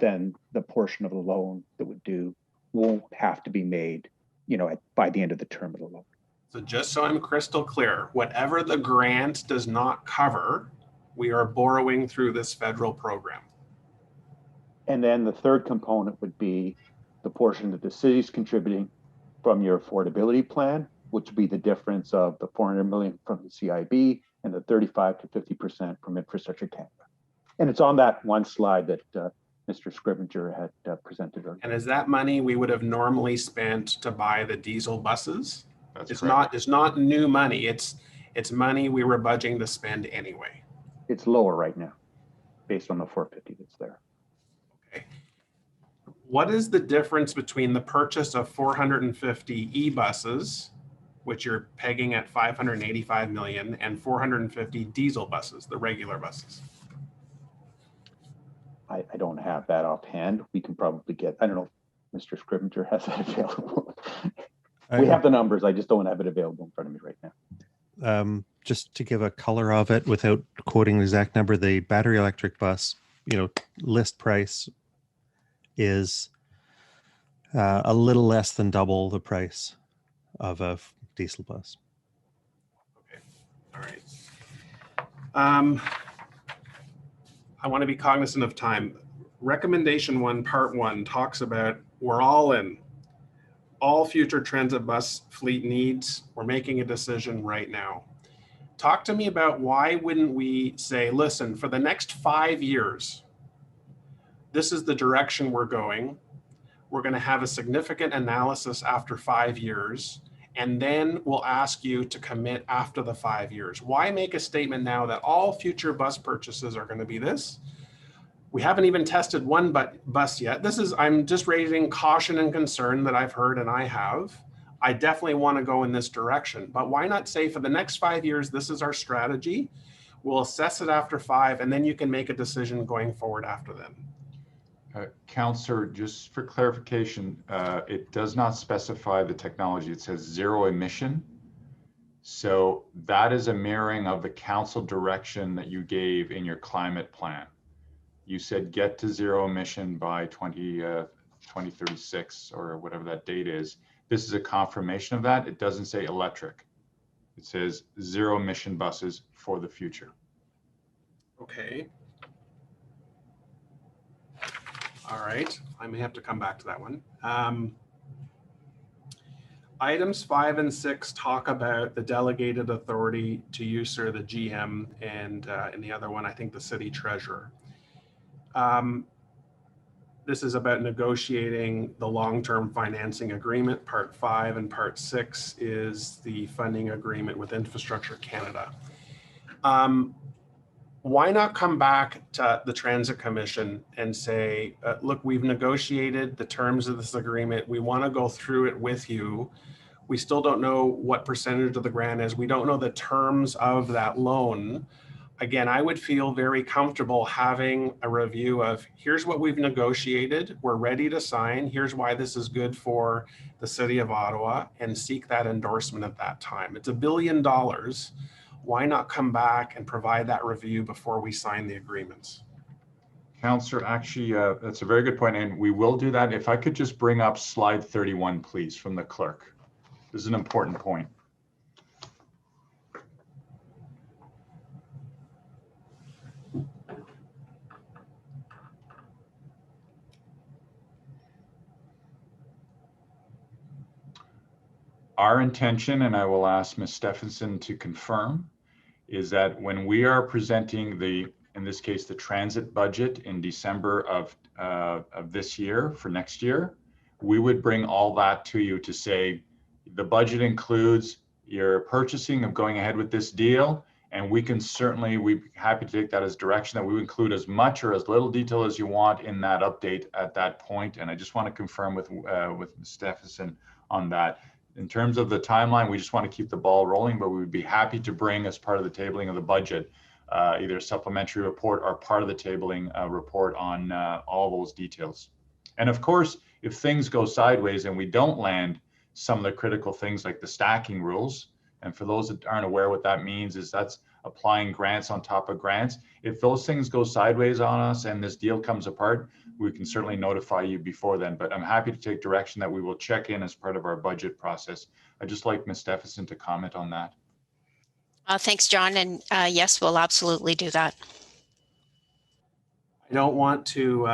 then the portion of the loan that would due won't have to be made, by the end of the term of the loan. So just so I'm crystal clear, whatever the grant does not cover, we are borrowing through this federal program. And then the third component would be the portion that the city's contributing from your affordability plan, which would be the difference of the 400 million from the CIB and the 35 to 50% from Infrastructure Canada. And it's on that one slide that Mr. Scrivenger had presented earlier. And is that money we would have normally spent to buy the diesel buses? That's correct. It's not new money. It's money we were budgeting to spend anyway. It's lower right now, based on the 450 that's there. Okay. What is the difference between the purchase of 450 e-buses, which you're pegging at 585 million, and 450 diesel buses, the regular buses? I don't have that offhand. We can probably get, I don't know, Mr. Scrivener has that available. We have the numbers. I just don't have it available in front of me right now. Just to give a color of it without quoting the exact number, the battery electric bus, list price is a little less than double the price of a diesel bus. Okay, all right. I want to be cognizant of time. Recommendation 1, part 1 talks about we're all in. All future transit bus fleet needs, we're making a decision right now. Talk to me about why wouldn't we say, listen, for the next 5 years, this is the direction we're going. We're going to have a significant analysis after 5 years, and then we'll ask you to commit after the 5 years. Why make a statement now that all future bus purchases are going to be this? We haven't even tested one bus yet. I'm just raising caution and concern that I've heard and I have. I definitely want to go in this direction, but why not say for the next 5 years, this is our strategy. We'll assess it after 5, and then you can make a decision going forward after then. Councillor, just for clarification, it does not specify the technology. It says zero emission. So that is a mirroring of the council direction that you gave in your climate plan. You said get to zero emission by 2036 or whatever that date is. This is a confirmation of that. It doesn't say electric. It says zero emission buses for the future. Okay. All right, I may have to come back to that one. Items 5 and 6 talk about the delegated authority to use or the GM, and in the other one, I think the city treasurer. This is about negotiating the long-term financing agreement. Part 5 and part 6 is the funding agreement with Infrastructure Canada. Why not come back to the Transit Commission and say, look, we've negotiated the terms of this agreement. We want to go through it with you. We still don't know what percentage of the grant is. We don't know the terms of that loan. Again, I would feel very comfortable having a review of here's what we've negotiated. We're ready to sign. Here's why this is good for the city of Ottawa, and seek that endorsement at that time. It's $1 billion. Why not come back and provide that review before we sign the agreements? Councillor, actually, that's a very good point, and we will do that. If I could just bring up slide 31, please, from the clerk. This is an important point. Our intention, and I will ask Ms. Stephenson to confirm, is that when we are presenting in this case, the transit budget in December of this year for next year, we would bring all that to you to say, the budget includes your purchasing of going ahead with this deal, and we'd be happy to take that as direction that we would include as much or as little detail as you want in that update at that point. And I just want to confirm with Ms. Stephenson on that. In terms of the timeline, we just want to keep the ball rolling, but we would be happy to bring as part of the tabling of the budget, either a supplementary report or part of the tabling report on all those details. And of course, if things go sideways and we don't land some of the critical things like the stacking rules, and for those that aren't aware what that means is that's applying grants on top of grants. If those things go sideways on us and this deal comes apart, we can certainly notify you before then, but I'm happy to take direction that we will check in as part of our budget process. I'd just like Ms. Stephenson to comment on that. Thanks, John. And yes, we'll absolutely do that. I don't want to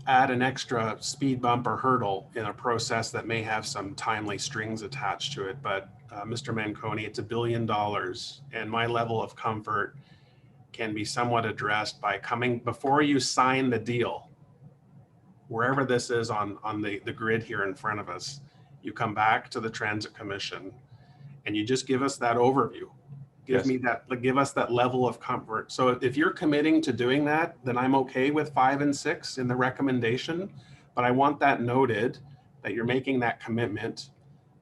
add an extra speed bump or hurdle in a process that may have some timely strings attached to it, but Mr. Manconi, it's $1 billion, and my level of comfort can be somewhat addressed by coming before you sign the deal, wherever this is on the grid here in front of us. You come back to the Transit Commission and you just give us that overview. Give us that level of comfort. So if you're committing to doing that, then I'm okay with 5 and 6 in the recommendation, but I want that noted that you're making that commitment.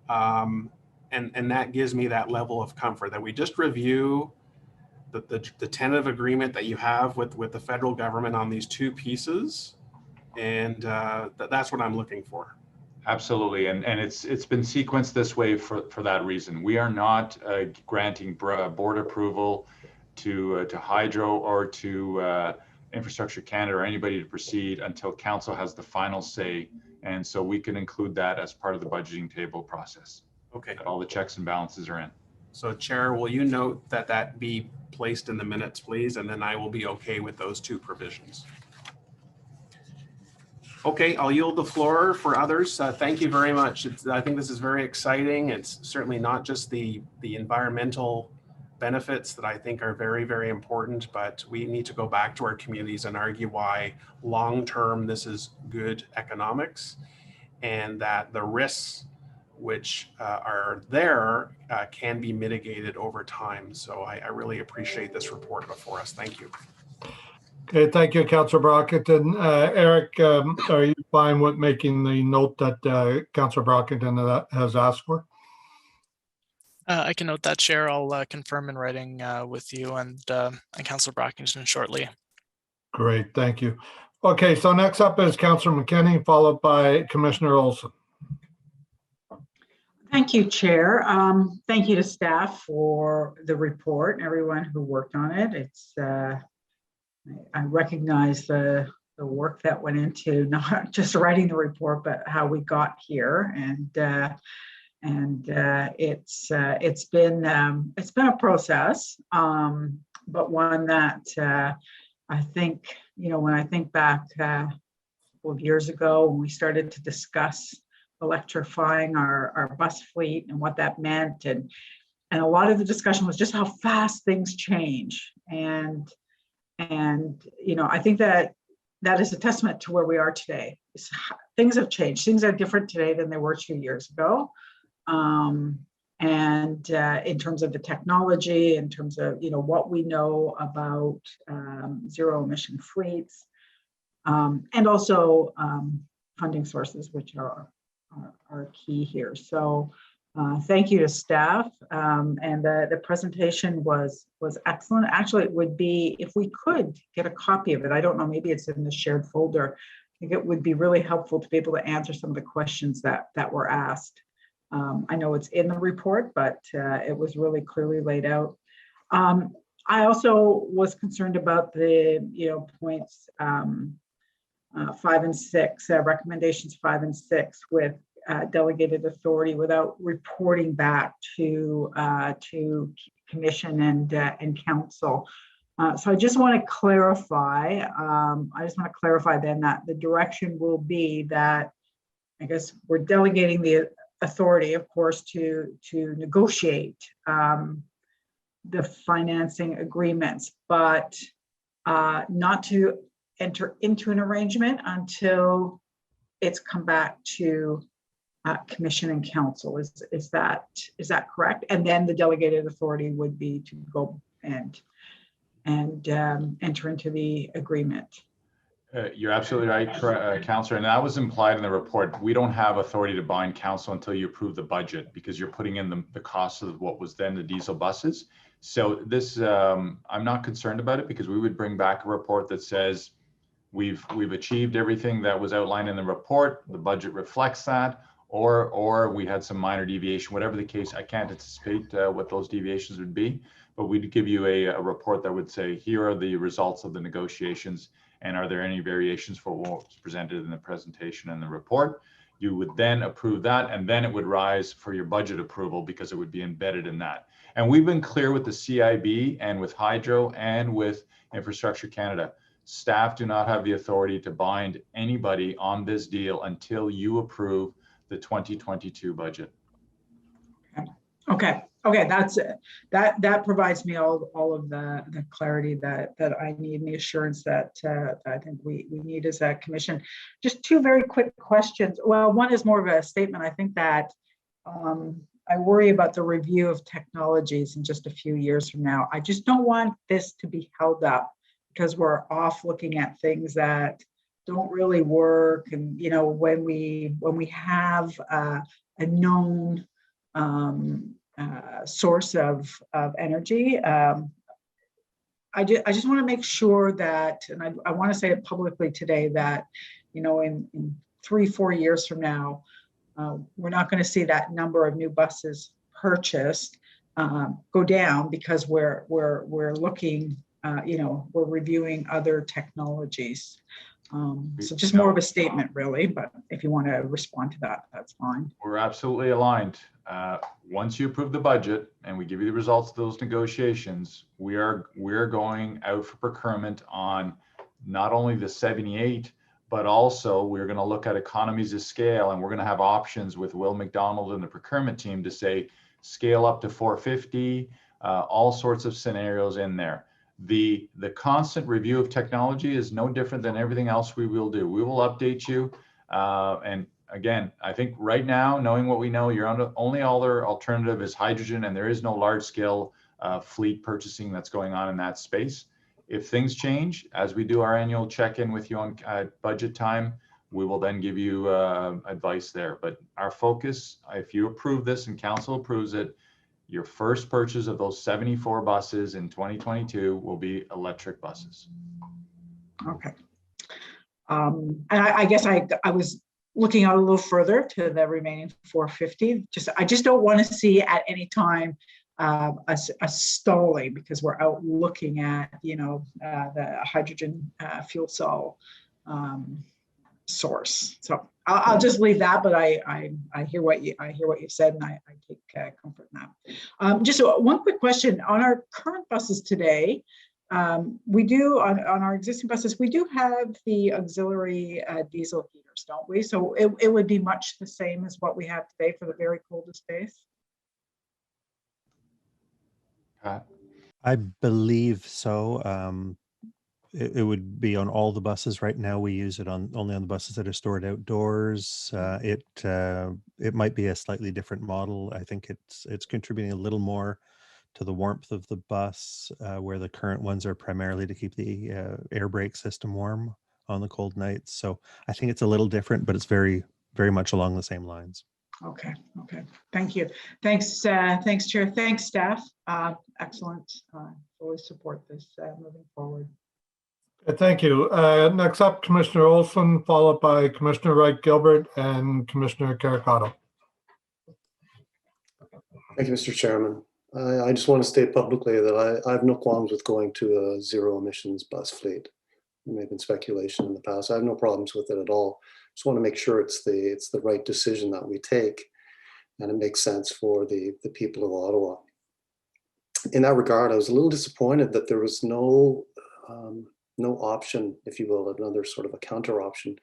And that gives me that level of comfort that we just review the tentative agreement that you have with the federal government on these two pieces, And that's what I'm looking for. Absolutely, and it's been sequenced this way for that reason. We are not granting board approval to Hydro or to Infrastructure Canada or anybody to proceed until council has the final say, and so we can include that as part of the budgeting table process. Okay. All the checks and balances are in. So Chair, will you note that be placed in the minutes, please? And then I will be okay with those two provisions. Okay, I'll yield the floor for others. Thank you very much. I think this is very exciting. It's certainly not just the environmental benefits that I think are very, very important, but we need to go back to our communities and argue why long-term this is good economics, and that the risks which are there can be mitigated over time. So I really appreciate this report before us. Thank you. Okay, thank you, Councillor Brockington. Eric, are you fine with making the note that Councillor Brockington has asked for? I can note that, Chair. I'll confirm in writing with you and Councillor Brockington shortly. Great, thank you. Okay, so next up is Councillor McKinney, followed by Commissioner Olson. Thank you, Chair. Thank you to staff for the report and everyone who worked on it. It's I recognize the work that went into not just writing the report, but how we got here, and it's been a process, but one that I think, when I think back a couple of years ago when we started to discuss electrifying our bus fleet and what that meant, and a lot of the discussion was just how fast things change, and I think that is a testament to where we are today. Things have changed. Things are different today than they were 2 years ago. And in terms of the technology, in terms of, what we know about zero emission fleets, and also funding sources, which are key here. So thank you to staff, and the presentation was excellent. Actually, it would be, if we could get a copy of it, I don't know, maybe it's in the shared folder. I think it would be really helpful to be able to answer some of the questions that were asked. I know it's in the report, but it was really clearly laid out. I also was concerned about the points 5 and 6, recommendations 5 and 6 with delegated authority without reporting back to commission and council. So I just want to clarify. Then that the direction will be that, I guess, we're delegating the authority, of course, to negotiate the financing agreements, but not to enter into an arrangement until it's come back to commission and council. Is that correct? And then the delegated authority would be to go and enter into the agreement. You're absolutely right, Councillor, and that was implied in the report. We don't have authority to bind council until you approve the budget, because you're putting in the cost of what was then the diesel buses. So this, I'm not concerned about it, because we would bring back a report that says we've achieved everything that was outlined in the report. The budget reflects that, or we had some minor deviation, whatever the case. I can't anticipate what those deviations would be, but we'd give you a report that would say, here are the results of the negotiations, and are there any variations for what was presented in the presentation and the report? You would then approve that, and then it would rise for your budget approval, because it would be embedded in that. And we've been clear with the CIB and with Hydro and with Infrastructure Canada. Staff do not have the authority to bind anybody on this deal until you approve the 2022 budget. Okay, that's it. That provides me all of the clarity that I need, and the assurance that I think we need as a commission. Just two very quick questions. Well, one is more of a statement. I think that I worry about the review of technologies in just a few years from now. I just don't want this to be held up because we're off looking at things that don't really work. And when we have a known source of energy, I just want to make sure that, and I want to say it publicly today, that in 3-4 years from now, we're not going to see that number of new buses purchased go down because we're looking, we're reviewing other technologies. So just more of a statement, really, but if you want to respond to that, that's fine. We're absolutely aligned. Once you approve the budget and we give you the results of those negotiations, we're going out for procurement on not only the 78, but also we're going to look at economies of scale, and we're going to have options with Will McDonald and the procurement team to say scale up to 450, all sorts of scenarios in there. The constant review of technology is no different than everything else we will do. We will update you. And again, I think right now, knowing what we know, your only other alternative is hydrogen, and there is no large scale fleet purchasing that's going on in that space. If things change, as we do our annual check-in with you on budget time, we will then give you advice there. But our focus, if you approve this and council approves it, your first purchase of those 74 buses in 2022 will be electric buses. Okay. And I guess I was looking out a little further to the remaining 450. I just don't want to see at any time a stalling, because we're out looking at the hydrogen fuel cell source. So I'll just leave that, but I hear what you said, and I take comfort in that. Just one quick question on our current buses today. We do on our existing buses, we do have the auxiliary diesel heaters, don't we? So it would be much the same as what we have today for the very coldest days. I believe so. It would be on all the buses. Right now we use it only on the buses that are stored outdoors. It might be a slightly different model. I think it's contributing a little more to the warmth of the bus, where the current ones are primarily to keep the air brake system warm on the cold nights. So I think it's a little different, but it's very, very much along the same lines. Okay. Thank you. Thanks, Chair. Thanks, staff. Excellent. Fully support this moving forward. Thank you. Next up, Commissioner Olson, followed by Commissioner Wright-Gilbert and Commissioner Caracato. Thank you, Mr. Chairman. I just want to state publicly that I have no qualms with going to a zero emissions bus fleet. There may have been speculation in the past. I have no problems with it at all. Just want to make sure it's the right decision that we take, and it makes sense for the people of Ottawa. In that regard, I was a little disappointed that there was no option, if you will, another sort of a counter option.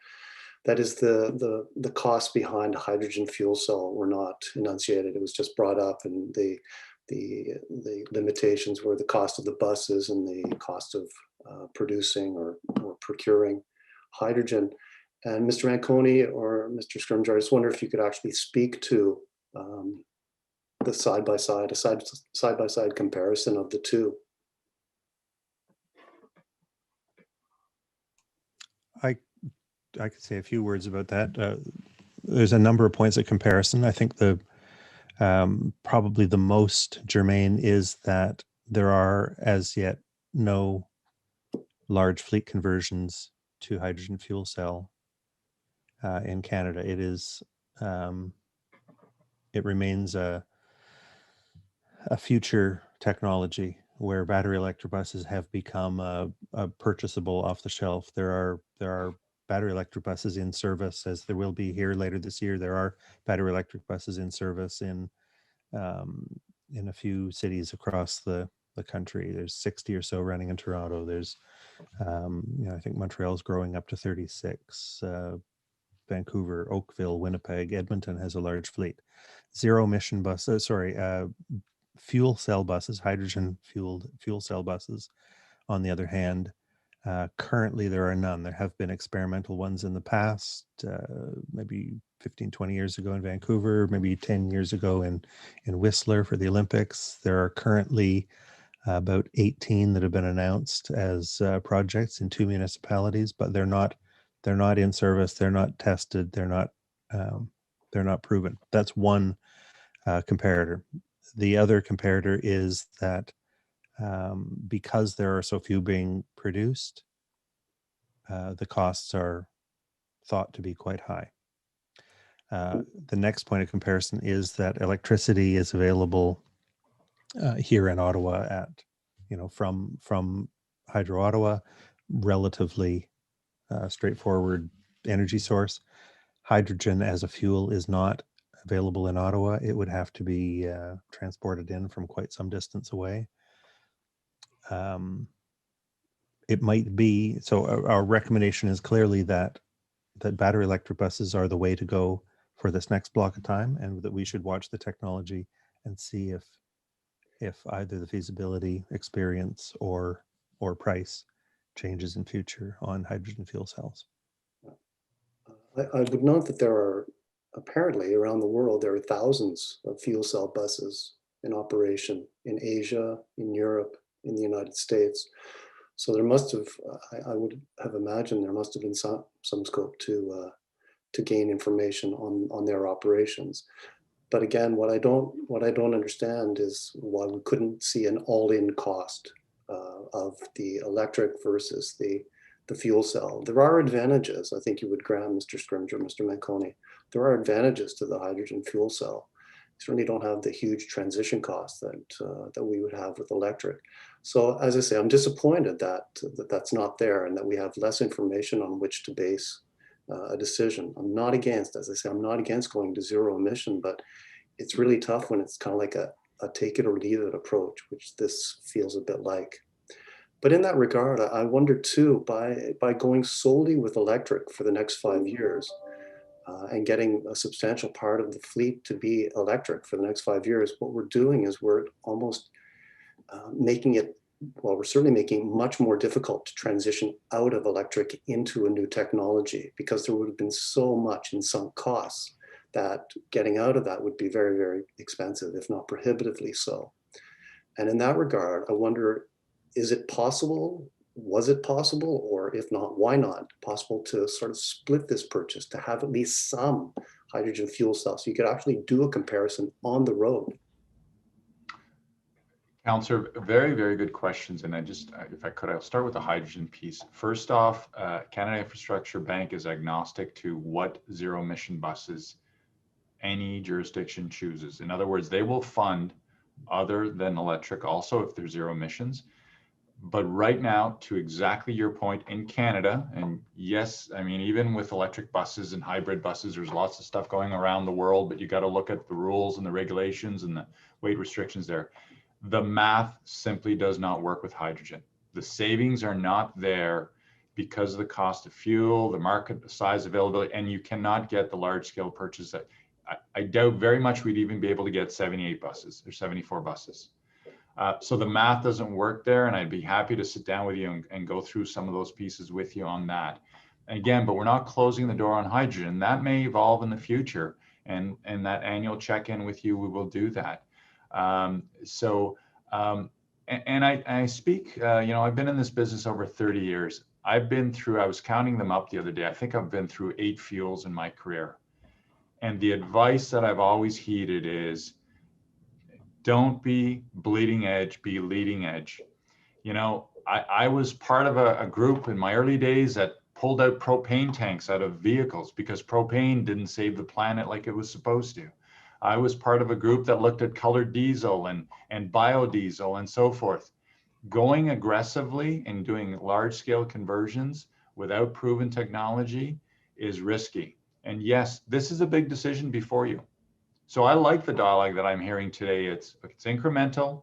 That is the cost behind a hydrogen fuel cell were not enunciated. It was just brought up, and the limitations were the cost of the buses and the cost of producing or procuring hydrogen. And Mr. Manconi or Mr. Scrimgeour, I just wonder if you could actually speak to the side-by-side comparison of the two. I could say a few words about that. There's a number of points of comparison. I think probably the most germane is that there are as yet no large fleet conversions to hydrogen fuel cell in Canada. It remains a future technology where battery electric buses have become a purchasable off the shelf. There are battery electric buses in service, as there will be here later this year. There are battery electric buses in service in a few cities across the country. There's 60 or so running in Toronto. There's I think Montreal's growing up to 36. Vancouver, Oakville, Winnipeg, Edmonton has a large fleet. Zero emission buses, fuel cell buses, hydrogen fuel cell buses, on the other hand, currently there are none. There have been experimental ones in the past, maybe 15, 20 years ago in Vancouver, maybe 10 years ago in Whistler for the Olympics. There are currently about 18 that have been announced as projects in 2 municipalities, but they're not in service. They're not tested. They're not proven. That's one comparator. The other comparator is that because there are so few being produced, the costs are thought to be quite high. The next point of comparison is that electricity is available here in Ottawa at, from Hydro Ottawa, relatively straightforward energy source. Hydrogen as a fuel is not available in Ottawa. It would have to be transported in from quite some distance away. It might be, so our recommendation is clearly that battery electric buses are the way to go for this next block of time, and that we should watch the technology and see if either the feasibility, experience, or price changes in future on hydrogen fuel cells. I would note that there are apparently around the world, there are thousands of fuel cell buses in operation in Asia, in Europe, in the United States. So there must have, I would have imagined there must have been some scope to gain information on their operations. But again, what I don't understand is why we couldn't see an all-in cost of the electric versus the fuel cell. There are advantages. I think you would grant, Mr. Scrimger, Mr. Manconi. There are advantages to the hydrogen fuel cell. You certainly don't have the huge transition costs that we would have with electric. So as I say, I'm disappointed that that's not there and that we have less information on which to base a decision. I'm not against, as I say, I'm not against going to zero emission, but it's really tough when it's kind of like a take it or leave it approach, which this feels a bit like. But in that regard, I wonder too, by going solely with electric for the next 5 years and getting a substantial part of the fleet to be electric for the next 5 years, what we're doing is we're almost making it, well, we're certainly making it much more difficult to transition out of electric into a new technology, because there would have been so much in sunk costs that getting out of that would be very, very expensive, if not prohibitively so. And in that regard, I wonder, is it possible, was it possible, or if not, why not possible to sort of split this purchase, to have at least some hydrogen fuel cells so you could actually do a comparison on the road? Councillor, very, very good questions. And I just, if I could, I'll start with the hydrogen piece. First off, Canada Infrastructure Bank is agnostic to what zero emission buses any jurisdiction chooses. In other words, they will fund other than electric also if there's zero emissions. But right now, to exactly your point, in Canada, and yes, I mean, even with electric buses and hybrid buses, there's lots of stuff going around the world, but you got to look at the rules and the regulations and the weight restrictions there. The math simply does not work with hydrogen. The savings are not there because of the cost of fuel, the market size, availability, and you cannot get the large scale purchase that I doubt very much we'd even be able to get 78 buses or 74 buses. So the math doesn't work there, and I'd be happy to sit down with you and go through some of those pieces with you on that. Again, but we're not closing the door on hydrogen. That may evolve in the future, and that annual check-in with you, we will do that. I speak, I've been in this business over 30 years. I've been through, I was counting them up the other day. I think I've been through 8 fuels in my career. And the advice that I've always heeded is, don't be bleeding edge, be leading edge. I was part of a group in my early days that pulled out propane tanks out of vehicles because propane didn't save the planet like it was supposed to. I was part of a group that looked at colored diesel and biodiesel and so forth. Going aggressively and doing large scale conversions without proven technology is risky. And yes, this is a big decision before you. So I like the dialogue that I'm hearing today. It's incremental.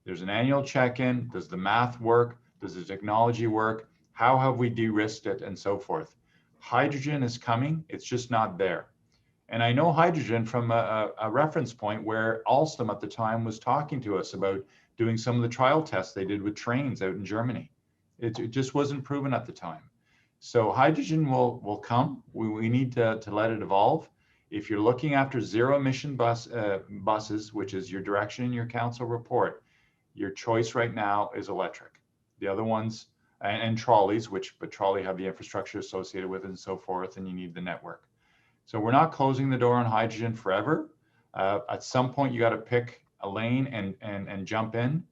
There's an annual check-in. Does the math work? Does the technology work? How have we de-risked it and so forth? Hydrogen is coming. It's just not there. And I know hydrogen from a reference point where Alstom at the time was talking to us about doing some of the trial tests they did with trains out in Germany. It just wasn't proven at the time. So hydrogen will come. We need to let it evolve. If you're looking after zero emission buses, which is your direction in your council report, your choice right now is electric. The other ones, and trolleys, but trolley have the infrastructure associated with it and so forth, and you need the network. So we're not closing the door on hydrogen forever. At some point, you got to pick a lane and jump in.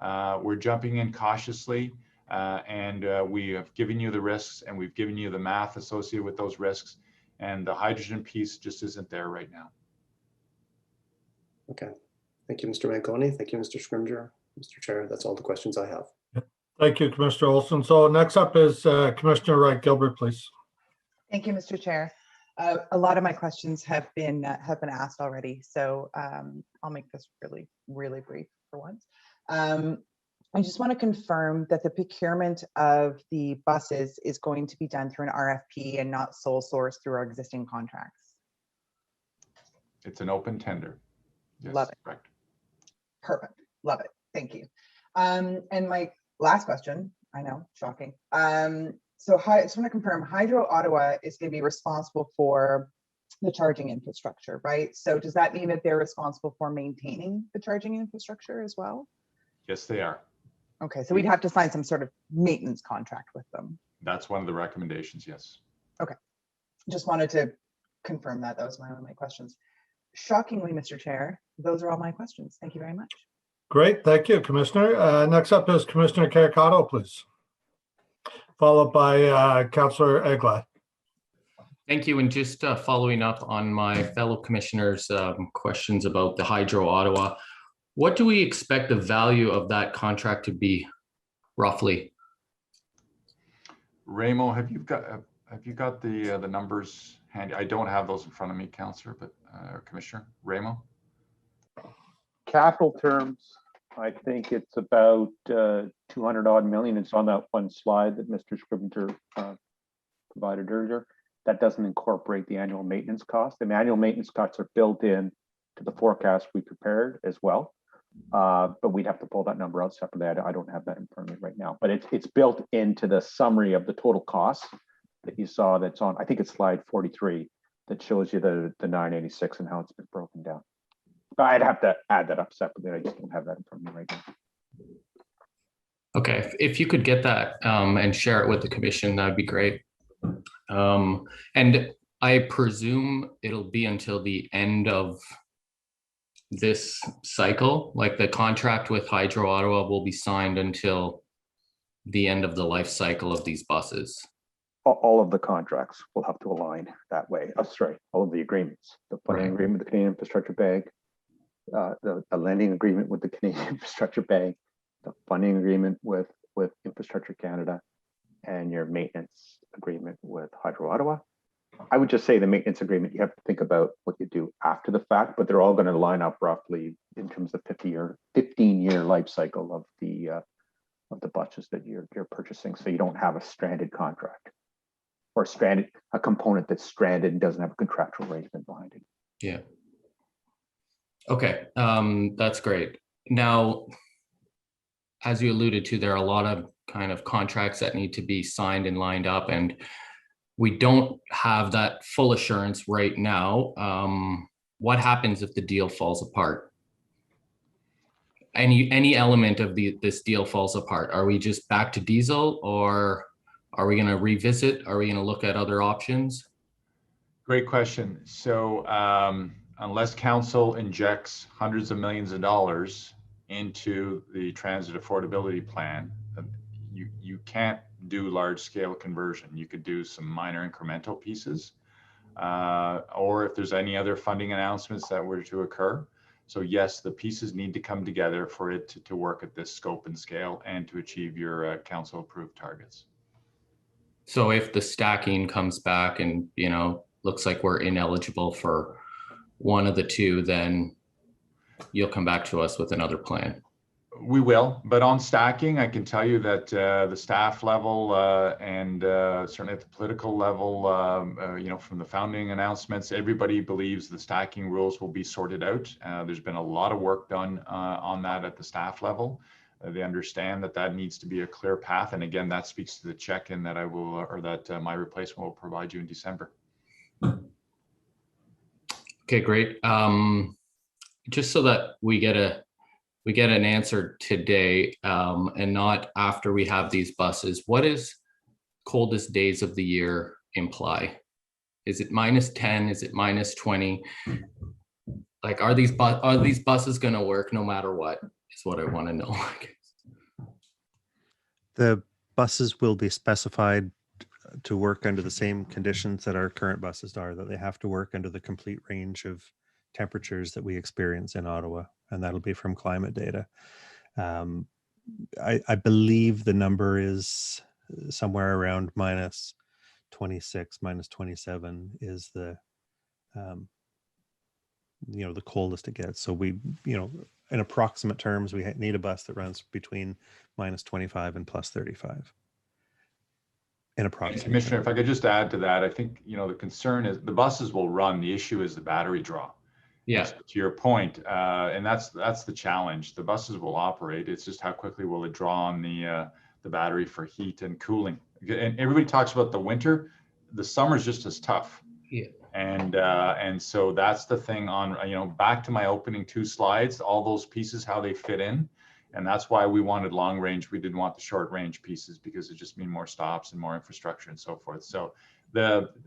We're jumping in cautiously. And we have given you the risks, and we've given you the math associated with those risks. And the hydrogen piece just isn't there right now. Okay. Thank you, Mr. Manconi. Thank you, Mr. Scrimgeour. Mr. Chair, that's all the questions I have. Thank you, Commissioner Olson. So next up is Commissioner Wright Gilbert, please. Thank you, Mr. Chair. A lot of my questions have been asked already, so I'll make this really brief for once. I just want to confirm that the procurement of the buses is going to be done through an RFP and not sole source through our existing contracts. It's an open tender. Yes, Love it. correct. Perfect. Love it. Thank you. And my last question, I know, shocking. So I just want to confirm Hydro Ottawa is going to be responsible for the charging infrastructure, right? So does that mean that they're responsible for maintaining the charging infrastructure as well? Yes, they are. Okay, so we'd have to sign some sort of maintenance contract with them. That's one of the recommendations, yes. Okay, just wanted to confirm that. That was one of my questions. Shockingly, Mr. Chair, those are all my questions. Thank you very much. Great, thank you, Commissioner. Next up is Commissioner Caricato, please. Followed by Councillor Eglat. Thank you. And just following up on my fellow commissioners' questions about the Hydro Ottawa, what do we expect the value of that contract to be, roughly? Ramo, have you got the numbers handy? I don't have those in front of me, Councillor, but Commissioner Ramo. Capital terms, I think it's about 200 odd million. It's on that one slide that Mr. Scrivener provided earlier. That doesn't incorporate the annual maintenance costs. The annual maintenance costs are built in to the forecast we prepared as well. But we'd have to pull that number out separately. I don't have that in front of me right now, but it's built into the summary of the total costs that you saw that's on, I think it's slide 43, that shows you the 986 and how it's been broken down. But I'd have to add that up separately. I just don't have that in front of me right now. Okay, if you could get that and share it with the commission, that'd be great. And I presume it'll be until the end of this cycle, like the contract with Hydro Ottawa will be signed until the end of the life cycle of these buses. All of the contracts will have to align that way. Oh, sorry, all of the agreements, the funding agreement with the Canadian Infrastructure Bank, the lending agreement with the Canadian Infrastructure Bank, the funding agreement with Infrastructure Canada, and your maintenance agreement with Hydro Ottawa. I would just say the maintenance agreement, you have to think about what you do after the fact, but they're all going to line up roughly in terms of 15-year life cycle of the buses that you're purchasing. So you don't have a stranded contract or a component that's stranded and doesn't have a contractual arrangement behind it. Yeah. Okay, that's great. Now, as you alluded to, there are a lot of kind of contracts that need to be signed and lined up, and we don't have that full assurance right now. What happens if the deal falls apart? Any element of this deal falls apart? Are we just back to diesel, or are we going to revisit? Are we going to look at other options? Great question. So unless council injects hundreds of millions of dollars into the transit affordability plan, you can't do large scale conversion. You could do some minor incremental pieces, or if there's any other funding announcements that were to occur. So yes, the pieces need to come together for it to work at this scope and scale and to achieve your council approved targets. So if the stacking comes back and, looks like we're ineligible for one of the two, then you'll come back to us with another plan. We will, but on stacking, I can tell you that the staff level and certainly at the political level, from the founding announcements, everybody believes the stacking rules will be sorted out. There's been a lot of work done on that at the staff level. They understand that needs to be a clear path, and again, that speaks to the check-in that I will, or that my replacement will provide you in December. Okay, great. Just so that we get an answer today and not after we have these buses, what does coldest days of the year imply? Is it -10? Is it -20? Like, are these buses going to work no matter what, is what I want to know. buses will be specified to work under the same conditions that our current buses are, that they have to work under the complete range of temperatures that we experience in Ottawa, and that'll be from climate data. I believe the number is somewhere around minus 26, minus 27 is the, the coldest it gets. So we, in approximate terms, we need a bus that runs between minus 25 and plus 35. Commissioner, if I could just add to that, I think, the concern is the buses will run. The issue is the battery draw. Yeah. To your point, and that's the challenge. The buses will operate. It's just how quickly will it draw on the battery for heat and cooling. And everybody talks about the winter. The summer is just as tough. Yeah. And so that's the thing on, back to my opening 2 slides, all those pieces, how they fit in. And that's why we wanted long range. We didn't want the short range pieces because it just mean more stops and more infrastructure and so forth. So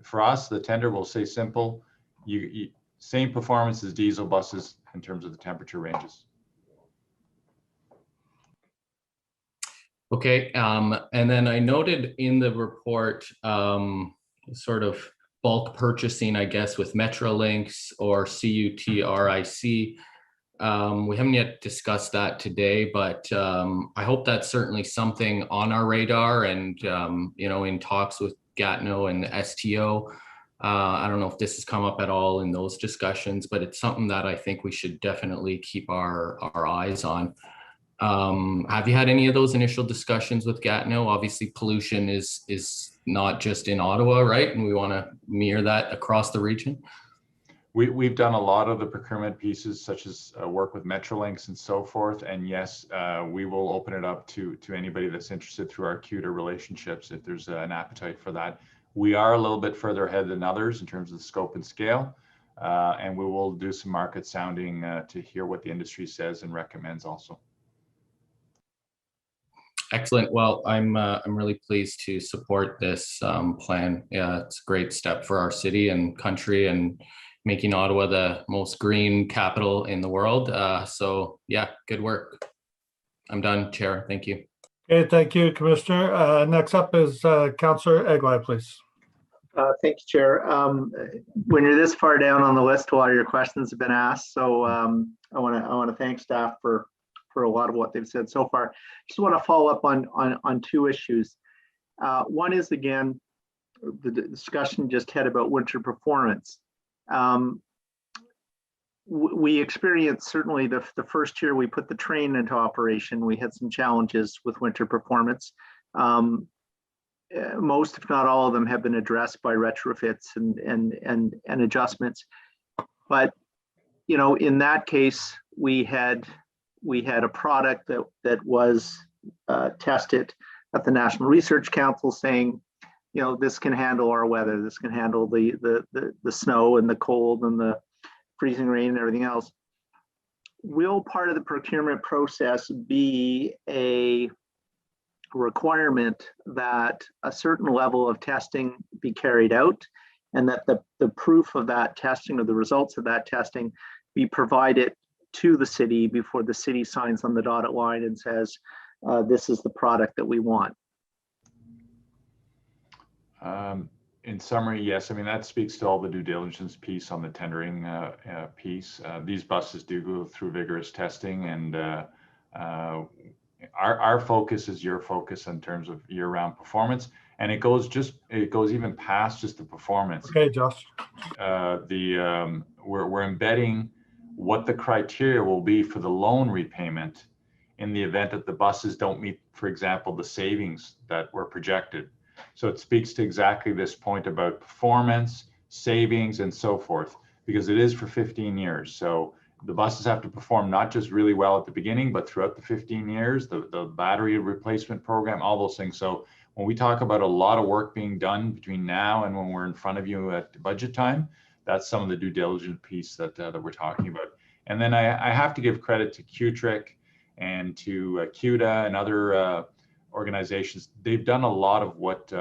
for us, the tender will say simple, you same performance as diesel buses in terms of the temperature ranges. Okay, and then I noted in the report sort of bulk purchasing, I guess, with Metrolinx or CUTRIC. We haven't yet discussed that today, but I hope that's certainly something on our radar and, in talks with Gatineau and the STO. I don't know if this has come up at all in those discussions, but it's something that I think we should definitely keep our eyes on. Have you had any of those initial discussions with Gatineau? Obviously, pollution is not just in Ottawa, right? And we want to mirror that across the region. We've done a lot of the procurement pieces, such as work with Metrolinx and so forth. And yes, we will open it up to anybody that's interested through our CUTA relationships if there's an appetite for that. We are a little bit further ahead than others in terms of the scope and scale, and we will do some market sounding to hear what the industry says and recommends also. Excellent. Well, I'm really pleased to support this plan. Yeah, it's a great step for our city and country and making Ottawa the most green capital in the world. So yeah, good work. I'm done, Chair. Thank you. Okay, thank you, Commissioner. Next up is Councillor Eglai, please. Thank you, Chair. When you're this far down on the list, a lot of your questions have been asked. So I want to thank staff for a lot of what they've said so far. Just want to follow up on 2 issues. One is, again, the discussion just had about winter performance. We experienced, certainly the first year we put the train into operation, we had some challenges with winter performance. Most, if not all of them, have been addressed by retrofits and adjustments. But, in that case, we had a product that was tested at the National Research Council saying, this can handle our weather. This can handle the snow and the cold and the freezing rain and everything else. Will part of the procurement process be a requirement that a certain level of testing be carried out, and that the proof of that testing or the results of that testing be provided to the city before the city signs on the dotted line and says, this is the product that we want? In summary, yes. I mean, that speaks to all the due diligence piece on the tendering piece. These buses do go through vigorous testing, and our focus is your focus in terms of year-round performance, and it goes even past just the performance. Okay, Josh. We're embedding what the criteria will be for the loan repayment in the event that the buses don't meet, for example, the savings that were projected. So it speaks to exactly this point about performance, savings, and so forth, because it is for 15 years. So the buses have to perform not just really well at the beginning, but throughout the 15 years, the battery replacement program, all those things. So when we talk about a lot of work being done between now and when we're in front of you at budget time, that's some of the due diligence piece that we're talking about. And then I have to give credit to QTRIC and to CUTA and other organizations. They've done a lot of what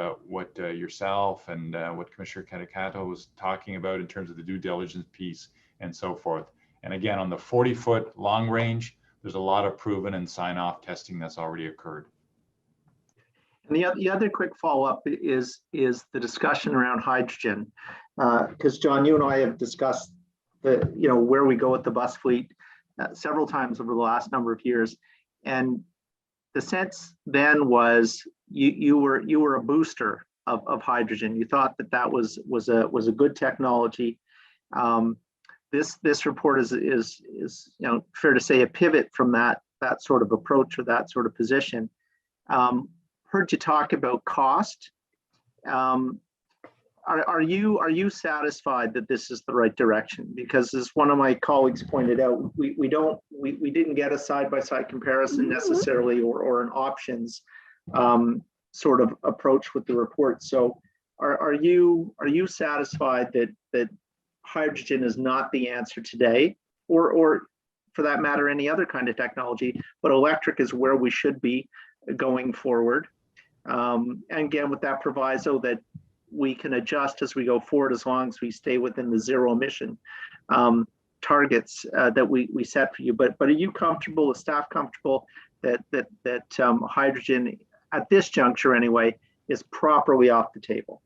yourself and what Commissioner Canicato was talking about in terms of the due diligence piece and so forth. And again, on the 40-foot long range, there's a lot of proven and sign-off testing that's already occurred. And the other quick follow-up is the discussion around hydrogen. Because John, you and I have discussed where we go with the bus fleet several times over the last number of years. And the sense then was you were a booster of hydrogen. You thought that was a good technology. This report is fair to say a pivot from that sort of approach or that sort of position. Heard you talk about cost. Are you satisfied that this is the right direction? Because as one of my colleagues pointed out, we didn't get a side-by-side comparison necessarily or an options sort of approach with the report. So are you satisfied that hydrogen is not the answer today, or for that matter any other kind of technology, but electric is where we should be going forward? And again, with that proviso that we can adjust as we go forward as long as we stay within the zero emission targets that we set for you. But are you comfortable, is staff comfortable that hydrogen at this juncture anyway is properly off the table?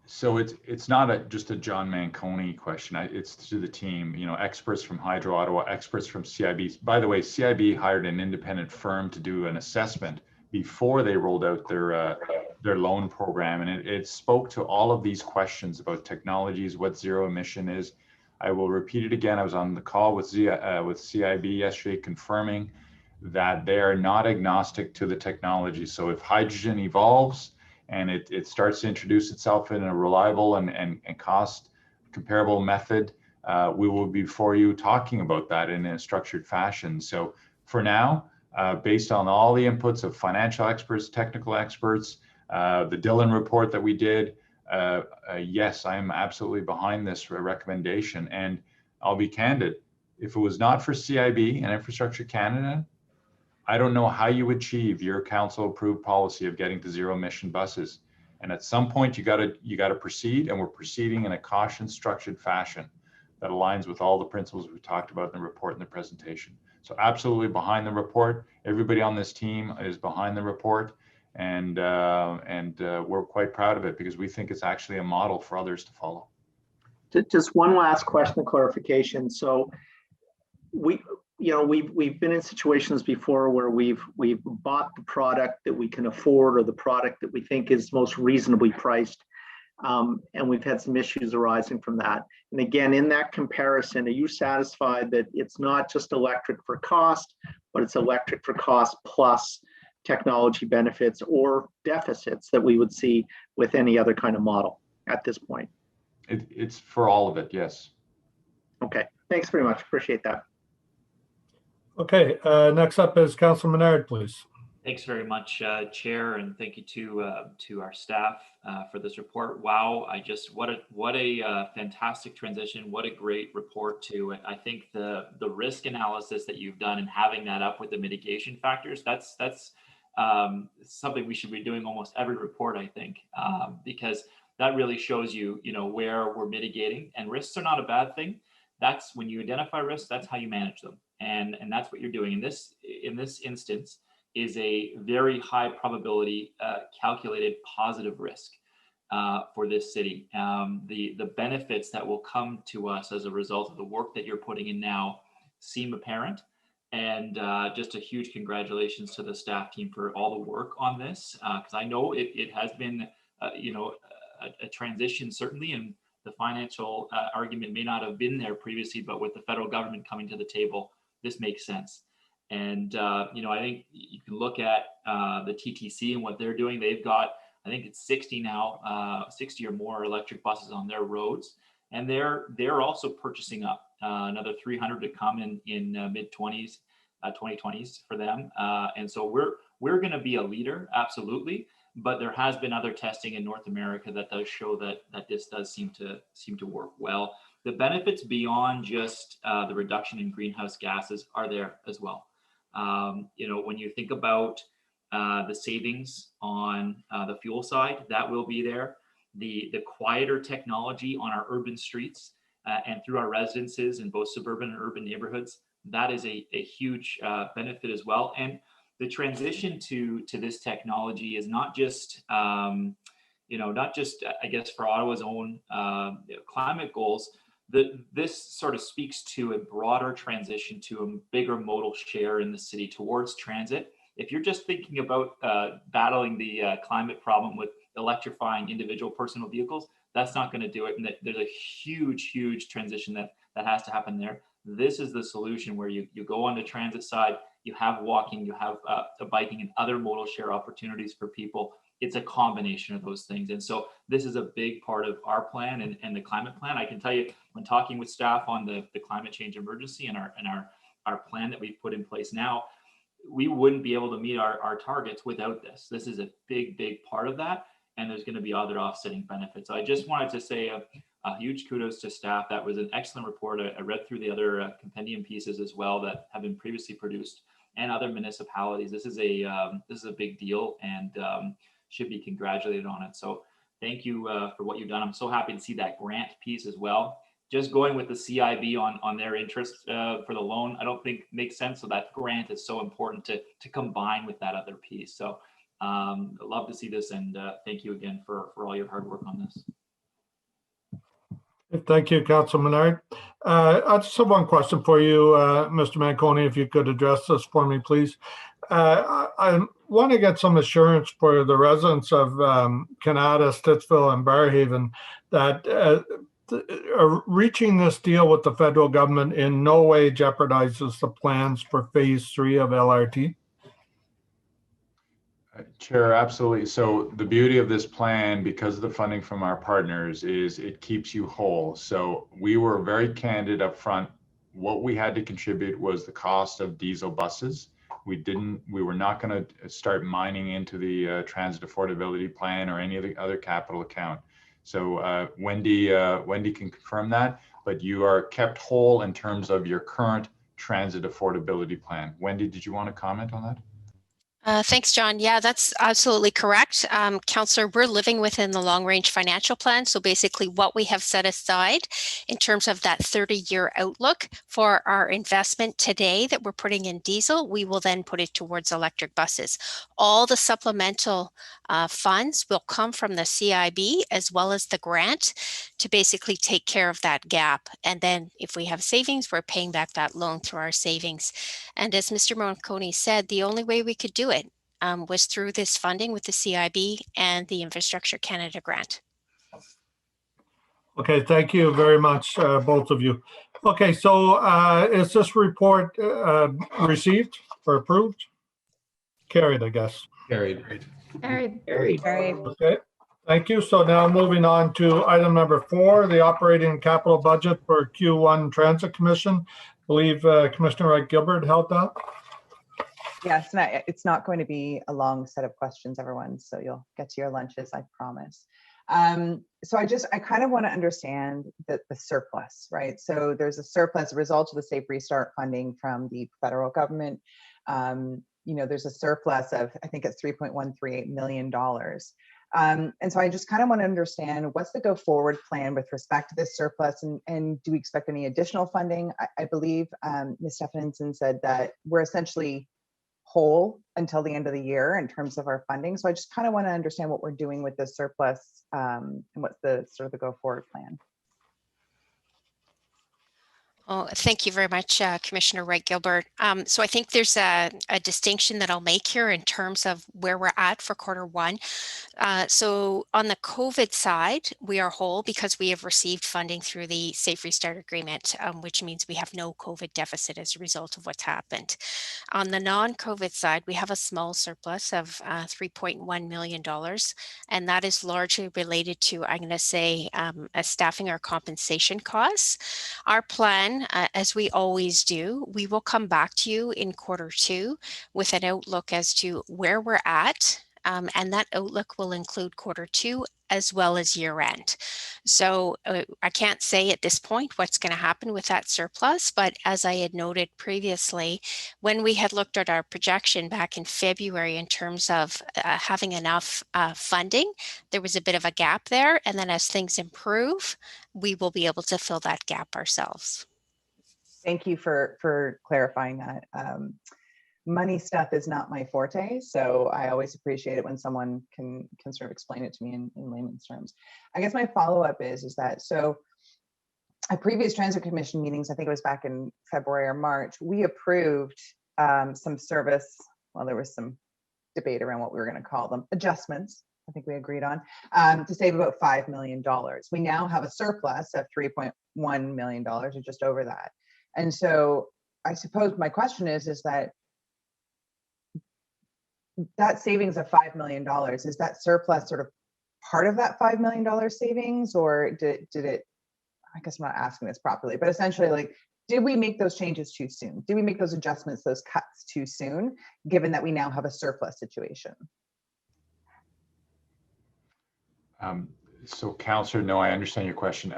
So it's not just a John Manconi question. It's to the team, experts from Hydro Ottawa, experts from CIB. By the way, CIB hired an independent firm to do an assessment before they rolled out their loan program. And it spoke to all of these questions about technologies, what zero emission is. I will repeat it again. I was on the call with CIB yesterday confirming that they are not agnostic to the technology. So if hydrogen evolves, and it starts to introduce itself in a reliable and cost comparable method, we will be before you talking about that in a structured fashion. So for now, based on all the inputs of financial experts, technical experts, the Dillon report that we did, yes, I am absolutely behind this recommendation. And I'll be candid, if it was not for CIB and Infrastructure Canada, I don't know how you achieve your council approved policy of getting to zero emission buses. And at some point you got to proceed, and we're proceeding in a caution structured fashion that aligns with all the principles we talked about in the report and the presentation. So absolutely behind the report. Everybody on this team is behind the report, and we're quite proud of it because we think it's actually a model for others to follow. Just one last question of clarification. So we've been in situations before where we've bought the product that we can afford or the product that we think is most reasonably priced, and we've had some issues arising from that. And again, in that comparison, are you satisfied that it's not just electric for cost, but it's electric for cost plus technology benefits or deficits that we would see with any other kind of model at this point? It's for all of it, yes. Okay, thanks very much. Appreciate that. Okay, next up is Councillor Menard, please. Thanks very much, Chair, and thank you to our staff for this report. Wow, what a fantastic transition! What a great report too. I think the risk analysis that you've done and having that up with the mitigation factors, that's something we should be doing almost every report, I think, because that really shows you where we're mitigating, and risks are not a bad thing. That's when you identify risks, that's how you manage them. And that's what you're doing in this instance is a very high probability calculated positive risk for this city. The benefits that will come to us as a result of the work that you're putting in now seem apparent. And just a huge congratulations to the staff team for all the work on this, because I know it has been a transition certainly, and the financial argument may not have been there previously, but with the federal government coming to the table, this makes sense. And, I think you can look at the TTC and what they're doing. They've got, I think it's 60 now, 60 or more electric buses on their roads. And they're also purchasing up another 300 to come in mid-20s, 2020s for them. And so we're going to be a leader, absolutely. But there has been other testing in North America that does show that this does seem to work well. The benefits beyond just the reduction in greenhouse gases are there as well. When you think about the savings on the fuel side, that will be there. The quieter technology on our urban streets and through our residences in both suburban and urban neighborhoods, that is a huge benefit as well. And the transition to this technology is not just not just I guess for Ottawa's own climate goals. This sort of speaks to a broader transition to a bigger modal share in the city towards transit. If you're just thinking about battling the climate problem with electrifying individual personal vehicles, that's not going to do it. And there's a huge transition that has to happen there. This is the solution where you go on the transit side, you have walking, you have biking and other modal share opportunities for people. It's a combination of those things. And so this is a big part of our plan and the climate plan. I can tell you, when talking with staff on the climate change emergency and our plan that we've put in place now, we wouldn't be able to meet our targets without this. This is a big part of that. And there's going to be other offsetting benefits. So I just wanted to say a huge kudos to staff. That was an excellent report. I read through the other compendium pieces as well that have been previously produced, and other municipalities. This is a big deal, and should be congratulated on it. So thank you for what you've done. I'm so happy to see that grant piece as well. Just going with the CIB on their interest for the loan, I don't think makes sense. So that grant is so important to combine with that other piece. So I'd love to see this, and thank you again for all your hard work on this. Thank you, Councilor Menard. I just have one question for you, Mr. Manconi, if you could address this for me, please. I want to get some assurance for the residents of Canada, Stittsville, and Barrhaven that reaching this deal with the federal government in no way jeopardizes the plans for phase 3 of LRT. Chair, absolutely. So the beauty of this plan, because of the funding from our partners, is it keeps you whole. So we were very candid up front. What we had to contribute was the cost of diesel buses. We were not going to start mining into the transit affordability plan or any of the other capital account. So Wendy can confirm that, but you are kept whole in terms of your current transit affordability plan. Wendy, did you want to comment on that? Thanks, John. Yeah, that's absolutely correct. Councillor, we're living within the long-range financial plan. So basically what we have set aside in terms of that 30-year outlook for our investment today that we're putting in diesel, we will then put it towards electric buses. All the supplemental funds will come from the CIB as well as the grant to basically take care of that gap. And then if we have savings, we're paying back that loan through our savings. And as Mr. Manconi said, the only way we could do it was through this funding with the CIB and the Infrastructure Canada grant. Okay, thank you very much, both of you. Okay, so is this report received or approved? Carried, I guess. Carried. Carried. Okay, thank you. So now moving on to item number 4, the operating capital budget for Q1 Transit Commission. I believe Commissioner Wright-Gilbert held that. Yes, and it's not going to be a long set of questions, everyone, so you'll get to your lunches, I promise. So I kind of want to understand the surplus, right? So there's a surplus, a result of the Safe Restart funding from the federal government. There's a surplus of, I think it's $3.138 million. And so I just kind of want to understand what's the go forward plan with respect to this surplus, and do we expect any additional funding? I believe Ms. Stephenson said that we're essentially whole until the end of the year in terms of our funding. So I just kind of want to understand what we're doing with this surplus and what's the sort of the go forward plan. Oh, thank you very much, Commissioner Wright-Gilbert. So I think there's a distinction that I'll make here in terms of where we're at for Q1. So on the COVID side, we are whole because we have received funding through the Safe Restart Agreement, which means we have no COVID deficit as a result of what's happened. On the non-COVID side, we have a small surplus of $3.1 million, and that is largely related to, I'm going to say, staffing our compensation costs. Our plan, as we always do, we will come back to you in Q2 with an outlook as to where we're at, and that outlook will include Q2 as well as year end. So I can't say at this point what's going to happen with that surplus, but as I had noted previously, when we had looked at our projection back in February in terms of having enough funding, there was a bit of a gap there, and then as things improve, we will be able to fill that gap ourselves. Thank you for clarifying that. money stuff is not my forte, so I always appreciate it when someone can sort of explain it to me in layman's terms. I guess my follow-up is that, so at previous Transit Commission meetings, I think it was back in February or March, we approved some service, well, there was some debate around what we were going to call them, adjustments, I think we agreed on, to save about $5 million. We now have a surplus of $3.1 million, or just over that. And so I suppose my question is that savings of $5 million, is that surplus sort of part of that $5 million savings, or did it, I guess I'm not asking this properly, but essentially, like, did we make those changes too soon? Did we make those adjustments, those cuts too soon, given that we now have a surplus situation? So Councillor, no, I understand your question.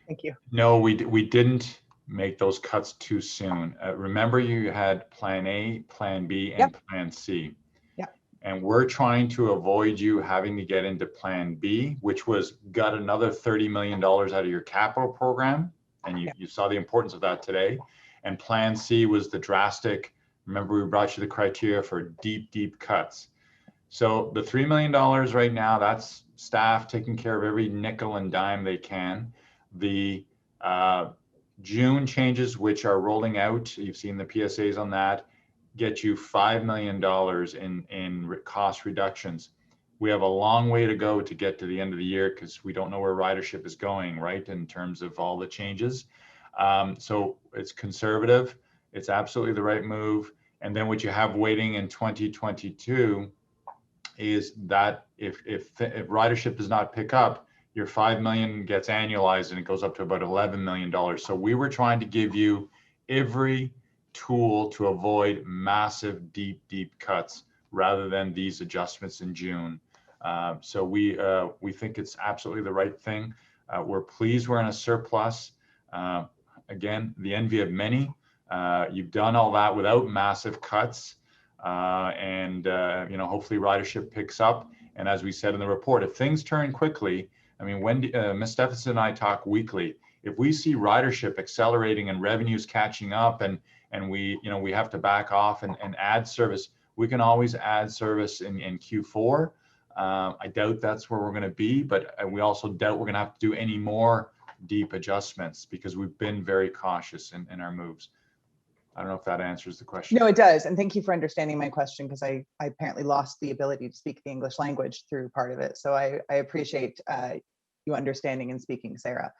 Thank you. No, we didn't make those cuts too soon. Remember, you had Plan A, Plan B, and Plan C. And we're trying to avoid you having to get into Plan B, which got another $30 million out of your capital program. And you saw the importance of that today. And Plan C was the drastic, remember we brought you the criteria for deep, deep cuts. So the $3 million right now, that's staff taking care of every nickel and dime they can. The June changes, which are rolling out, you've seen the PSAs on that, get you $5 million in cost reductions. We have a long way to go to get to the end of the year because we don't know where ridership is going, right, in terms of all the changes. So it's conservative. It's absolutely the right move. And then what you have waiting in 2022 is that if ridership does not pick up, your $5 million gets annualized and it goes up to about $11 million. So we were trying to give you every tool to avoid massive, deep, deep cuts rather than these adjustments in June. So we think it's absolutely the right thing. We're pleased we're in a surplus. Again, the envy of many. You've done all that without massive cuts. Hopefully ridership picks up. And as we said in the report, if things turn quickly, I mean, when Ms. Stephenson and I talk weekly, if we see ridership accelerating and revenues catching up and we have to back off and add service, we can always add service in Q4. I doubt that's where we're going to be, but we also doubt we're going to have to do any more deep adjustments because we've been very cautious in our moves. I don't know if that answers the question. No, it does. And thank you for understanding my question, because I apparently lost the ability to speak the English language through part of it. So I appreciate you understanding and speaking, Sarah.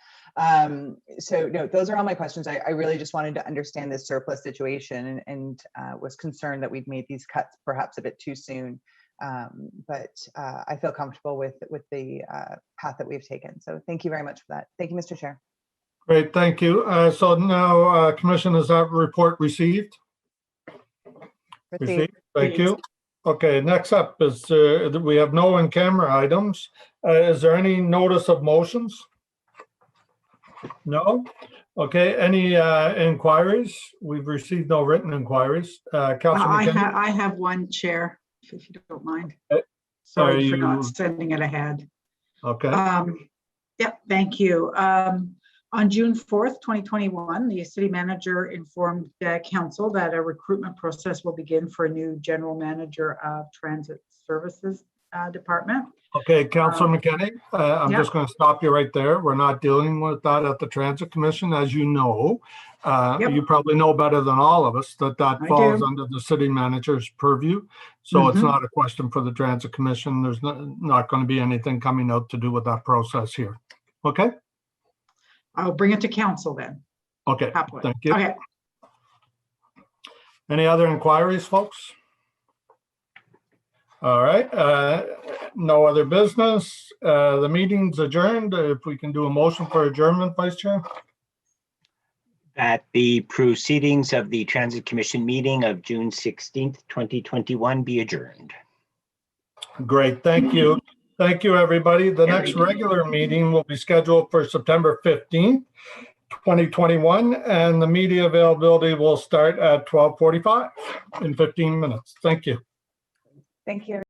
So no, those are all my questions. I really just wanted to understand this surplus situation and was concerned that we'd made these cuts perhaps a bit too soon. But I feel comfortable with the path that we've taken. So thank you very much for that. Thank you, Mr. Chair. Great, thank you. So now, Commission, is that report received? Received. Thank you. Okay, next up is we have no in-camera items. Is there any notice of motions? No? Okay, any inquiries? We've received no written inquiries. Councilor McKinney? I have one, Chair, if you don't mind. Sorry for not sending it ahead. Okay. Yep, thank you. On June 4th, 2021, the city manager informed council that a recruitment process will begin for a new general manager of transit services department. Okay, Councilor McKinney, I'm just going to stop you right there. We're not dealing with that at the Transit Commission, as you know. You probably know better than all of us that falls under the city manager's purview. So it's not a question for the Transit Commission. There's not going to be anything coming out to do with that process here. Okay? I'll bring it to council then. Okay, Happily. Thank you. Okay. Any other inquiries, folks? All right, no other business. The meeting's adjourned. If we can do a motion for adjournment, Vice Chair. That the proceedings of the Transit Commission meeting of June 16th, 2021 be adjourned. Great, thank you. Thank you, everybody. The next regular meeting will be scheduled for September 15th, 2021, and the media availability will start at 12:45 in 15 minutes. Thank you. Thank you.